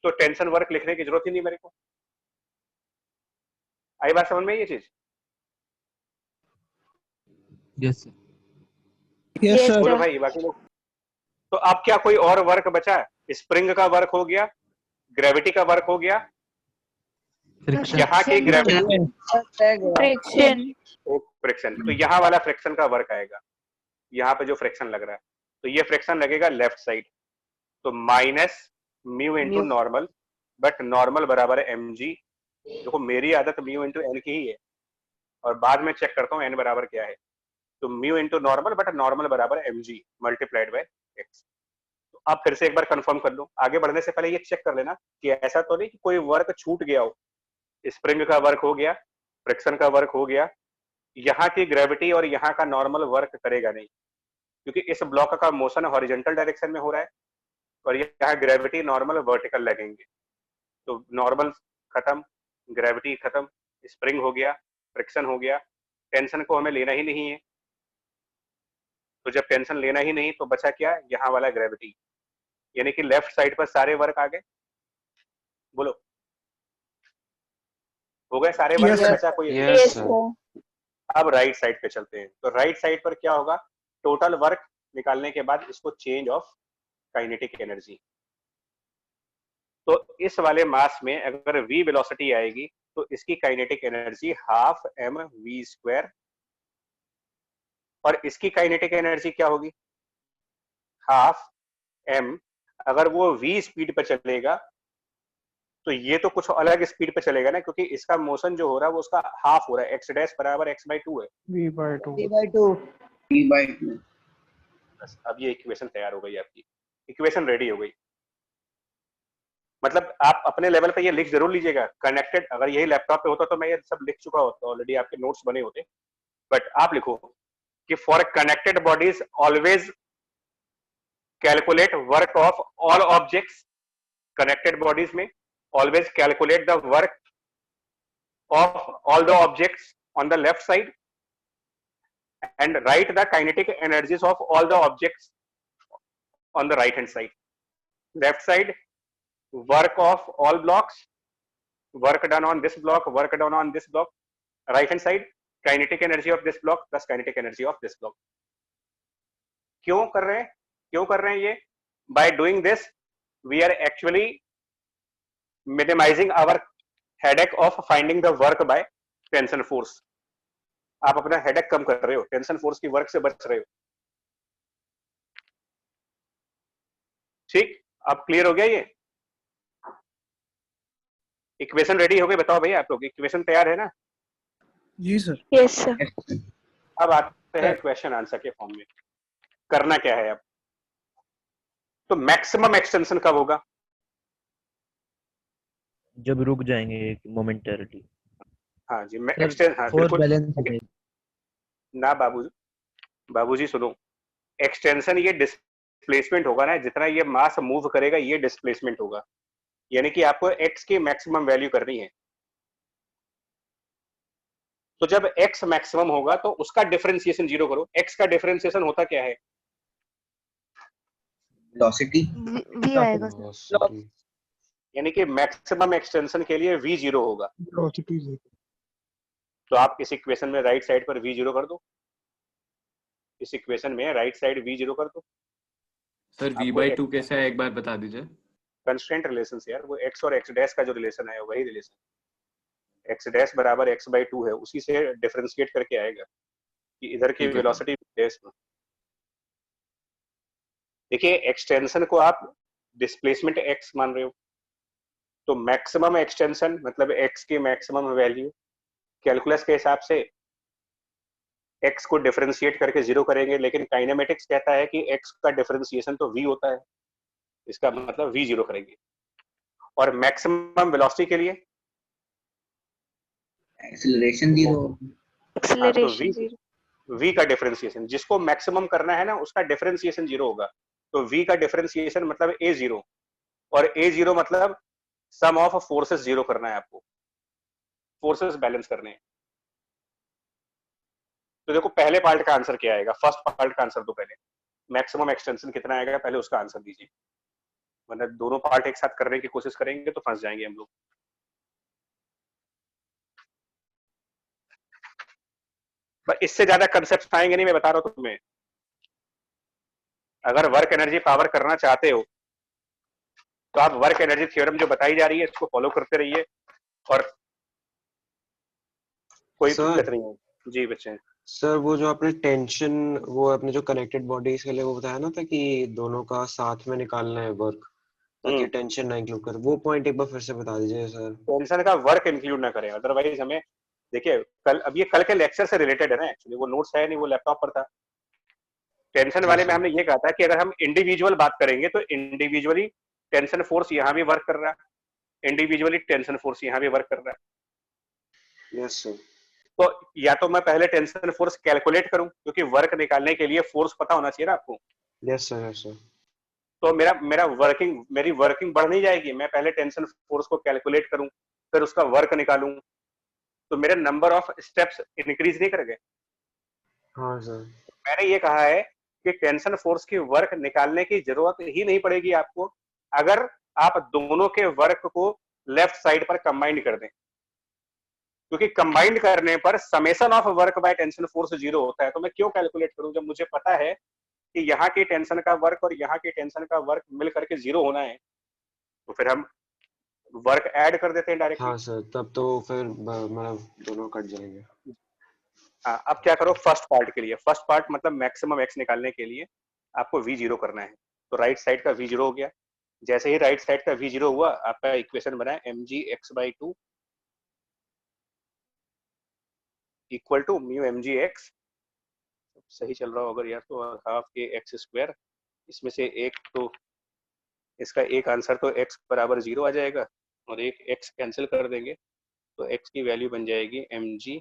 [SPEAKER 1] तो टेंशन वर्क लिखने की जरूरत ही नहीं मेरे को। आई बात समझ में ये चीज?
[SPEAKER 4] Yes sir.
[SPEAKER 15] Yes sir.
[SPEAKER 1] बोलो भाई बाकी लोग। तो अब क्या कोई और वर्क बचा? स्प्रिंग का वर्क हो गया, ग्रेविटी का वर्क हो गया, यहाँ की ग्रेविटी फ्रिक्शन, तो यहाँ वाला फ्रिक्शन का वर्क आएगा। यहाँ पे जो फ्रिक्शन लग रहा है तो ये फ्रिक्शन लगेगा लेफ्ट साइड, तो minus mu into normal, but normal बराबर है mg। देखो मेरी आदत म्यू इंटू एन की ही है और बाद में चेक करता हूँ एन बराबर क्या है, तो mu into normal but normal बराबर है mg मल्टीप्लाइड बाय x। तो अब फिर से एक बार कंफर्म कर लो, आगे बढ़ने से पहले ये चेक कर लेना कि ऐसा तो नहीं कि कोई वर्क छूट गया हो। स्प्रिंग का वर्क हो गया, फ्रिक्शन का वर्क हो गया, यहाँ की ग्रेविटी और यहाँ का नॉर्मल वर्क करेगा नहीं, क्योंकि इस ब्लॉक का मोशन हॉरिजॉन्टल डायरेक्शन में हो रहा है और यहाँ ग्रेविटी नॉर्मल वर्टिकल लगेंगे। तो नॉर्मल खत्म, ग्रेविटी खत्म, स्प्रिंग हो गया, फ्रिक्शन हो गया, टेंशन को हमें लेना ही नहीं है। तो जब टेंशन लेना ही नहीं तो बचा क्या, यहाँ वाला ग्रेविटी, यानी कि लेफ्ट साइड पर सारे वर्क आ गए। बोलो, हो गए सारे वर्क?
[SPEAKER 15] Yes, sir.
[SPEAKER 1] बचा कोई?
[SPEAKER 17] Yes, sir.
[SPEAKER 1] अब राइट साइड पे चलते हैं। तो राइट साइड पर क्या होगा, टोटल वर्क निकालने के बाद इसको चेंज ऑफ काइनेटिक एनर्जी। तो इस वाले मास में अगर v वेलोसिटी आएगी तो इसकी काइनेटिक एनर्जी हाफ mv², और इसकी काइनेटिक एनर्जी क्या होगी, हाफ m। अगर वो v स्पीड पर चलेगा तो ये तो कुछ अलग स्पीड पे चलेगा ना, क्योंकि इसका मोशन जो हो रहा है वो उसका हाफ हो रहा है, x डैश बराबर x/2 है।
[SPEAKER 15] v/2
[SPEAKER 1] बस अब ये इक्वेशन तैयार हो गई, आपकी इक्वेशन रेडी हो गई। मतलब आप अपने लेवल पे ये लिख जरूर लीजिएगा। कनेक्टेड, अगर यही लैपटॉप पे होता तो मैं ये सब लिख चुका होता, ऑलरेडी आपके नोट्स बने होते, बट आप लिखो कि for connected bodies always calculate work of all objects. Connected bodies में always calculate the work of all the objects on the left side and write the kinetic energies of all the objects on the right hand side. Left side, work of all blocks, work done on this block, work done on this block. Right hand side, kinetic energy of this block plus kinetic energy of this block. क्यों कर रहे हैं ये? By doing this we are actually minimizing our headache of finding the work by tension force. आप अपना हेडेक कम कर रहे हो, टेंशन फोर्स की वर्क से बच रहे हो। ठीक, अब क्लियर हो गया ये? इक्वेशन रेडी हो गई? बताओ भैया आप लोग, इक्वेशन तैयार है ना?
[SPEAKER 15] जी सर।
[SPEAKER 12] Yes sir.
[SPEAKER 1] अब आते हैं क्वेश्चन आंसर के फॉर्म में। करना क्या है अब? तो मैक्सिमम एक्सटेंशन कब होगा?
[SPEAKER 11] जब रुक जाएंगे मोमेंटरली।
[SPEAKER 1] हाँ जी, मैं एक्सटेंड, हाँ बिल्कुल ना बाबूजी सुनो, एक्सटेंशन ये डिस्प्लेसमेंट होगा ना, जितना ये मास मूव करेगा ये डिस्प्लेसमेंट होगा, यानी कि आपको x की मैक्सिमम वैल्यू करनी है। तो जब x मैक्सिमम होगा तो उसका डिफरेंशिएशन 0 करो। x का डिफरेंशिएशन होता क्या है?
[SPEAKER 17] वेलोसिटी
[SPEAKER 5] v आएगा,
[SPEAKER 1] यानी कि मैक्सिमम एक्सटेंशन के लिए v 0 होगा। तो आप इस इक्वेशन में राइट साइड पर v 0 कर दो, इस इक्वेशन में राइट साइड v 0 कर दो।
[SPEAKER 7] सर v/2 कैसा है एक बार बता दीजिए।
[SPEAKER 1] कंस्ट्रेंट रिलेशन से यार, वो x और x डैश का जो रिलेशन है वही रिलेशन, x डैश बराबर x/2 है, उसी से डिफरेंशिएट करके आएगा कि इधर की वेलोसिटी डैश में। देखिए एक्सटेंशन को आप डिस्प्लेसमेंट x मान रहे हो, तो मैक्सिमम एक्सटेंशन मतलब x की मैक्सिमम वैल्यू कैलकुलस के हिसाब से x को डिफरेंशिएट करके 0 करेंगे, लेकिन काइनेमेटिक्स कहता है कि x का डिफरेंशिएशन तो v होता है, इसका मतलब v 0 करेंगे। और मैक्सिमम वेलोसिटी के लिए
[SPEAKER 17] एक्सीलरेशन 0,
[SPEAKER 12] एक्सीलरेशन 0,
[SPEAKER 1] v का डिफरेंशिएशन, जिसको मैक्सिमम करना है ना उसका डिफरेंशिएशन 0 होगा। तो v का डिफरेंशिएशन मतलब a0, और a0 मतलब सम ऑफ फोर्सेस 0 करना है आपको, फोर्सेस बैलेंस करने हैं। तो देखो पहले पार्ट का आंसर क्या आएगा, फर्स्ट पार्ट का आंसर तो पहले मैक्सिमम एक्सटेंशन कितना आएगा पहले उसका आंसर दीजिए, वरना दोनों पार्ट एक साथ करने की कोशिश करेंगे तो फंस जाएंगे हम लोग। इससे ज्यादा कंसेप्ट आएंगे नहीं, मैं बता रहा हूं तुम्हें। अगर वर्क एनर्जी पावर करना चाहते हो तो आप वर्क एनर्जी थ्योरम जो बताई जा रही है इसको फॉलो करते रहिए, और कोई दिक्कत नहीं है। जी बच्चे।
[SPEAKER 17] सर वो जो आपने टेंशन, वो अपने जो कनेक्टेड बॉडीज के लिए वो बताया ना था कि दोनों का साथ में निकालना है वर्क, ताकि टेंशन ना इंक्लूड कर, वो पॉइंट एक बार फिर से बता दीजिए सर।
[SPEAKER 1] टेंशन का वर्क इंक्लूड ना करें, अदरवाइज हमें देखिए कल, अब ये कल के लेक्चर से रिलेटेड है ना, एक्चुअली वो नोट्स है नहीं, वो लैपटॉप पर था। टेंशन वाले में हमने ये कहा था कि अगर हम इंडिविजुअल बात करेंगे तो इंडिविजुअली टेंशन फोर्स यहाँ भी वर्क कर रहा है, इंडिविजुअली टेंशन फोर्स यहाँ भी वर्क कर रहा है।
[SPEAKER 17] Yes sir.
[SPEAKER 1] तो या तो मैं पहले टेंशन फोर्स कैलकुलेट करूं, क्योंकि वर्क निकालने के लिए फोर्स पता होना चाहिए ना आपको।
[SPEAKER 17] Yes sir, yes sir.
[SPEAKER 1] तो मेरी वर्किंग बढ़ नहीं जाएगी। मैं पहले टेंशन फोर्स को कैलकुलेट करूं, फिर उसका वर्क निकालूं, तो मेरे नंबर ऑफ स्टेप्स इंक्रीज नहीं करेंगे।
[SPEAKER 17] हाँ सर।
[SPEAKER 1] मैंने ये कहा है कि टेंशन फोर्स की वर्क निकालने की जरूरत ही नहीं पड़ेगी आपको, अगर आप दोनों के वर्क को लेफ्ट साइड पर कंबाइंड कर दें, क्योंकि कंबाइंड करने पर summation of work by tension force 0 होता है। तो मैं क्यों कैलकुलेट करूं जब मुझे पता है कि यहाँ की टेंशन का वर्क और यहाँ की टेंशन का वर्क मिल करके 0 होना है। तो फिर हम वर्क ऐड कर देते हैं डायरेक्टली।
[SPEAKER 17] हाँ सर, तब तो फिर मतलब दोनों कट जाएंगे।
[SPEAKER 1] हाँ, अब क्या करो फर्स्ट पार्ट के लिए। फर्स्ट पार्ट मतलब मैक्सिमम एक्स निकालने के लिए आपको V0 करना है। तो राइट साइड का V0 हो गया। जैसे ही राइट साइड का V0 हुआ, आपका इक्वेशन बना है mgx/2 equal to mu mgx। सही चल रहा होगा यार, तो हाफ के एक्स स्क्वायर, इसमें से एक तो इसका एक आंसर तो x बराबर 0 आ जाएगा और एक x कैंसिल कर देंगे, तो x की वैल्यू बन जाएगी mg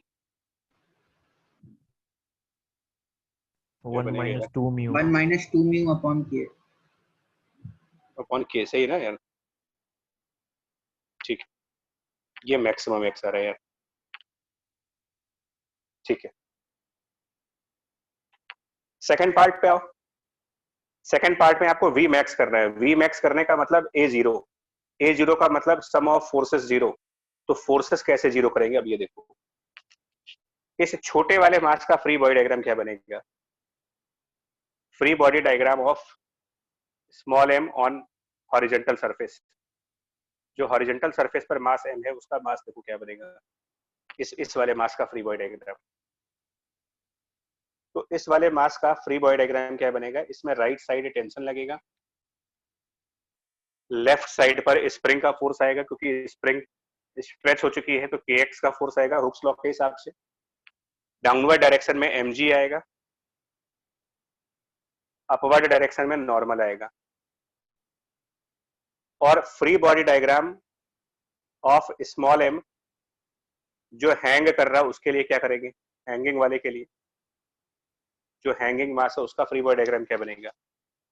[SPEAKER 11] 1 minus 2 mu
[SPEAKER 18] 1 minus 2 mu upon k
[SPEAKER 1] upon k। सही ना यार? ठीक, ये मैक्सिमम x आ रहा है यार। ठीक है, सेकंड पार्ट पे आओ। सेकंड पार्ट में आपको V मैक्स करना है। V मैक्स करने का मतलब A0 का मतलब सम ऑफ फोर्सेस 0। तो फोर्सेस कैसे 0 करेंगे, अब ये देखो। इस छोटे वाले मास का फ्री बॉडी डायग्राम क्या बनेगा? Free body diagram of small m on horizontal surface. जो हॉरिजॉन्टल सरफेस पर मास m है, उसका मास देखो क्या बनेगा, इस वाले मास का फ्री बॉडी डायग्राम। तो इस वाले मास का फ्री बॉडी डायग्राम क्या बनेगा? इसमें राइट साइड टेंशन लगेगा, लेफ्ट साइड पर स्प्रिंग का फोर्स आएगा, क्योंकि स्प्रिंग स्ट्रेच हो चुकी है, तो kx का फोर्स आएगा हुक्स लॉ के हिसाब से। डाउनवर्ड डायरेक्शन में mg आएगा, अपवर्ड डायरेक्शन में नॉर्मल आएगा। और free body diagram of small m जो हैंग कर रहा है उसके लिए क्या करेंगे? हैंगिंग वाले के लिए जो हैंगिंग मास है उसका फ्री बॉडी डायग्राम क्या बनेगा?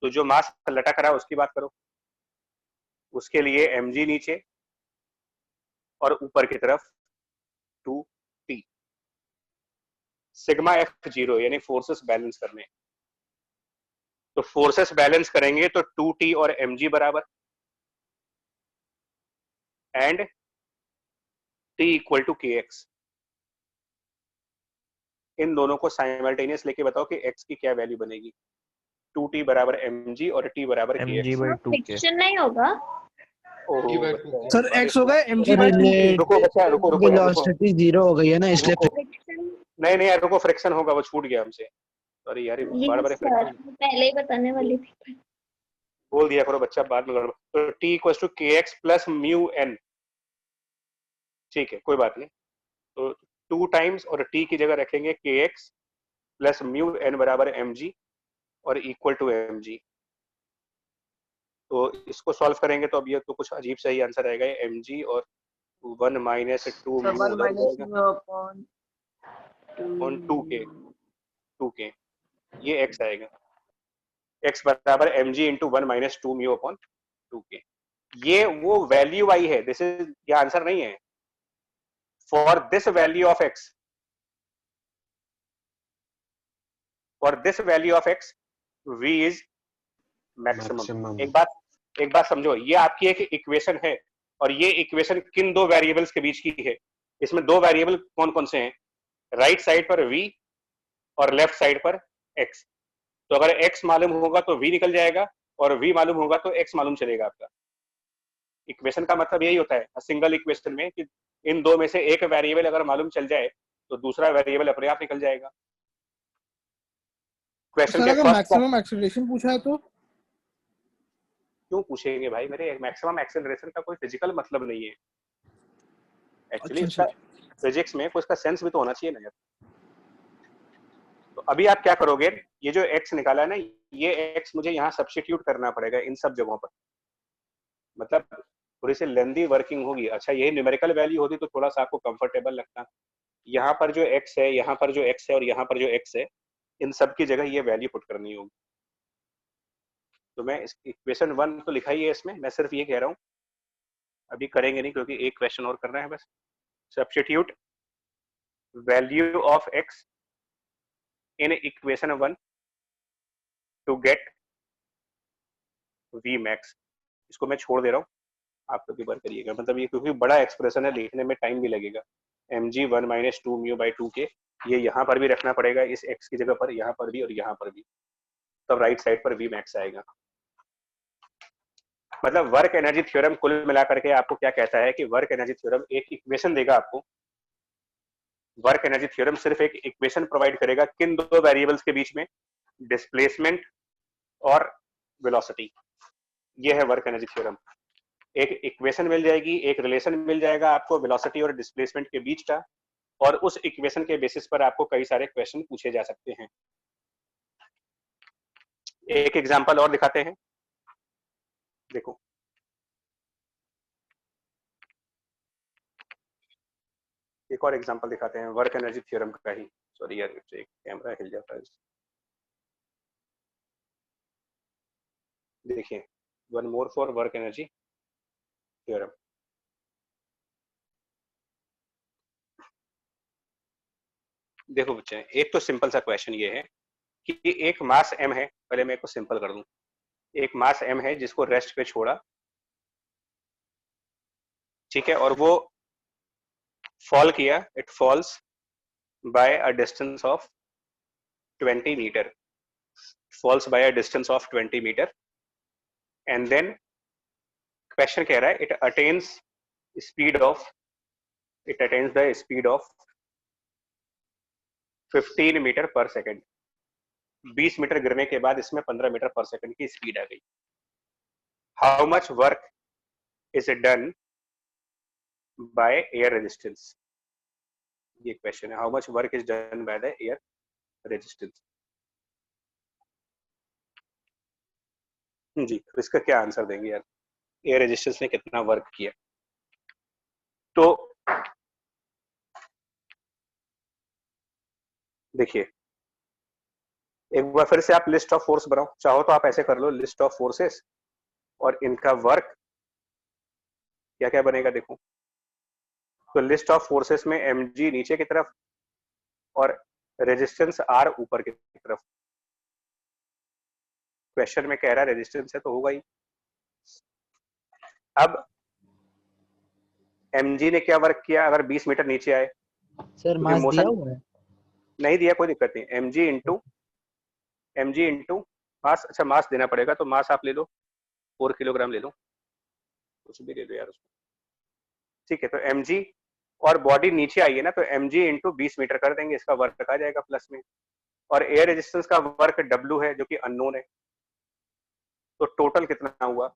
[SPEAKER 1] तो जो मास लटक रहा है उसकी बात करो, उसके लिए mg नीचे और ऊपर की तरफ 2t। सिग्मा f0 यानी फोर्सेस बैलेंस करने। तो फोर्सेस बैलेंस करेंगे तो 2t और mg बराबर and t equal to kx। इन दोनों को साइमल्टेनियस लेके बताओ कि x की क्या वैल्यू बनेगी। 2t बराबर mg और t बराबर kx।
[SPEAKER 12] फ्रिक्शन नहीं होगा
[SPEAKER 15] सर x हो गए mg/2k।
[SPEAKER 1] रुको बच्चा, रुको रुको
[SPEAKER 4] वेलोसिटी 0 हो गई है ना, इसलिए
[SPEAKER 1] नहीं यार रुको, फ्रिक्शन होगा, वो छूट गया हमसे। सॉरी यार, बार-बार फ्रिक्शन
[SPEAKER 12] पहले ही बताने वाली थी।
[SPEAKER 1] बोल दिया करो बच्चा, बाद में गड़बड़। तो t equals to kx plus mu n। ठीक है, कोई बात नहीं। तो 2 टाइम्स और t की जगह रखेंगे kx प्लस म्यू n बराबर mg और इक्वल टू mg। तो इसको सॉल्व करेंगे तो अब ये तो कुछ अजीब सा ही आंसर आएगा, mg और 1 माइनस 2 म्यू उधर जाएगा ऑन 2k। ये x आएगा, x बराबर mg into 1 minus 2 mu upon 2k। ये वो वैल्यू आई है, दिस इज, ये आंसर नहीं है। For this value of x, for this value of x v is maximum. एक बात समझो, ये आपकी एक इक्वेशन है और ये इक्वेशन किन दो वेरिएबल्स के बीच की है? इसमें दो वेरिएबल कौन कौन से हैं? राइट साइड पर v और लेफ्ट साइड पर x। तो अगर x मालूम होगा तो v निकल जाएगा और v मालूम होगा तो x मालूम चलेगा आपका। इक्वेशन का मतलब यही होता है सिंगल इक्वेशन में कि इन दो में से एक वेरिएबल अगर मालूम चल जाए तो दूसरा वेरिएबल अपने आप निकल जाएगा। क्वेश्चन के फर्स्ट
[SPEAKER 15] मैक्सिमम एक्सेलरेशन पूछा है तो
[SPEAKER 1] क्यों पूछेंगे भाई मेरे? मैक्सिमम एक्सेलरेशन का कोई फिजिकल मतलब नहीं है एक्चुअली। इसका फिजिक्स में कोई इसका सेंस भी तो होना चाहिए ना यार। तो अभी आप क्या करोगे, ये जो x निकाला है ना, ये x मुझे यहाँ सब्स्टिट्यूट करना पड़ेगा इन सब जगहों पर। मतलब थोड़ी सी लेंदी वर्किंग होगी। अच्छा, ये न्यूमेरिकल वैल्यू होती तो थोड़ा सा आपको कंफर्टेबल लगता, यहाँ पर जो x है, यहाँ पर जो x है और यहाँ पर जो x है, इन सब की जगह ये वैल्यू पुट करनी होगी। तो मैं इक्वेशन 1 तो लिखा ही है इसमें, मैं सिर्फ ये कह रहा हूँ, अभी करेंगे नहीं क्योंकि एक क्वेश्चन और करना है बस। Substitute value of x in equation 1 to get v max। इसको मैं छोड़ दे रहा हूँ, आप लोग एक बार करिएगा, मतलब ये क्योंकि बड़ा एक्सप्रेशन है, लिखने में टाइम भी लगेगा। mg 1 - 2 μ by 2k, ये यहाँ पर भी रखना पड़ेगा इस x की जगह पर, यहाँ पर भी और यहाँ पर भी, तब राइट साइड पर v max आएगा। मतलब वर्क एनर्जी थ्योरम कुल मिलाकर के आपको क्या कहता है कि वर्क एनर्जी थ्योरम एक इक्वेशन देगा आपको। वर्क एनर्जी थ्योरम सिर्फ एक इक्वेशन प्रोवाइड करेगा किन दो वेरिएबल्स के बीच में, डिस्प्लेसमेंट और वेलोसिटी। ये है वर्क एनर्जी थ्योरम। एक इक्वेशन मिल जाएगी, एक रिलेशन मिल जाएगा आपको वेलोसिटी और डिस्प्लेसमेंट के बीच का, और उस इक्वेशन के बेसिस पर आपको कई सारे क्वेश्चन पूछे जा सकते हैं। एक एग्जांपल और दिखाते हैं, देखो एक और एग्जांपल दिखाते हैं वर्क एनर्जी थ्योरम का ही। सॉरी यार, एक कैमरा हिल जाता है। देखिए, one more for work energy theorem. देखो बच्चे, एक तो सिंपल सा क्वेश्चन ये है कि एक मास m है, पहले मैं इसको सिंपल कर दूं। एक मास m है जिसको रेस्ट पे छोड़ा, ठीक है, और वो फॉल किया, it falls by a distance of 20 metre, falls by a distance of 20 metre, and then question कह रहा है it attains speed of, it attains the speed of 15 metre per second. 20 मीटर गिरने के बाद इसमें 15 मीटर पर सेकेंड की स्पीड आ गई। How much work is done by air resistance, ये क्वेश्चन है। How much work is done by the air resistance. जी, तो इसका क्या आंसर देंगे यार, एयर रेजिस्टेंस ने कितना वर्क किया? तो देखिए, एक बार फिर से आप लिस्ट ऑफ फोर्स बनाओ, चाहो तो आप ऐसे कर लो, लिस्ट ऑफ फोर्सेस और इनका वर्क क्या क्या बनेगा। देखो, तो लिस्ट ऑफ फोर्सेस में mg नीचे की तरफ और रेजिस्टेंस r ऊपर की तरफ। क्वेश्चन में कह रहा है रेजिस्टेंस है तो होगा ही। अब mg ने क्या वर्क किया, अगर 20 मीटर नीचे आए,
[SPEAKER 4] सर मास दिया हुआ है?
[SPEAKER 1] नहीं दिया, कोई दिक्कत नहीं। mg इंटू मास, अच्छा मास देना पड़ेगा, तो मास आप ले लो 4 किलोग्राम ले लो, कुछ भी ले लो यार उसको, ठीक है। तो mg और बॉडी नीचे आई है ना, तो mg इंटू 20 मीटर कर देंगे, इसका वर्क आ जाएगा प्लस में, और एयर रेजिस्टेंस का वर्क w है जो कि अननोन है। तो टोटल कितना हुआ,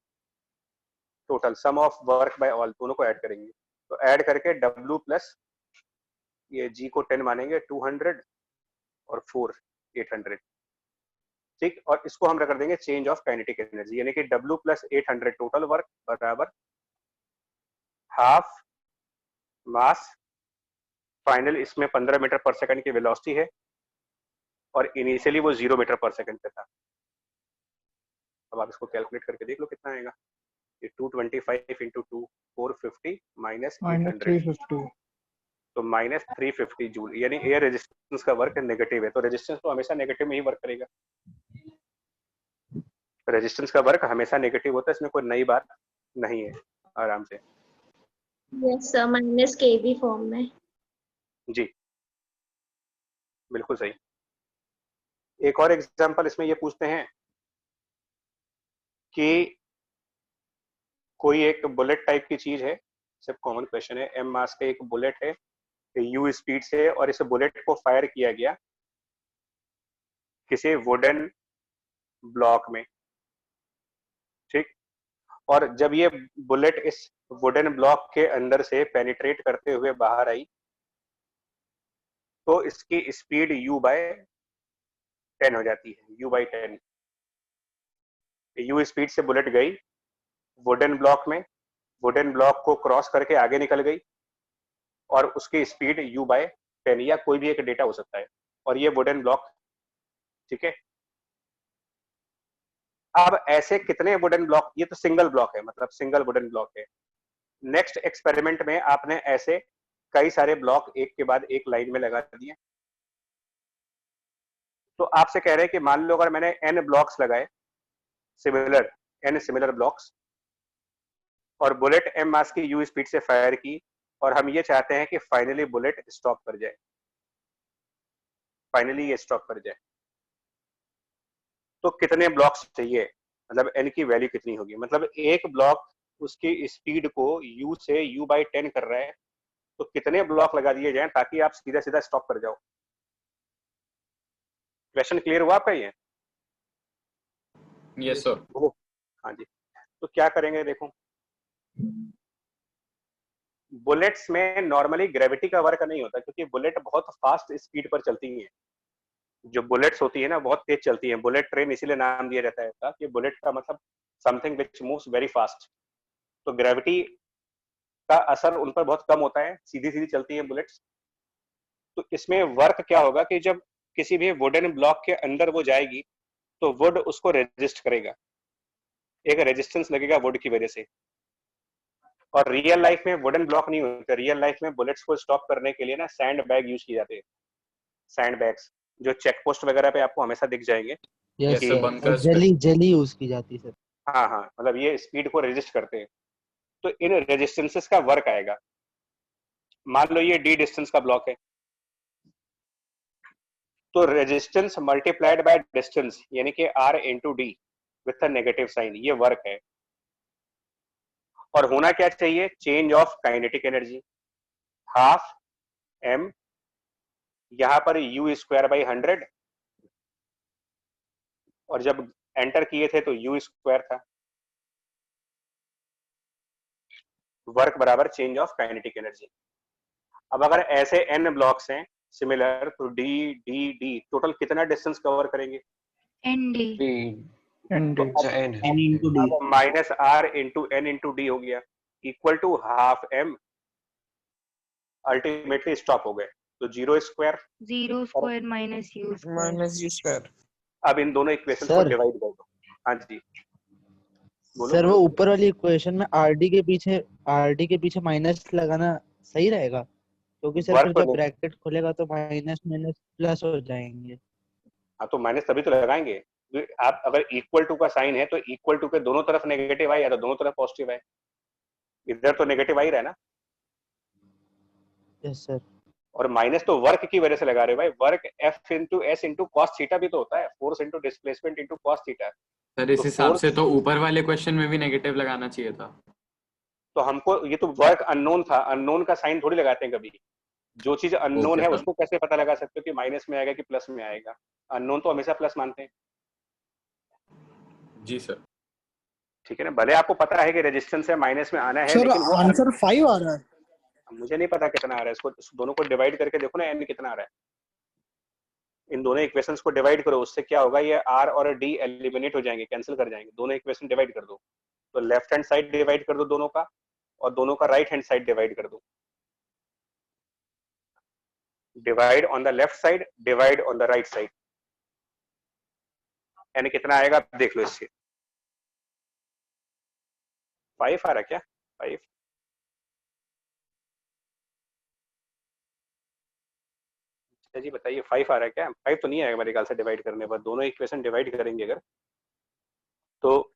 [SPEAKER 1] total sum of work by all, दोनों को ऐड करेंगे, तो ऐड करके w प्लस ये g को 10 मानेंगे 200 और 4 800, ठीक। और इसको हम कर देंगे चेंज ऑफ काइनेटिक एनर्जी, यानी कि w प्लस 800 टोटल वर्क बराबर हाफ मास, फाइनल इसमें 15 मीटर पर सेकंड की वेलोसिटी है, और इनिशियली वो 0 मीटर पर सेकंड पे था। अब आप इसको कैलकुलेट करके देख लो कितना आएगा। ये 225 इंटू 2 450 माइनस
[SPEAKER 8] 350,
[SPEAKER 1] तो माइनस 350 जूल, यानी एयर रेजिस्टेंस का वर्क नेगेटिव है। तो रेजिस्टेंस तो हमेशा नेगेटिव में ही वर्क करेगा, रेजिस्टेंस का वर्क हमेशा नेगेटिव होता है, इसमें कोई नई बात नहीं है, आराम से।
[SPEAKER 12] यस सर, माइनस केवी फॉर्म में।
[SPEAKER 1] जी बिल्कुल सही। एक और एग्जांपल इसमें ये पूछते हैं कि कोई एक बुलेट टाइप की चीज है, सब कॉमन क्वेश्चन है, m मास का एक बुलेट है u स्पीड से, और इस बुलेट को फायर किया गया किसी वुडन ब्लॉक में, ठीक। और जब ये बुलेट इस वुडन ब्लॉक के अंदर से पेनिट्रेट करते हुए बाहर आई, तो इसकी स्पीड u बाय 10 हो जाती है, u बाय 10। u स्पीड से बुलेट गई वुडन ब्लॉक में, वुडन ब्लॉक को क्रॉस करके आगे निकल गई, और उसकी स्पीड u बाय पेन या कोई भी एक डेटा हो सकता है, और ये वुडन ब्लॉक, ठीक है। अब ऐसे कितने वुडन ब्लॉक, ये तो सिंगल ब्लॉक है, मतलब सिंगल वुडन ब्लॉक है। नेक्स्ट एक्सपेरिमेंट में आपने ऐसे कई सारे ब्लॉक एक के बाद एक लाइन में लगा दिए। तो आपसे कह रहे हैं कि मान लो अगर मैंने n ब्लॉक्स लगाए, सिमिलर n सिमिलर ब्लॉक्स, और बुलेट m मास की u स्पीड से फायर की, और हम ये चाहते हैं कि फाइनली बुलेट स्टॉप कर जाए, फाइनली ये स्टॉप कर जाए, तो कितने ब्लॉक्स चाहिए, मतलब n की वैल्यू कितनी होगी। मतलब एक ब्लॉक उसकी स्पीड को u से u/10 कर रहा है, तो कितने ब्लॉक लगा दिए जाएं ताकि आप सीधा सीधा स्टॉप कर जाओ। क्वेश्चन क्लियर हुआ आपका? ये
[SPEAKER 7] यस सर।
[SPEAKER 1] हाँ जी। तो क्या करेंगे, देखो बुलेट्स में नॉर्मली ग्रेविटी का वर्क नहीं होता, क्योंकि बुलेट बहुत फास्ट स्पीड पर चलती हैं। जो बुलेट्स होती है ना बहुत तेज चलती हैं। बुलेट ट्रेन इसीलिए नाम दिया जाता है कि बुलेट का मतलब something which moves very fast. तो ग्रेविटी का असर उन पर बहुत कम होता है, सीधी सीधी चलती हैं बुलेट्स। तो इसमें वर्क क्या होगा कि जब किसी भी वुडन ब्लॉक के अंदर वो जाएगी तो वुड उसको रेजिस्ट करेगा, एक रेजिस्टेंस लगेगा वुड की वजह से। और रियल लाइफ में वुडन ब्लॉक नहीं होते, रियल लाइफ में बुलेट्स को स्टॉप करने के लिए ना सैंड बैग यूज किए जाते हैं। सैंड बैग्स जो चेक पोस्ट वगैरह पे आपको हमेशा दिख जाएंगे।
[SPEAKER 4] यस सर, जेली यूज की जाती है सर।
[SPEAKER 1] हाँ हाँ, मतलब ये स्पीड को रेजिस्ट करते हैं। तो इन रेजिस्टेंसेस का वर्क आएगा। मान लो ये डी डिस्टेंस का ब्लॉक है, तो रेजिस्टेंस मल्टीप्लाइड बाय डिस्टेंस यानी कि R into D with a negative sign, ये वर्क है। और होना क्या चाहिए, change of kinetic energy half m, यहां पर u²/100, और जब एंटर किए थे तो u² था। वर्क बराबर चेंज ऑफ काइनेटिक एनर्जी। अब अगर ऐसे n ब्लॉक्स हैं सिमिलर, तो d d d टोटल कितना डिस्टेंस कवर करेंगे? अब minus r into n into D हो गया equal to half m, ultimately stop हो गए। तो 0²
[SPEAKER 5] माइनस u²।
[SPEAKER 16] -u²।
[SPEAKER 1] अब इन दोनों इक्वेशन को डिवाइड कर दो। हाँ जी
[SPEAKER 4] सर, वो ऊपर वाली इक्वेशन में आरडी के पीछे माइनस लगाना सही रहेगा, क्योंकि सर फिर जब ब्रैकेट खुलेगा तो माइनस माइनस प्लस हो जाएंगे।
[SPEAKER 1] हाँ तो माइनस तभी तो लगाएंगे। आप अगर इक्वल टू का साइन है तो इक्वल टू के दोनों तरफ नेगेटिव आए या तो दोनों तरफ पॉजिटिव आए। इधर तो नेगेटिव आ ही रहा है ना।
[SPEAKER 4] Yes sir.
[SPEAKER 1] और माइनस तो वर्क की वजह से लगा रहे हो भाई। Work F into S into cos theta भी तो होता है, force into displacement into cos theta.
[SPEAKER 7] Sir इस हिसाब से तो ऊपर वाले क्वेश्चन में भी नेगेटिव लगाना चाहिए था।
[SPEAKER 1] तो हमको ये तो वर्क अननोन था, अननोन का साइन थोड़ी लगाते हैं कभी। जो चीज अननोन है उसको कैसे पता लगा सकते हो कि माइनस में आएगा कि प्लस में आएगा? अननोन तो हमेशा प्लस मानते हैं।
[SPEAKER 7] जी सर।
[SPEAKER 1] ठीक है ना, भले आपको पता है कि रेजिस्टेंस है माइनस में आना है,
[SPEAKER 15] सर
[SPEAKER 1] लेकिन वो
[SPEAKER 15] आंसर 5 आ रहा है।
[SPEAKER 1] मुझे नहीं पता कितना आ रहा है। इसको दोनों को डिवाइड करके देखो ना n कितना आ रहा है। इन दोनों इक्वेशंस को डिवाइड करो, उससे क्या होगा, ये r और d एलिमिनेट हो जाएंगे, कैंसिल कर जाएंगे। दोनों इक्वेशन डिवाइड कर दो, तो लेफ्ट हैंड साइड डिवाइड कर दो दोनों का, और दोनों का राइट हैंड साइड डिवाइड कर दो। Divide on the left side, divide on the right side. n कितना आएगा देख लो इससे। 5 आ रहा क्या? 5 जी बताइए, 5 आ रहा है क्या? 5 तो नहीं आएगा मेरे ख्याल से डिवाइड करने पर। दोनों इक्वेशन डिवाइड करेंगे अगर तो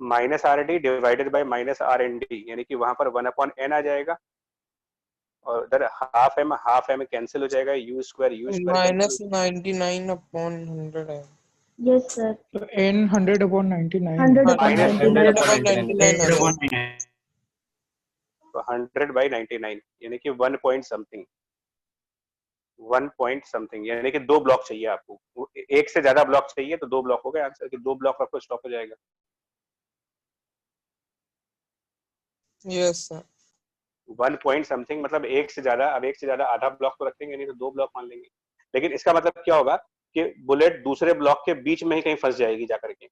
[SPEAKER 1] minus R D divided by minus R N D, यानी कि वहां पर 1/n आ जाएगा, और इधर हाफ m कैंसिल हो जाएगा, u²
[SPEAKER 16] -99/100 है।
[SPEAKER 12] Yes sir.
[SPEAKER 8] तो n 100/99
[SPEAKER 1] तो 100/99 यानी कि 1 पॉइंट समथिंग, 1 पॉइंट समथिंग, यानी कि 2 ब्लॉक चाहिए आपको। एक से ज्यादा ब्लॉक चाहिए तो 2 ब्लॉक हो गए आंसर कि 2 ब्लॉक आपको स्टॉप हो जाएगा।
[SPEAKER 16] Yes sir.
[SPEAKER 1] 1 पॉइंट समथिंग मतलब एक से ज्यादा। अब एक से ज्यादा आधा ब्लॉक तो रखेंगे नहीं, तो 2 ब्लॉक मान लेंगे। लेकिन इसका मतलब क्या होगा कि बुलेट दूसरे ब्लॉक के बीच में ही कहीं फंस जाएगी जाकर के।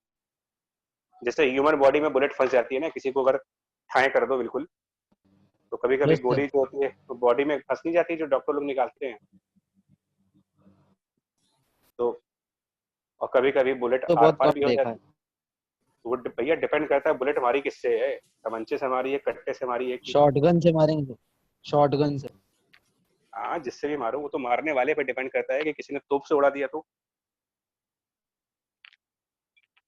[SPEAKER 1] जैसे ह्यूमन बॉडी में बुलेट फंस जाती है ना, किसी को अगर ठाए कर दो बिल्कुल, तो कभी कभी
[SPEAKER 4] Yes, sir.
[SPEAKER 1] गोली जो होती है तो बॉडी में फंस नहीं जाती जो डॉक्टर लोग निकालते हैं, तो और कभी कभी बुलेट
[SPEAKER 4] तो
[SPEAKER 1] आर
[SPEAKER 4] बहुत
[SPEAKER 1] पार
[SPEAKER 4] कम
[SPEAKER 1] भी हो
[SPEAKER 4] देखा
[SPEAKER 1] जाती
[SPEAKER 4] है।
[SPEAKER 1] है। वो भैया डिपेंड करता है बुलेट हमारी किससे है, तमंचे से हमारी है, कट्टे से हमारी है कि
[SPEAKER 4] शॉटगन से मारेंगे, शॉटगन से।
[SPEAKER 1] हाँ जिससे भी मारो, वो तो मारने वाले पे डिपेंड करता है कि किसी ने तोप से उड़ा दिया तो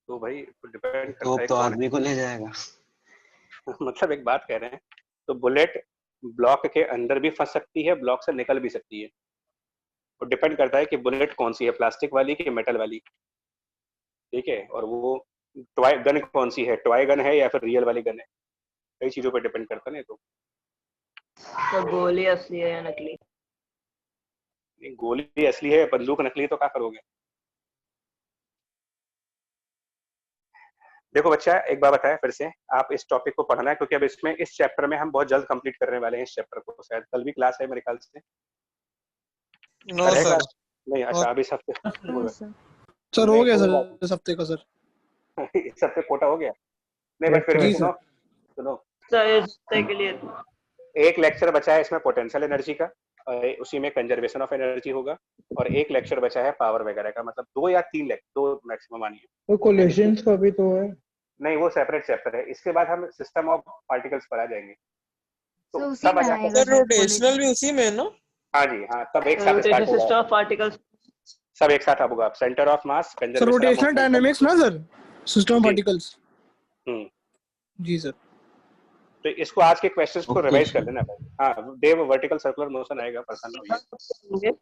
[SPEAKER 1] भाई डिपेंड करता
[SPEAKER 17] तोप
[SPEAKER 1] है
[SPEAKER 17] तो
[SPEAKER 1] कौन
[SPEAKER 17] आदमी को ले जाएगा।
[SPEAKER 1] है। मतलब एक बात कह रहे हैं, तो बुलेट ब्लॉक के अंदर भी फंस सकती है, ब्लॉक से निकल भी सकती है, और डिपेंड करता है कि बुलेट कौन सी है, प्लास्टिक वाली कि मेटल वाली, ठीक है। और वो टॉय गन कौन सी है, टॉय गन है या फिर रियल वाली गन है, कई चीजों पे डिपेंड करता है ना।
[SPEAKER 13] तो गोली असली है या नकली?
[SPEAKER 1] गोली असली है, बंदूक नकली, तो क्या करोगे। देखो बच्चा एक बार बताया फिर से, आप इस टॉपिक को पढ़ना है क्योंकि अब इसमें इस चैप्टर में हम बहुत जल्द कंप्लीट करने वाले हैं इस चैप्टर को, शायद कल भी क्लास है मेरे ख्याल से।
[SPEAKER 16] नो
[SPEAKER 1] है
[SPEAKER 16] सर।
[SPEAKER 1] क्लास? नहीं, अच्छा अभी इस हफ्ते
[SPEAKER 15] सर हो गया सर इस हफ्ते का सर।
[SPEAKER 1] इस हफ्ते कोटा हो गया नहीं, बट फिर भी
[SPEAKER 15] जी
[SPEAKER 1] सुनो
[SPEAKER 15] सर।
[SPEAKER 1] सुनो,
[SPEAKER 13] सर इस हफ्ते के लिए
[SPEAKER 1] एक लेक्चर बचा है इसमें पोटेंशियल एनर्जी का, और उसी में कंजर्वेशन ऑफ एनर्जी होगा, और एक लेक्चर बचा है पावर वगैरह का, मतलब 2 या 3 लेक्चर, 2 मैक्सिमम आनी है।
[SPEAKER 8] वो कोलिशंस का भी तो है।
[SPEAKER 1] नहीं वो सेपरेट चैप्टर है, इसके बाद हम सिस्टम ऑफ पार्टिकल्स पर आ जाएंगे, तो
[SPEAKER 5] उसी
[SPEAKER 1] तब
[SPEAKER 5] में
[SPEAKER 1] आजा
[SPEAKER 5] आएगा
[SPEAKER 16] सर
[SPEAKER 5] सर
[SPEAKER 16] रोटेशनल भी उसी में है ना?
[SPEAKER 1] हाँ जी हाँ, तब एक साथ
[SPEAKER 13] रोटेशन
[SPEAKER 1] स्टार्ट होगा,
[SPEAKER 13] सिस्टम ऑफ पार्टिकल्स।
[SPEAKER 1] सब एक साथ होगा, centre of mass,
[SPEAKER 15] sir
[SPEAKER 1] conservation of
[SPEAKER 15] rotational
[SPEAKER 1] momentum.
[SPEAKER 15] Dynamics ना सर, सिस्टम ऑफ पार्टिकल्स। जी सर।
[SPEAKER 1] तो इसको आज के क्वेश्चंस को रिवाइज कर लेना भाई। हाँ देव, वर्टिकल सर्कुलर मोशन आएगा प्रसन्न,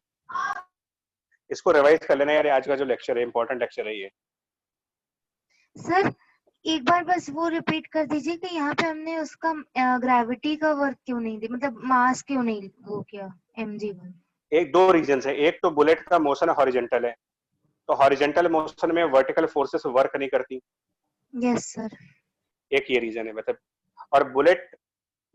[SPEAKER 1] इसको रिवाइज कर लेना यार, आज का जो लेक्चर है इंपॉर्टेंट लेक्चर है ये।
[SPEAKER 5] सर एक बार बस वो रिपीट कर दीजिए कि यहाँ पे हमने उसका ग्रेविटी का वर्क क्यों नहीं दिया, मतलब मास क्यों नहीं वो किया mg1।
[SPEAKER 1] एक 2 रीजन है, एक तो बुलेट का मोशन हॉरिजेंटल है, तो हॉरिजेंटल मोशन में वर्टिकल फोर्सेस वर्क नहीं करती,
[SPEAKER 5] यस सर।
[SPEAKER 1] एक ये रीजन है मतलब। और बुलेट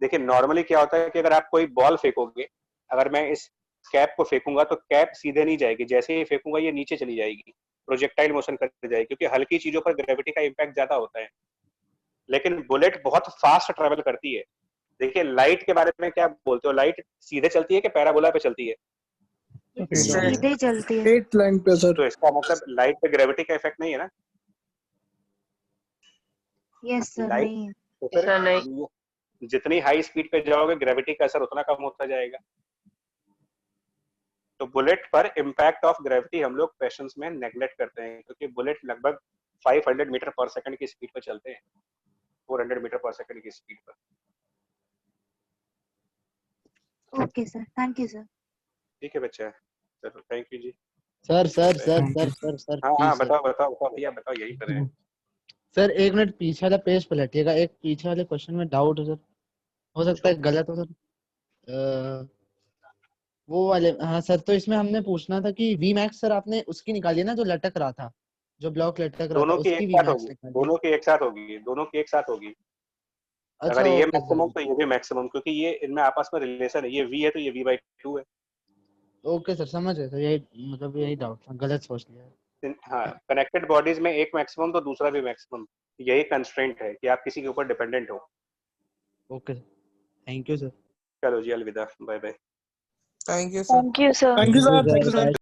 [SPEAKER 1] देखिए नॉर्मली क्या होता है कि अगर आप कोई बॉल फेंकोगे, अगर मैं इस कैप को फेंकूंगा तो कैप सीधे नहीं जाएगी, जैसे ही फेंकूंगा ये नीचे चली जाएगी, प्रोजेक्टाइल मोशन करते जाएगी, क्योंकि हल्की चीजों पर ग्रेविटी का इम्पैक्ट ज्यादा होता है। लेकिन बुलेट बहुत फास्ट ट्रेवल करती है। देखिए लाइट के बारे में क्या बोलते हो, लाइट सीधे चलती है कि पैराबोला पे चलती है?
[SPEAKER 5] सीधे चलती है।
[SPEAKER 15] स्ट्रेट लाइन पे सर।
[SPEAKER 1] तो इसका मतलब लाइट पे ग्रेविटी का इफेक्ट नहीं है ना।
[SPEAKER 5] यस सर
[SPEAKER 1] लाइट
[SPEAKER 5] नहीं है।
[SPEAKER 1] तो फिर जितनी हाई स्पीड पे जाओगे ग्रेविटी का असर उतना कम होता जाएगा। तो बुलेट पर इम्पैक्ट ऑफ ग्रेविटी हम लोग क्वेश्चंस में नेग्लेक्ट करते हैं, क्योंकि बुलेट लगभग 500 मीटर पर सेकंड की स्पीड पर चलते हैं, 400 मीटर पर सेकंड की स्पीड पर।
[SPEAKER 5] Okay sir, thank you sir.
[SPEAKER 1] ठीक है बच्चा, चलो थैंक यू जी।
[SPEAKER 4] Sir sir sir sir sir sir
[SPEAKER 1] हाँ हाँ
[SPEAKER 4] प्लीज सर।
[SPEAKER 1] बताओ बताओ बताओ भैया बताओ, यही करें।
[SPEAKER 4] सर 1 मिनट पीछे वाला पेज पलटिएगा, एक पीछे वाले क्वेश्चन में डाउट है सर, हो सकता है गलत हो सर। वो वाले, हाँ सर, तो इसमें हमने पूछना था कि वी मैक्स सर आपने उसकी निकाली है ना जो लटक रहा था, जो ब्लॉक लटक रहा था,
[SPEAKER 1] दोनों की
[SPEAKER 4] उसकी
[SPEAKER 1] एक
[SPEAKER 4] वी
[SPEAKER 1] साथ
[SPEAKER 4] मैक्स
[SPEAKER 1] होगी,
[SPEAKER 4] निकाली।
[SPEAKER 1] दोनों की एक साथ होगी, दोनों की एक साथ होगी।
[SPEAKER 4] अच्छा
[SPEAKER 1] अगर ये
[SPEAKER 4] ओके
[SPEAKER 1] मैक्सिमम
[SPEAKER 4] सर,
[SPEAKER 1] तो ये भी मैक्सिमम, क्योंकि ये इनमें आपस में रिलेशन है, ये v है तो ये v/2 है।
[SPEAKER 4] ओके सर समझ गए सर, यही मतलब यही डाउट था, गलत सोच लिया।
[SPEAKER 1] हाँ कनेक्टेड बॉडीज में एक मैक्सिमम तो दूसरा भी मैक्सिमम, यही कंस्ट्रेंट है कि आप किसी के ऊपर डिपेंडेंट हो।
[SPEAKER 4] Okay thank you sir.
[SPEAKER 1] चलो जी अलविदा, bye bye.
[SPEAKER 16] Thank you sir.
[SPEAKER 13] Thank you sir.
[SPEAKER 15] Thank you sir.